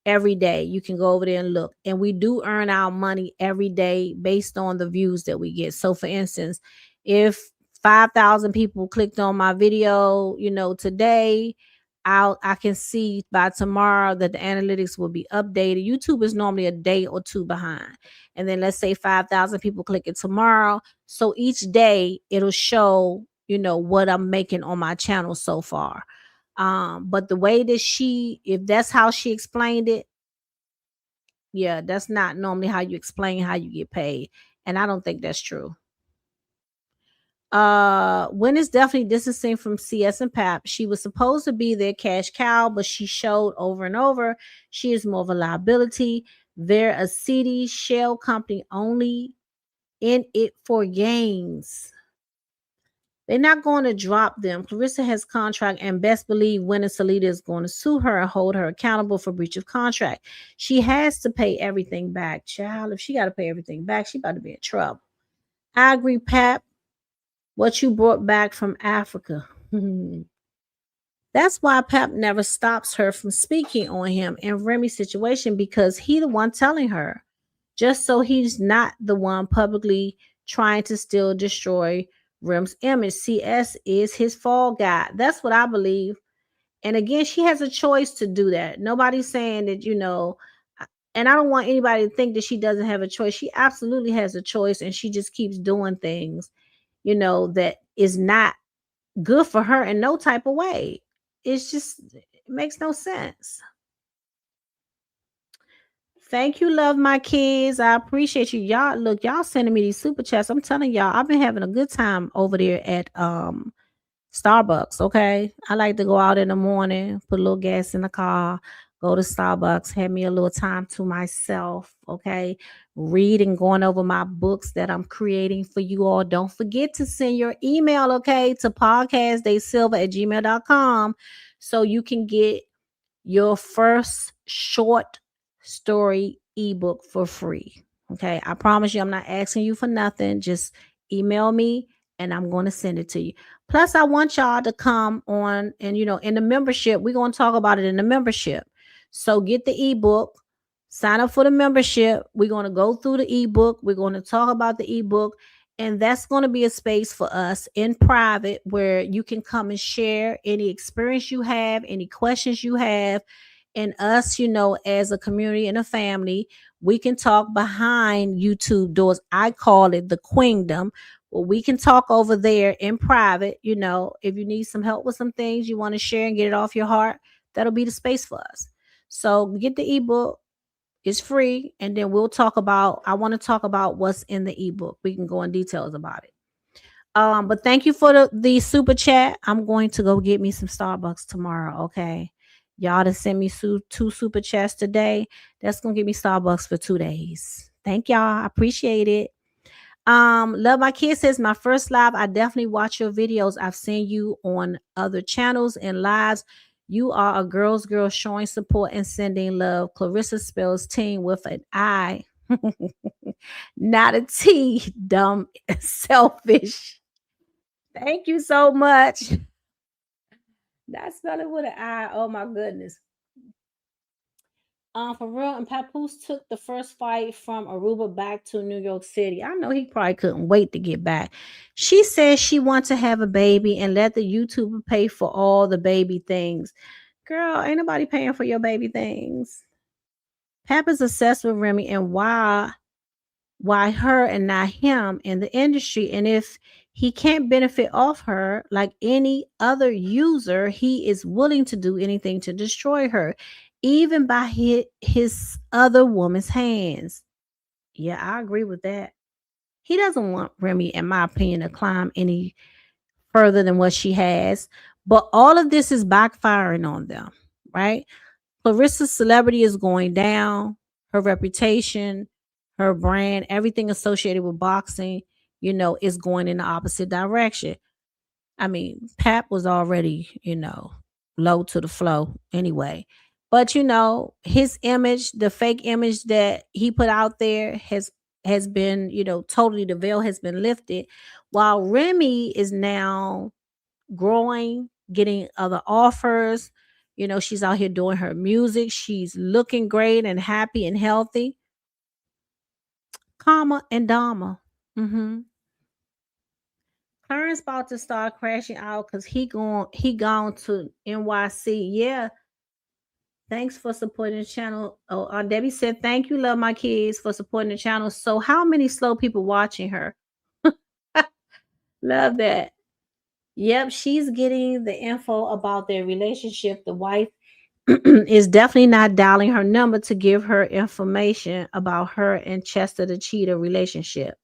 [SPEAKER 1] every day. You can go over there and look. And we do earn our money every day based on the views that we get. So for instance, if 5,000 people clicked on my video, today, I can see by tomorrow that the analytics will be updated. YouTube is normally a day or two behind. And then let's say 5,000 people click it tomorrow. So each day it'll show, what I'm making on my channel so far. But the way that if that's how she explained it, yeah, that's not normally how you explain how you get paid. And I don't think that's true. When is definitely distancing from CS and PAP. She was supposed to be their cash cow, but she showed over and over she is more of a liability. They're a seedy shell company only in it for gains. They're not going to drop them. Clarissa has contract, and best believe Winnie Salida is going to sue her and hold her accountable for breach of contract. She has to pay everything back, child. If she got to pay everything back, she about to be in trouble. I agree, Pap. What you brought back from Africa. That's why Pap never stops her from speaking on him and Remy's situation, because he the one telling her, just so he's not the one publicly trying to still destroy Rem's image. CS is his fall guy. That's what I believe. And again, she has a choice to do that. Nobody's saying that, and I don't want anybody to think that she doesn't have a choice. She absolutely has a choice, and she just keeps doing things, that is not good for her in no type of way. It makes no sense. Thank you, love my kids. I appreciate you. Y'all, look, y'all sending me these super chats. I'm telling y'all, I've been having a good time over there at Starbucks. Okay. I like to go out in the morning, put a little gas in the car, go to Starbucks, have me a little time to myself. Okay. Read and going over my books that I'm creating for you all. Don't forget to send your email, okay, to podcastdesilva@gmail.com so you can get your first short story ebook for free. Okay. I promise you, I'm not asking you for nothing. Just email me and I'm going to send it to you. Plus, I want y'all to come on and, in the membership, we're going to talk about it in the membership. So get the ebook, sign up for the membership. We're going to go through the ebook. We're going to talk about the ebook. And that's going to be a space for us in private where you can come and share any experience you have, any questions you have. And us, as a community and a family, we can talk behind YouTube doors. I call it the queendom. Well, we can talk over there in private. If you need some help with some things you want to share and get it off your heart, that'll be the space for us. So get the ebook. It's free. And then I want to talk about what's in the ebook. We can go in details about it. But thank you for the super chat. I'm going to go get me some Starbucks tomorrow. Okay. Y'all to send me 2 super chats today. That's going to give me Starbucks for 2 days. Thank y'all. I appreciate it. Love my kids says my first live. I definitely watch your videos. I've seen you on other channels and lives. You are a girl's girl showing support and sending love. Clarissa spells team with an I, not a T. Dumb, selfish. Thank you so much. Not spelling with an I. Oh my goodness. For real, and Papoose took the first fight from Aruba back to New York City. I know he probably couldn't wait to get back. She says she wants to have a baby and let the YouTuber pay for all the baby things. Girl, ain't nobody paying for your baby things. Pap is obsessed with Remy, and why her and not him in the industry? And if he can't benefit off her like any other user, he is willing to do anything to destroy her, even by his other woman's hands. Yeah, I agree with that. He doesn't want Remy, in my opinion, to climb any further than what she has. But all of this is backfiring on them, right? Clarissa's celebrity is going down, her reputation, her brand, everything associated with boxing, is going in the opposite direction. I mean, Pap was already, low to the flow anyway. But his image, the fake image that he put out there has been, totally, the veil has been lifted, while Remy is now growing, getting other offers. She's out here doing her music. She's looking great and happy and healthy. Karma and Dharma. Clarence about to start crashing out because he gone to NYC. Yeah. Thanks for supporting the channel. Oh, Debbie said, thank you, love my kids, for supporting the channel. So how many slow people watching her? Love that. Yep, she's getting the info about their relationship. The wife is definitely not dialing her number to give her information about her and Chester the cheater relationship.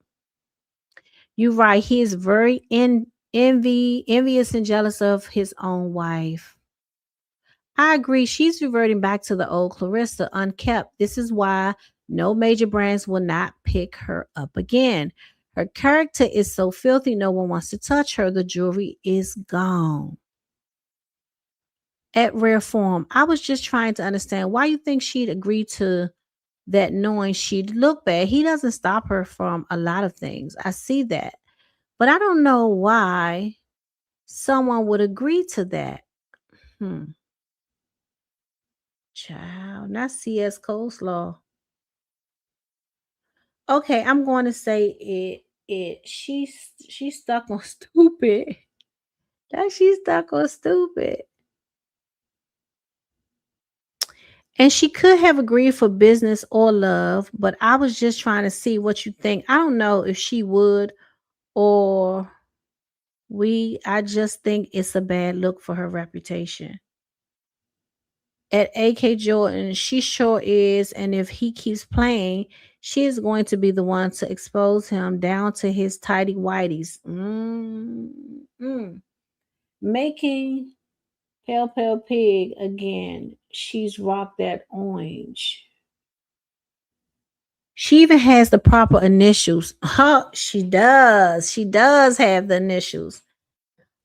[SPEAKER 1] You're right. He is very envious and jealous of his own wife. I agree. She's reverting back to the old Clarissa, unkept. This is why no major brands will not pick her up again. Her character is so filthy, no one wants to touch her. The jewelry is gone. At rare form, I was just trying to understand why you think she'd agree to that knowing she'd look bad. He doesn't stop her from a lot of things. I see that. But I don't know why someone would agree to that. Child, not CS coleslaw. Okay, I'm going to say she's stuck on stupid. That she's stuck on stupid. And she could have agreed for business or love, but I was just trying to see what you think. I don't know if she would or I just think it's a bad look for her reputation. At AK Jordan, she sure is, and if he keeps playing, she is going to be the one to expose him down to his tidy whities. Making Pale Pig again. She's rocked that orange. She even has the proper initials. Huh, she does. She does have the initials.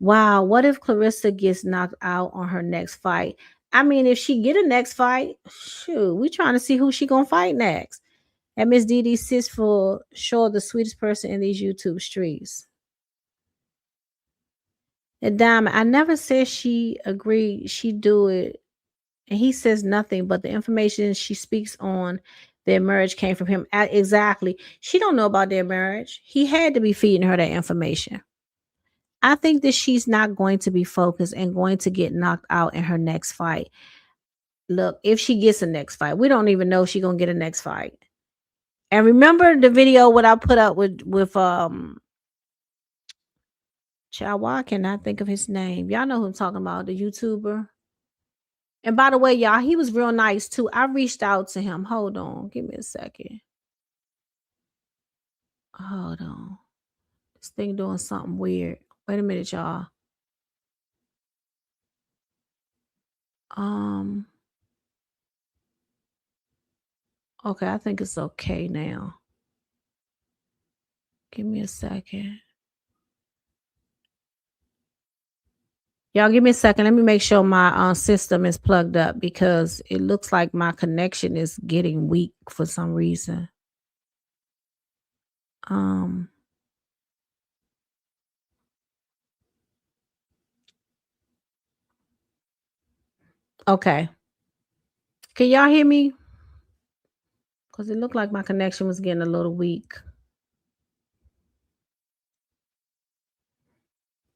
[SPEAKER 1] Wow, what if Clarissa gets knocked out on her next fight? I mean, if she get a next fight, shoot, we trying to see who she gonna fight next. And Miss Dee sits for sure the sweetest person in these YouTube streets. And Diamond, I never said she agreed she'd do it. And he says nothing, but the information she speaks on their marriage came from him. Exactly. She don't know about their marriage. He had to be feeding her that information. I think that she's not going to be focused and going to get knocked out in her next fight. Look, if she gets a next fight, we don't even know if she's gonna get a next fight. And remember the video what I put up with child, why I cannot think of his name. Y'all know who I'm talking about, the YouTuber. And by the way, y'all, he was real nice too. I reached out to him. Hold on, give me a second. Hold on. This thing doing something weird. Wait a minute, y'all. Okay, I think it's okay now. Give me a second. Y'all give me a second. Let me make sure my system is plugged up because it looks like my connection is getting weak for some reason. Okay. Can y'all hear me? Because it looked like my connection was getting a little weak.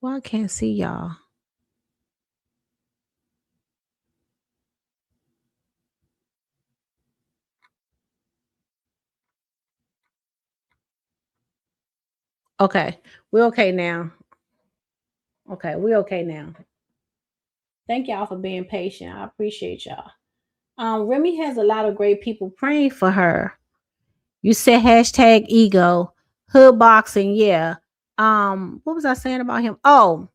[SPEAKER 1] Well, I can't see y'all. Okay. We're okay now. Okay, we're okay now. Thank y'all for being patient. I appreciate y'all. Remy has a lot of great people praying for her. You said hashtag ego, hood boxing, yeah. What was I saying about him? Oh,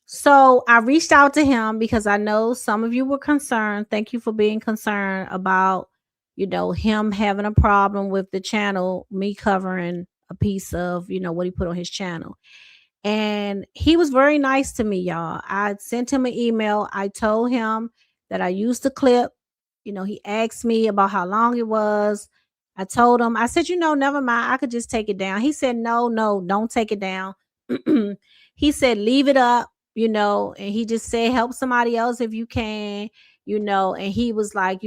[SPEAKER 1] so I reached out to him because I know some of you were concerned. Thank you for being concerned about, him having a problem with the channel, me covering a piece of, what he put on his channel. And he was very nice to me, y'all. I sent him an email. I told him that I used the clip. He asked me about how long it was. I told him, I said, never mind. I could just take it down. He said, no, don't take it down. He said, leave it up, and he just said, help somebody else if you can, and he was like,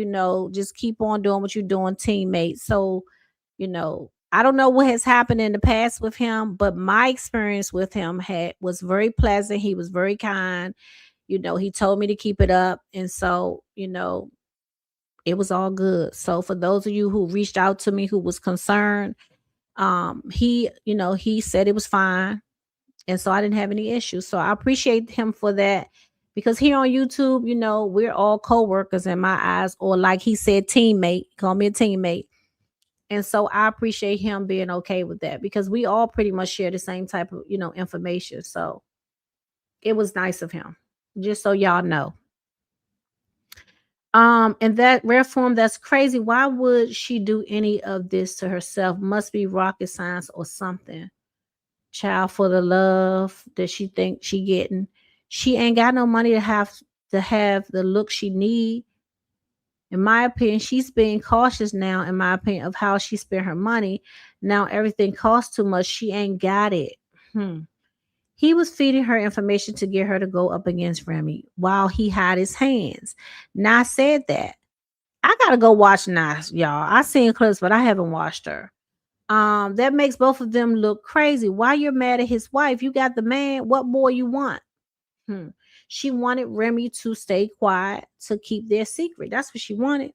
[SPEAKER 1] just keep on doing what you're doing, teammate. So, I don't know what has happened in the past with him, but my experience with him was very pleasant. He was very kind. He told me to keep it up. And so, it was all good. So for those of you who reached out to me who was concerned, he said it was fine. And so I didn't have any issues. So I appreciate him for that. Because here on YouTube, we're all co-workers in my eyes, or like he said, teammate. Call me a teammate. And so I appreciate him being okay with that because we all pretty much share the same type of, information. So it was nice of him, just so y'all know. In that rare form, that's crazy. Why would she do any of this to herself? Must be rocket science or something. Child, for the love that she think she getting. She ain't got no money to have the look she need. In my opinion, she's being cautious now, in my opinion, of how she spent her money. Now everything costs too much. She ain't got it. He was feeding her information to get her to go up against Remy while he had his hands. Nas said that. I gotta go watch Nas, y'all. I seen clips, but I haven't watched her. That makes both of them look crazy. Why you're mad at his wife? You got the man. What more you want? She wanted Remy to stay quiet to keep their secret. That's what she wanted.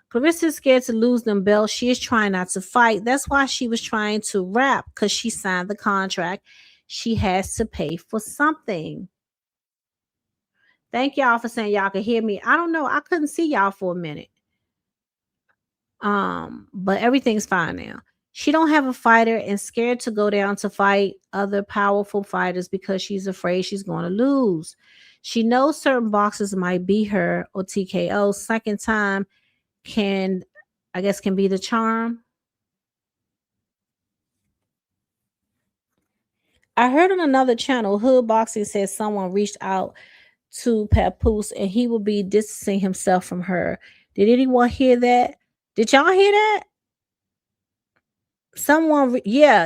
[SPEAKER 1] Clarissa's scared to lose them belts. She is trying not to fight. That's why she was trying to rap, because she signed the contract. She has to pay for something. Thank y'all for saying y'all could hear me. I don't know. I couldn't see y'all for a minute. But everything's fine now. She don't have a fighter and scared to go down to fight other powerful fighters because she's afraid she's going to lose. She knows certain boxers might beat her or TKO. Second time can be the charm. I heard on another channel, Hood Boxing said someone reached out to Papoose and he will be distancing himself from her. Did anyone hear that? Did y'all hear that?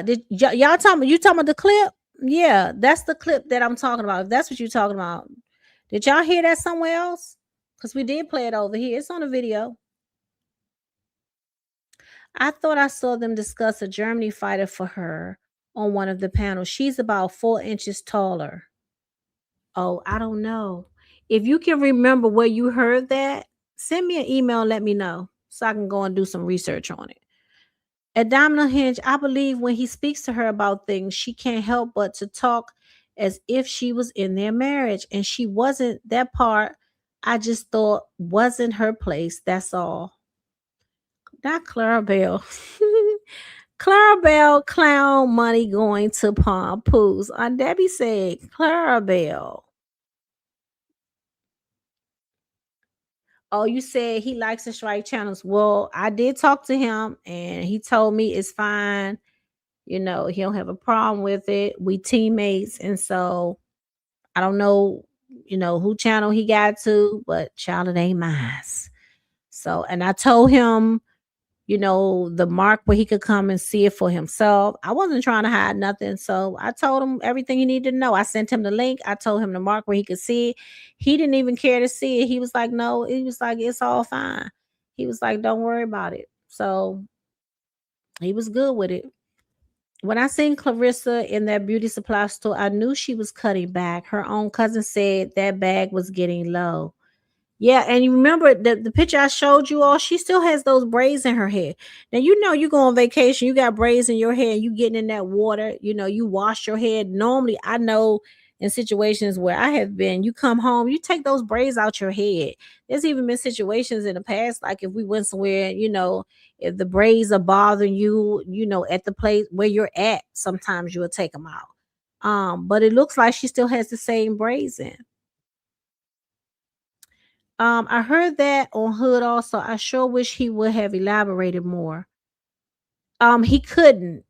[SPEAKER 1] Did y'all talking about the clip? Yeah, that's the clip that I'm talking about. If that's what you're talking about. Did y'all hear that somewhere else? Because we did play it over here. It's on a video. I thought I saw them discuss a Germany fighter for her on one of the panels. She's about 4 inches taller. Oh, I don't know. If you can remember where you heard that, send me an email and let me know so I can go and do some research on it. At Domino Hinge, I believe when he speaks to her about things, she can't help but to talk as if she was in their marriage. And she wasn't. That part, I just thought wasn't her place. That's all. Not Clara Bell. Clara Bell clown money going to Papoose. Debbie said Clara Bell. Oh, you said he likes the strike channels. Well, I did talk to him and he told me it's fine. You know, he don't have a problem with it. We teammates. And so I don't know, who channel he got to, but child, it ain't mine. So, and I told him, the mark where he could come and see it for himself. I wasn't trying to hide nothing. So I told him everything he needed to know. I sent him the link. I told him the mark where he could see it. He didn't even care to see it. He was like, no, he was like, it's all fine. He was like, don't worry about it. So he was good with it. When I seen Clarissa in that beauty supply store, I knew she was cutting back. Her own cousin said that bag was getting low. Yeah, and you remember the picture I showed you all, she still has those braids in her hair. Now, you go on vacation, you got braids in your hair, you getting in that water, you wash your head. Normally, I know in situations where I have been, you come home, you take those braids out your head. There's even been situations in the past, like if we went somewhere, if the braids are bothering you, at the place where you're at, sometimes you'll take them out. But it looks like she still has the same braids in. I heard that on Hood also. I sure wish he would have elaborated more. He couldn't.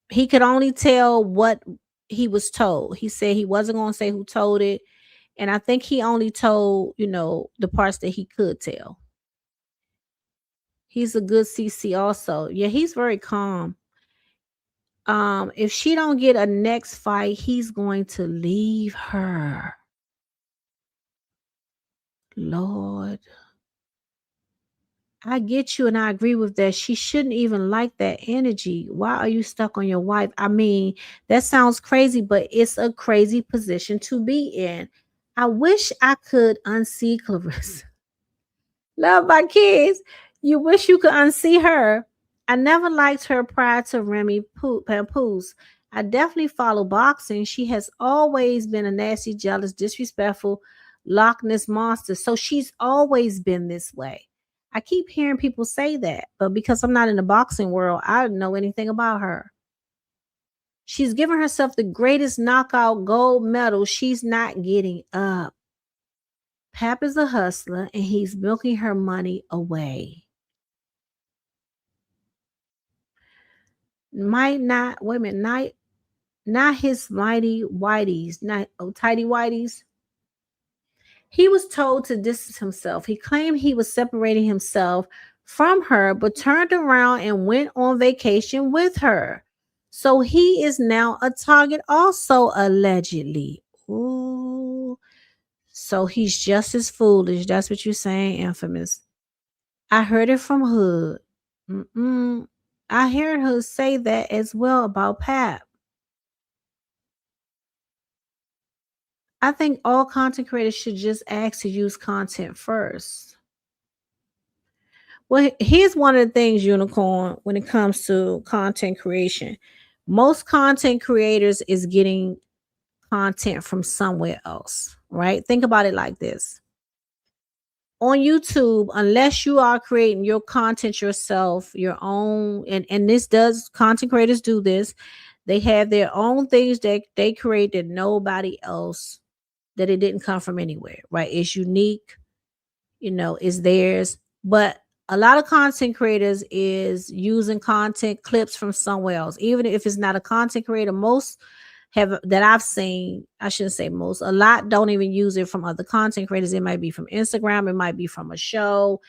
[SPEAKER 1] He could only tell what he was told. He said he wasn't going to say who told it. And I think he only told, the parts that he could tell. He's a good CC also. Yeah, he's very calm. If she don't get a next fight, he's going to leave her. Lord. I get you and I agree with that. She shouldn't even like that energy. Why are you stuck on your wife? I mean, that sounds crazy, but it's a crazy position to be in. I wish I could unsee Clarissa. Love my kids. You wish you could unsee her. I never liked her prior to Remy Papoose. I definitely follow boxing. She has always been a nasty, jealous, disrespectful Loch Ness monster. So she's always been this way. I keep hearing people say that, but because I'm not in the boxing world, I don't know anything about her. She's given herself the greatest knockout gold medal. She's not getting up. Pap is a hustler and he's milking her money away. Might not, wait a minute, not his mighty whiteys, not tidy whiteys. He was told to distance himself. He claimed he was separating himself from her, but turned around and went on vacation with her. So he is now a target, also allegedly. Ooh. So he's just as foolish. That's what you're saying, Infamous. I heard it from Hood. I heard her say that as well about Pap. I think all content creators should just ask to use content first. Well, here's one of the things, Unicorn, when it comes to content creation. Most content creators is getting content from somewhere else, right? Think about it like this. On YouTube, unless you are creating your content yourself, your own, and this does, content creators do this. They have their own things that they create that nobody else, that it didn't come from anywhere, right? It's unique, is theirs. But a lot of content creators is using content clips from somewhere else. Even if it's not a content creator, most have, that I've seen, I shouldn't say most, a lot don't even use it from other content creators. It might be from Instagram, it might be from a show,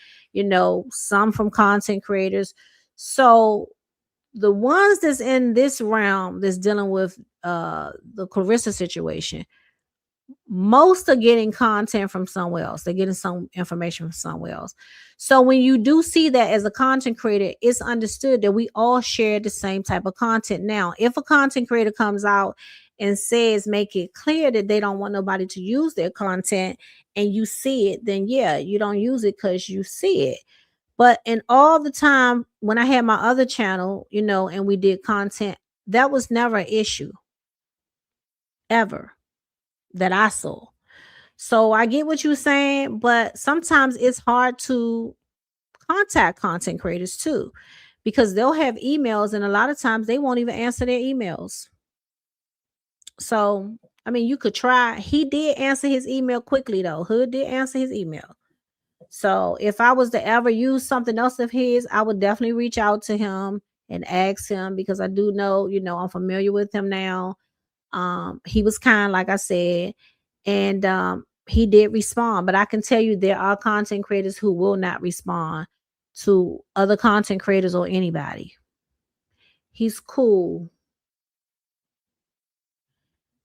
[SPEAKER 1] some from content creators. So the ones that's in this realm that's dealing with the Clarissa situation, most are getting content from somewhere else. They're getting some information from somewhere else. So when you do see that as a content creator, it's understood that we all share the same type of content. Now, if a content creator comes out and says, make it clear that they don't want nobody to use their content, and you see it, then yeah, you don't use it because you see it. But in all the time when I had my other channel, and we did content, that was never an issue ever that I saw. So I get what you're saying, but sometimes it's hard to contact content creators too, because they'll have emails and a lot of times they won't even answer their emails. So, I mean, you could try. He did answer his email quickly though. Hood did answer his email. So if I was to ever use something else of his, I would definitely reach out to him and ask him, because I do know, I'm familiar with him now. He was kind, like I said, and he did respond. But I can tell you there are content creators who will not respond to other content creators or anybody. He's cool.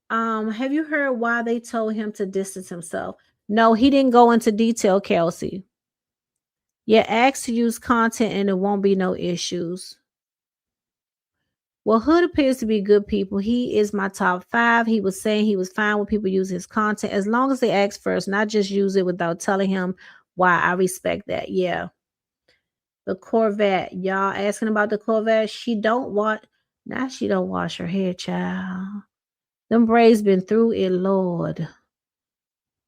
[SPEAKER 1] Have you heard why they told him to distance himself? No, he didn't go into detail, Kelsey. Yeah, ask to use content and it won't be no issues. Well, Hood appears to be good people. He is my top 5. He was saying he was fine with people using his content as long as they ask first, not just use it without telling him why. I respect that. Yeah. The Corvette. Y'all asking about the Corvette. She don't wash her hair, child. Them braids been through it, Lord.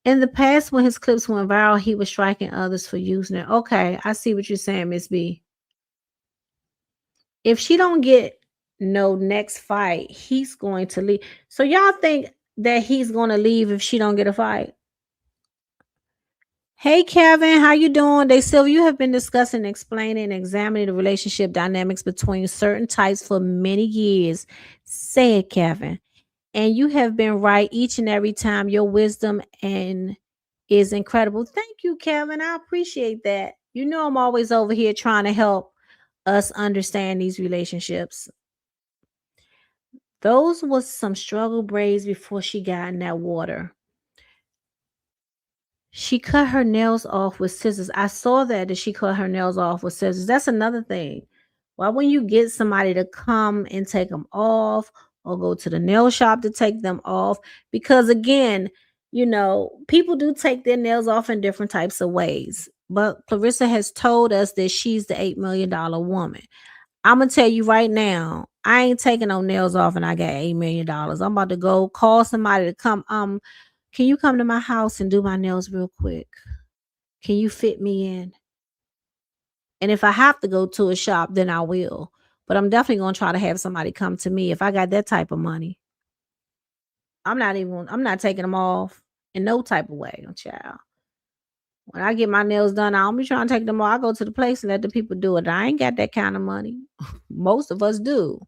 [SPEAKER 1] In the past, when his clips went viral, he was striking others for using it. Okay, I see what you're saying, Miss B. If she don't get no next fight, he's going to leave. So y'all think that he's going to leave if she don't get a fight? Hey, Kevin, how you doing? Silva, you have been discussing, explaining, and examining the relationship dynamics between certain types for many years. Say it, Kevin. And you have been right each and every time. Your wisdom is incredible. Thank you, Kevin. I appreciate that. I'm always over here trying to help us understand these relationships. Those was some struggle braids before she got in that water. She cut her nails off with scissors. I saw that she cut her nails off with scissors. That's another thing. Why when you get somebody to come and take them off or go to the nail shop to take them off? Because again, people do take their nails off in different types of ways. But Clarissa has told us that she's the $8 million woman. I'm going to tell you right now, I ain't taking no nails off and I got $8 million. I'm about to go call somebody to come. Can you come to my house and do my nails real quick? Can you fit me in? And if I have to go to a shop, then I will. But I'm definitely going to try to have somebody come to me if I got that type of money. I'm not taking them off in no type of way, child. When I get my nails done, I don't be trying to take them all. I go to the place and let the people do it. I ain't got that kind of money. Most of us do.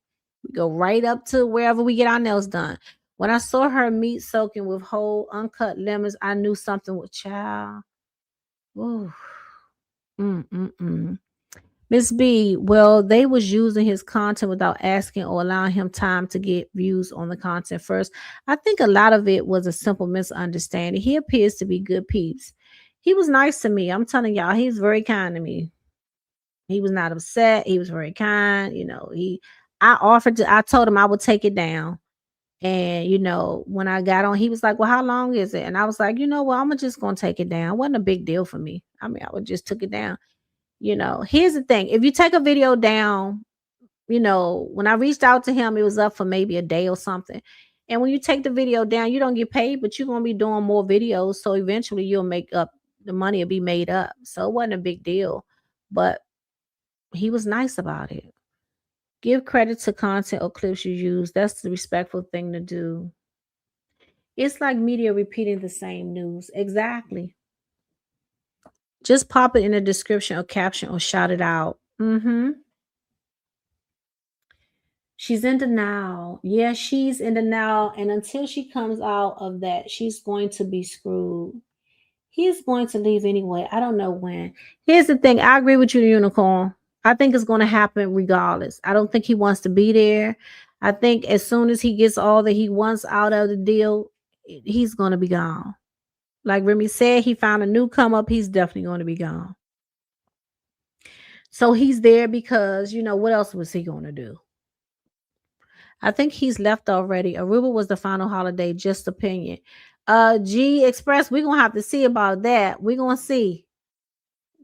[SPEAKER 1] We go right up to wherever we get our nails done. When I saw her meat soaking with whole uncut lemons, I knew something was child. Ooh. Mm-mm-mm. Miss B, well, they was using his content without asking or allowing him time to get views on the content first. I think a lot of it was a simple misunderstanding. He appears to be good peeps. He was nice to me. I'm telling y'all, he's very kind to me. He was not upset. He was very kind. I told him I would take it down. And when I got on, he was like, well, how long is it? And I was like, well, I'm just gonna take it down. It wasn't a big deal for me. I mean, I would just took it down. Here's the thing. If you take a video down, when I reached out to him, it was up for maybe a day or something. And when you take the video down, you don't get paid, but you're going to be doing more videos. So eventually you'll make up, the money will be made up. So it wasn't a big deal, but he was nice about it. Give credit to content or clips you use. That's the respectful thing to do. It's like media repeating the same news. Exactly. Just pop it in the description or caption or shout it out. She's in denial. Yeah, she's in denial. And until she comes out of that, she's going to be screwed. He's going to leave anyway. I don't know when. Here's the thing. I agree with you, Unicorn. I think it's going to happen regardless. I don't think he wants to be there. I think as soon as he gets all that he wants out of the deal, he's going to be gone. Like Remy said, he found a new come up. He's definitely going to be gone. So he's there because, what else was he going to do? I think he's left already. Aruba was the final holiday, just opinion. G Express, we're going to have to see about that. We're going to see.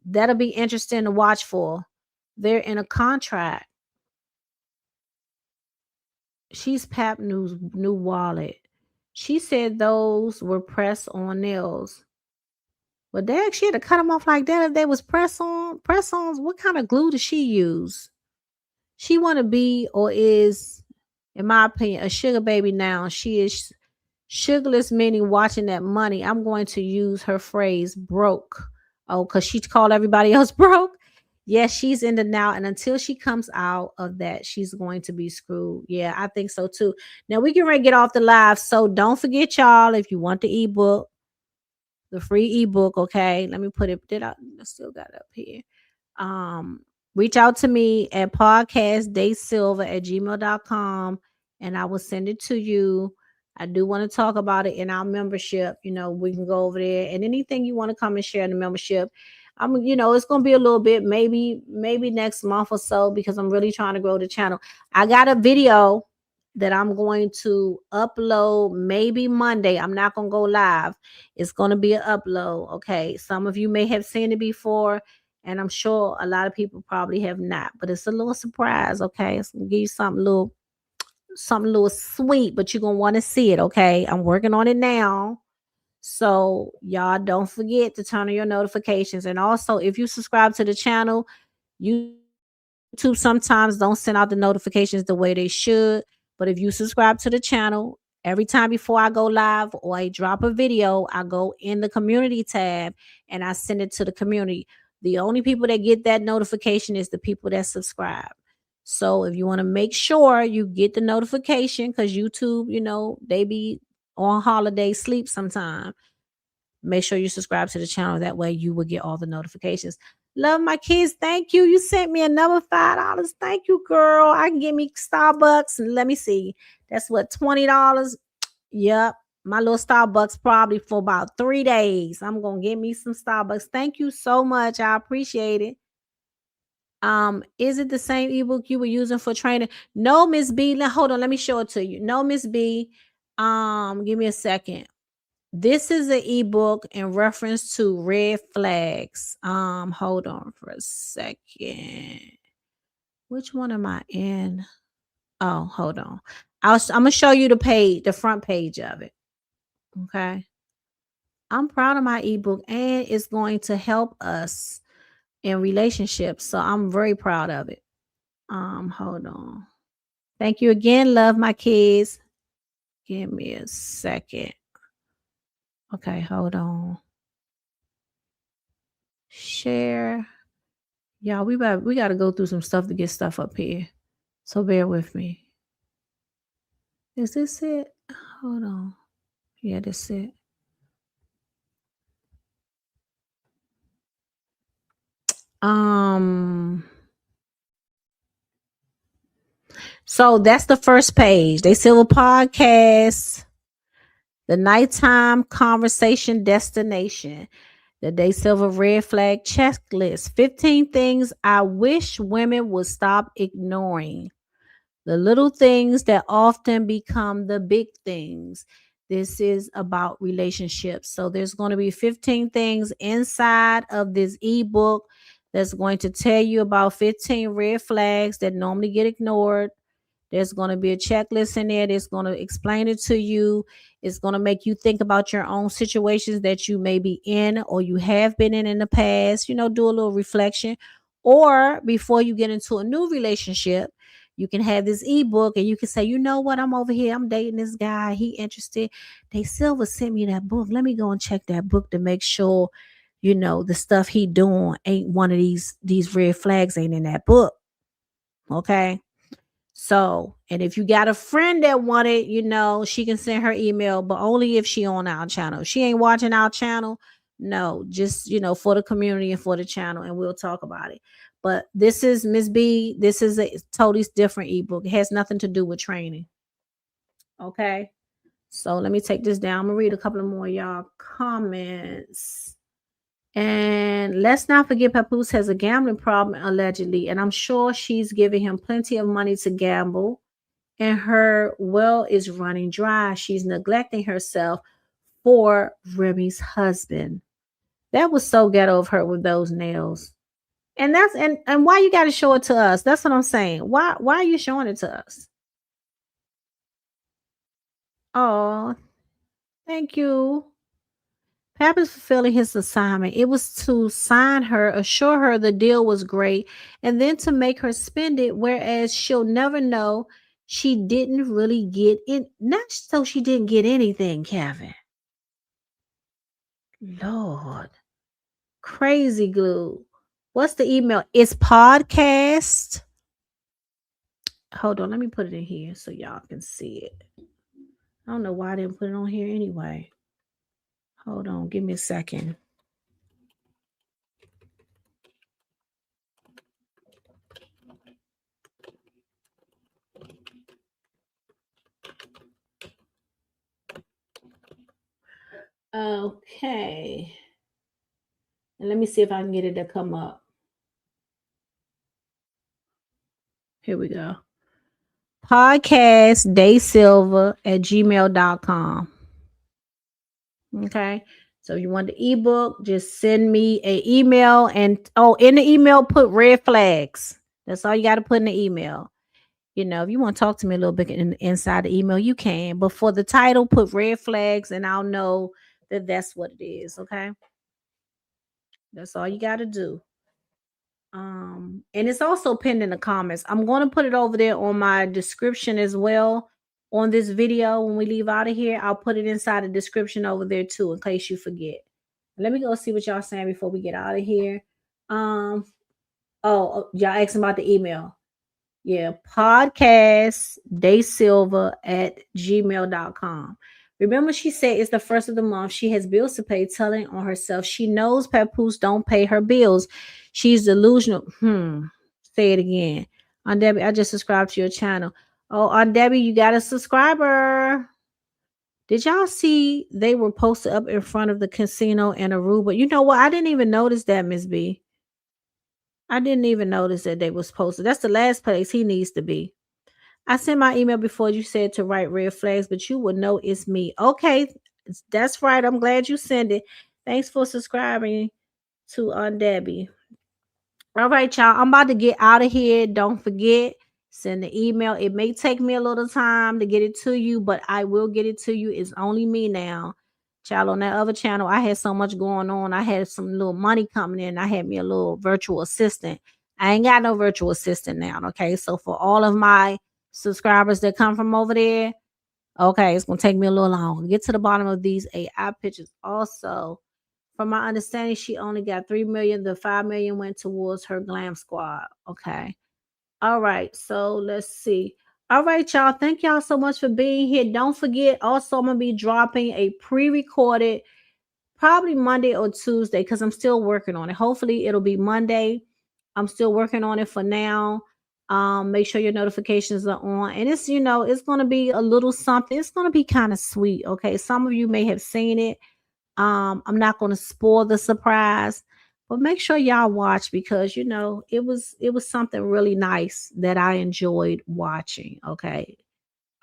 [SPEAKER 1] That'll be interesting to watch for. They're in a contract. She's Pap new wallet. She said those were press-on nails. Well, dang, she had to cut them off like that if they was press-ons. What kind of glue does she use? She want to be or is, in my opinion, a sugar baby now. She is sugarless, meaning watching that money. I'm going to use her phrase broke. Oh, because she called everybody else broke. Yes, she's in the now. And until she comes out of that, she's going to be screwed. Yeah, I think so too. Now we can ready to get off the live. So don't forget, y'all, if you want the ebook, the free ebook, okay. Let me put it. I still got it up here. Reach out to me at podcastdaysilva@gmail.com and I will send it to you. I do want to talk about it in our membership. We can go over there and anything you want to come and share in the membership. It's going to be a little bit, maybe next month or so, because I'm really trying to grow the channel. I got a video that I'm going to upload maybe Monday. I'm not going to go live. It's going to be an upload. Okay. Some of you may have seen it before. And I'm sure a lot of people probably have not, but it's a little surprise. Okay. It's going to give you something a little sweet, but you're going to want to see it. Okay. I'm working on it now. So y'all don't forget to turn on your notifications. And also if you subscribe to the channel, YouTube sometimes don't send out the notifications the way they should. But if you subscribe to the channel, every time before I go live or I drop a video, I go in the community tab and I send it to the community. The only people that get that notification is the people that subscribe. So if you want to make sure you get the notification, because YouTube, they be on holiday sleep sometime. Make sure you subscribe to the channel. That way you will get all the notifications. Love my kids. Thank you. You sent me another $5. Thank you, girl. I can get me Starbucks. And let me see. That's what, $20? Yep. My little Starbucks probably for about 3 days. I'm going to get me some Starbucks. Thank you so much. I appreciate it. Is it the same ebook you were using for training? No, Miss B. Hold on. Let me show it to you. No, Miss B. Give me a second. This is an ebook in reference to red flags. Hold on for a second. Which one am I in? Oh, hold on. I'm gonna show you the front page of it. Okay. I'm proud of my ebook and it's going to help us in relationships. So I'm very proud of it. Hold on. Thank you again. Love my kids. Give me a second. Okay, hold on. Share. Y'all, we got to go through some stuff to get stuff up here. So bear with me. Is this it? Hold on. Yeah, that's it. So that's the first page. They Silver Podcast, the nighttime conversation destination, the Day Silver red flag checklist, 15 things I wish women would stop ignoring, the little things that often become the big things. This is about relationships. So there's going to be 15 things inside of this ebook that's going to tell you about 15 red flags that normally get ignored. There's going to be a checklist in there that's going to explain it to you. It's going to make you think about your own situations that you may be in or you have been in the past. Do a little reflection. Or before you get into a new relationship, you can have this ebook and you can say, you know what, I'm over here. I'm dating this guy. He interested. They Silver sent me that book. Let me go and check that book to make sure, the stuff he doing ain't one of these red flags ain't in that book. Okay. So, and if you got a friend that wanted, she can send her email, but only if she on our channel. If she ain't watching our channel, no, just, for the community and for the channel, and we'll talk about it. But this is Miss B. This is a totally different ebook. It has nothing to do with training. Okay. So let me take this down. I'm going to read a couple of more y'all comments. And let's not forget Papoose has a gambling problem, allegedly. And I'm sure she's giving him plenty of money to gamble. And her well is running dry. She's neglecting herself for Remy's husband. That was so ghetto of her with those nails. And that's and why you got to show it to us? That's what I'm saying. Why are you showing it to us? Oh, thank you. Pap is fulfilling his assignment. It was to sign her, assure her the deal was great, and then to make her spend it, whereas she'll never know she didn't really get it. Not so she didn't get anything, Kevin. Lord. Crazy glue. What's the email? It's podcast. Hold on, let me put it in here so y'all can see it. I don't know why I didn't put it on here anyway. Hold on, give me a second. Okay. And let me see if I can get it to come up. Here we go. Podcast DaySilva@gmail.com. Okay. So if you want the ebook, just send me an email. And in the email, put red flags. That's all you got to put in the email. If you want to talk to me a little bit inside the email, you can. But for the title, put red flags and I'll know that that's what it is. Okay. That's all you got to do. And it's also pinned in the comments. I'm going to put it over there on my description as well on this video. When we leave out of here, I'll put it inside the description over there too, in case you forget. Let me go see what y'all saying before we get out of here. Y'all asking about the email. Yeah, podcast DaySilva@gmail.com. Remember, she said it's the first of the month. She has bills to pay, telling on herself. She knows Papoose don't pay her bills. She's delusional. Say it again. Aunt Debbie, I just subscribed to your channel. Oh, Aunt Debbie, you got a subscriber. Did y'all see they were posted up in front of the casino in Aruba? You know what? I didn't even notice that, Miss B. I didn't even notice that they was posted. That's the last place he needs to be. I sent my email before you said to write red flags, but you would know it's me. Okay, that's right. I'm glad you sent it. Thanks for subscribing to Aunt Debbie. All right, y'all. I'm about to get out of here. Don't forget, send the email. It may take me a little time to get it to you, but I will get it to you. It's only me now. Child, on that other channel, I had so much going on. I had some little money coming in. I had me a little virtual assistant. I ain't got no virtual assistant now. Okay. So for all of my subscribers that come from over there, okay, it's going to take me a little longer. Get to the bottom of these AI pictures also From my understanding, she only got 3 million. The 5 million went towards her glam squad. Okay. All right. So let's see. All right, y'all. Thank y'all so much for being here. Don't forget, also, I'm gonna be dropping a pre-recorded probably Monday or Tuesday because I'm still working on it. Hopefully, it'll be Monday. I'm still working on it for now. Make sure your notifications are on. And it's, it's gonna be a little something. It's gonna be kind of sweet. Okay. Some of you may have seen it. I'm not gonna spoil the surprise, but make sure y'all watch because it was something really nice that I enjoyed watching. Okay.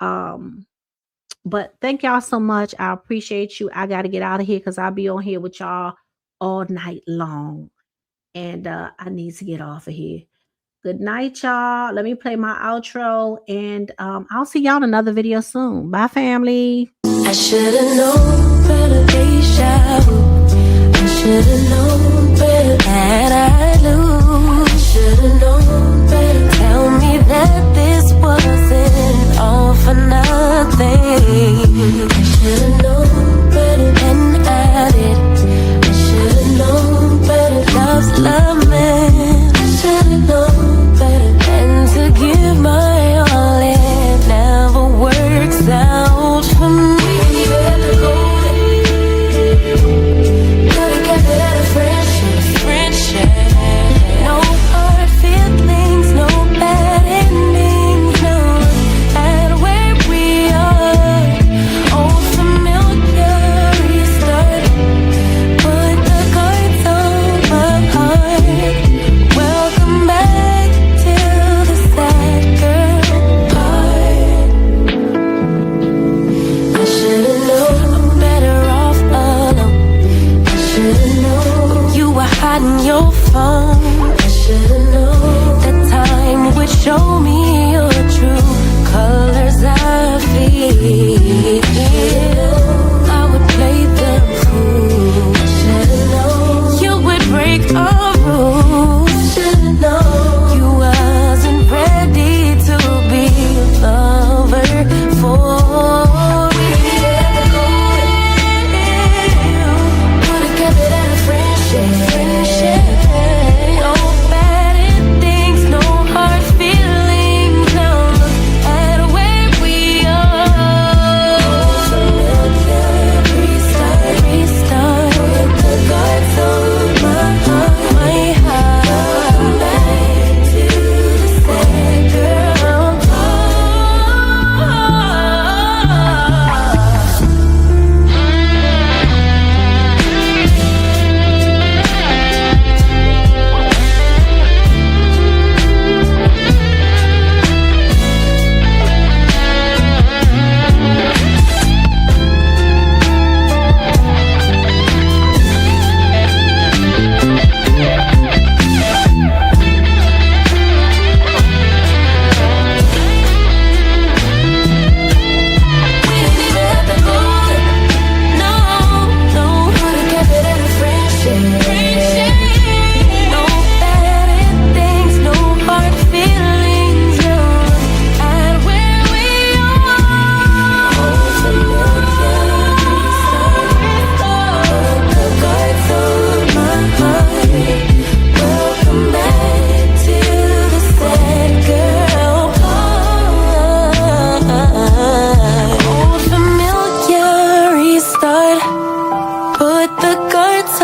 [SPEAKER 1] But thank y'all so much. I appreciate you. I gotta get out of here because I'll be on here with y'all all night long. And I need to get off of here. Good night, y'all. Let me play my outro and I'll see y'all in another video soon. Bye, family.
[SPEAKER 3] I should've known better, deja vu. I should've known better that I'd lose. I should've known better. Tell me that this wasn't all for nothing. I should've known better than I did. I should've known better. Love's love, man. I should've known better than to give my all. It never works out for me. Your phone. I should've known that time would show me your true colors. I feel I would play them fool. I should've known you would break our rules. I should've known you wasn't ready to be a lover for me. Would've kept it at a friendship. No bad things, no hard feelings. Now look at where we are. Restart. Put the guards on my heart. Welcome back to the sad girl. Put the guards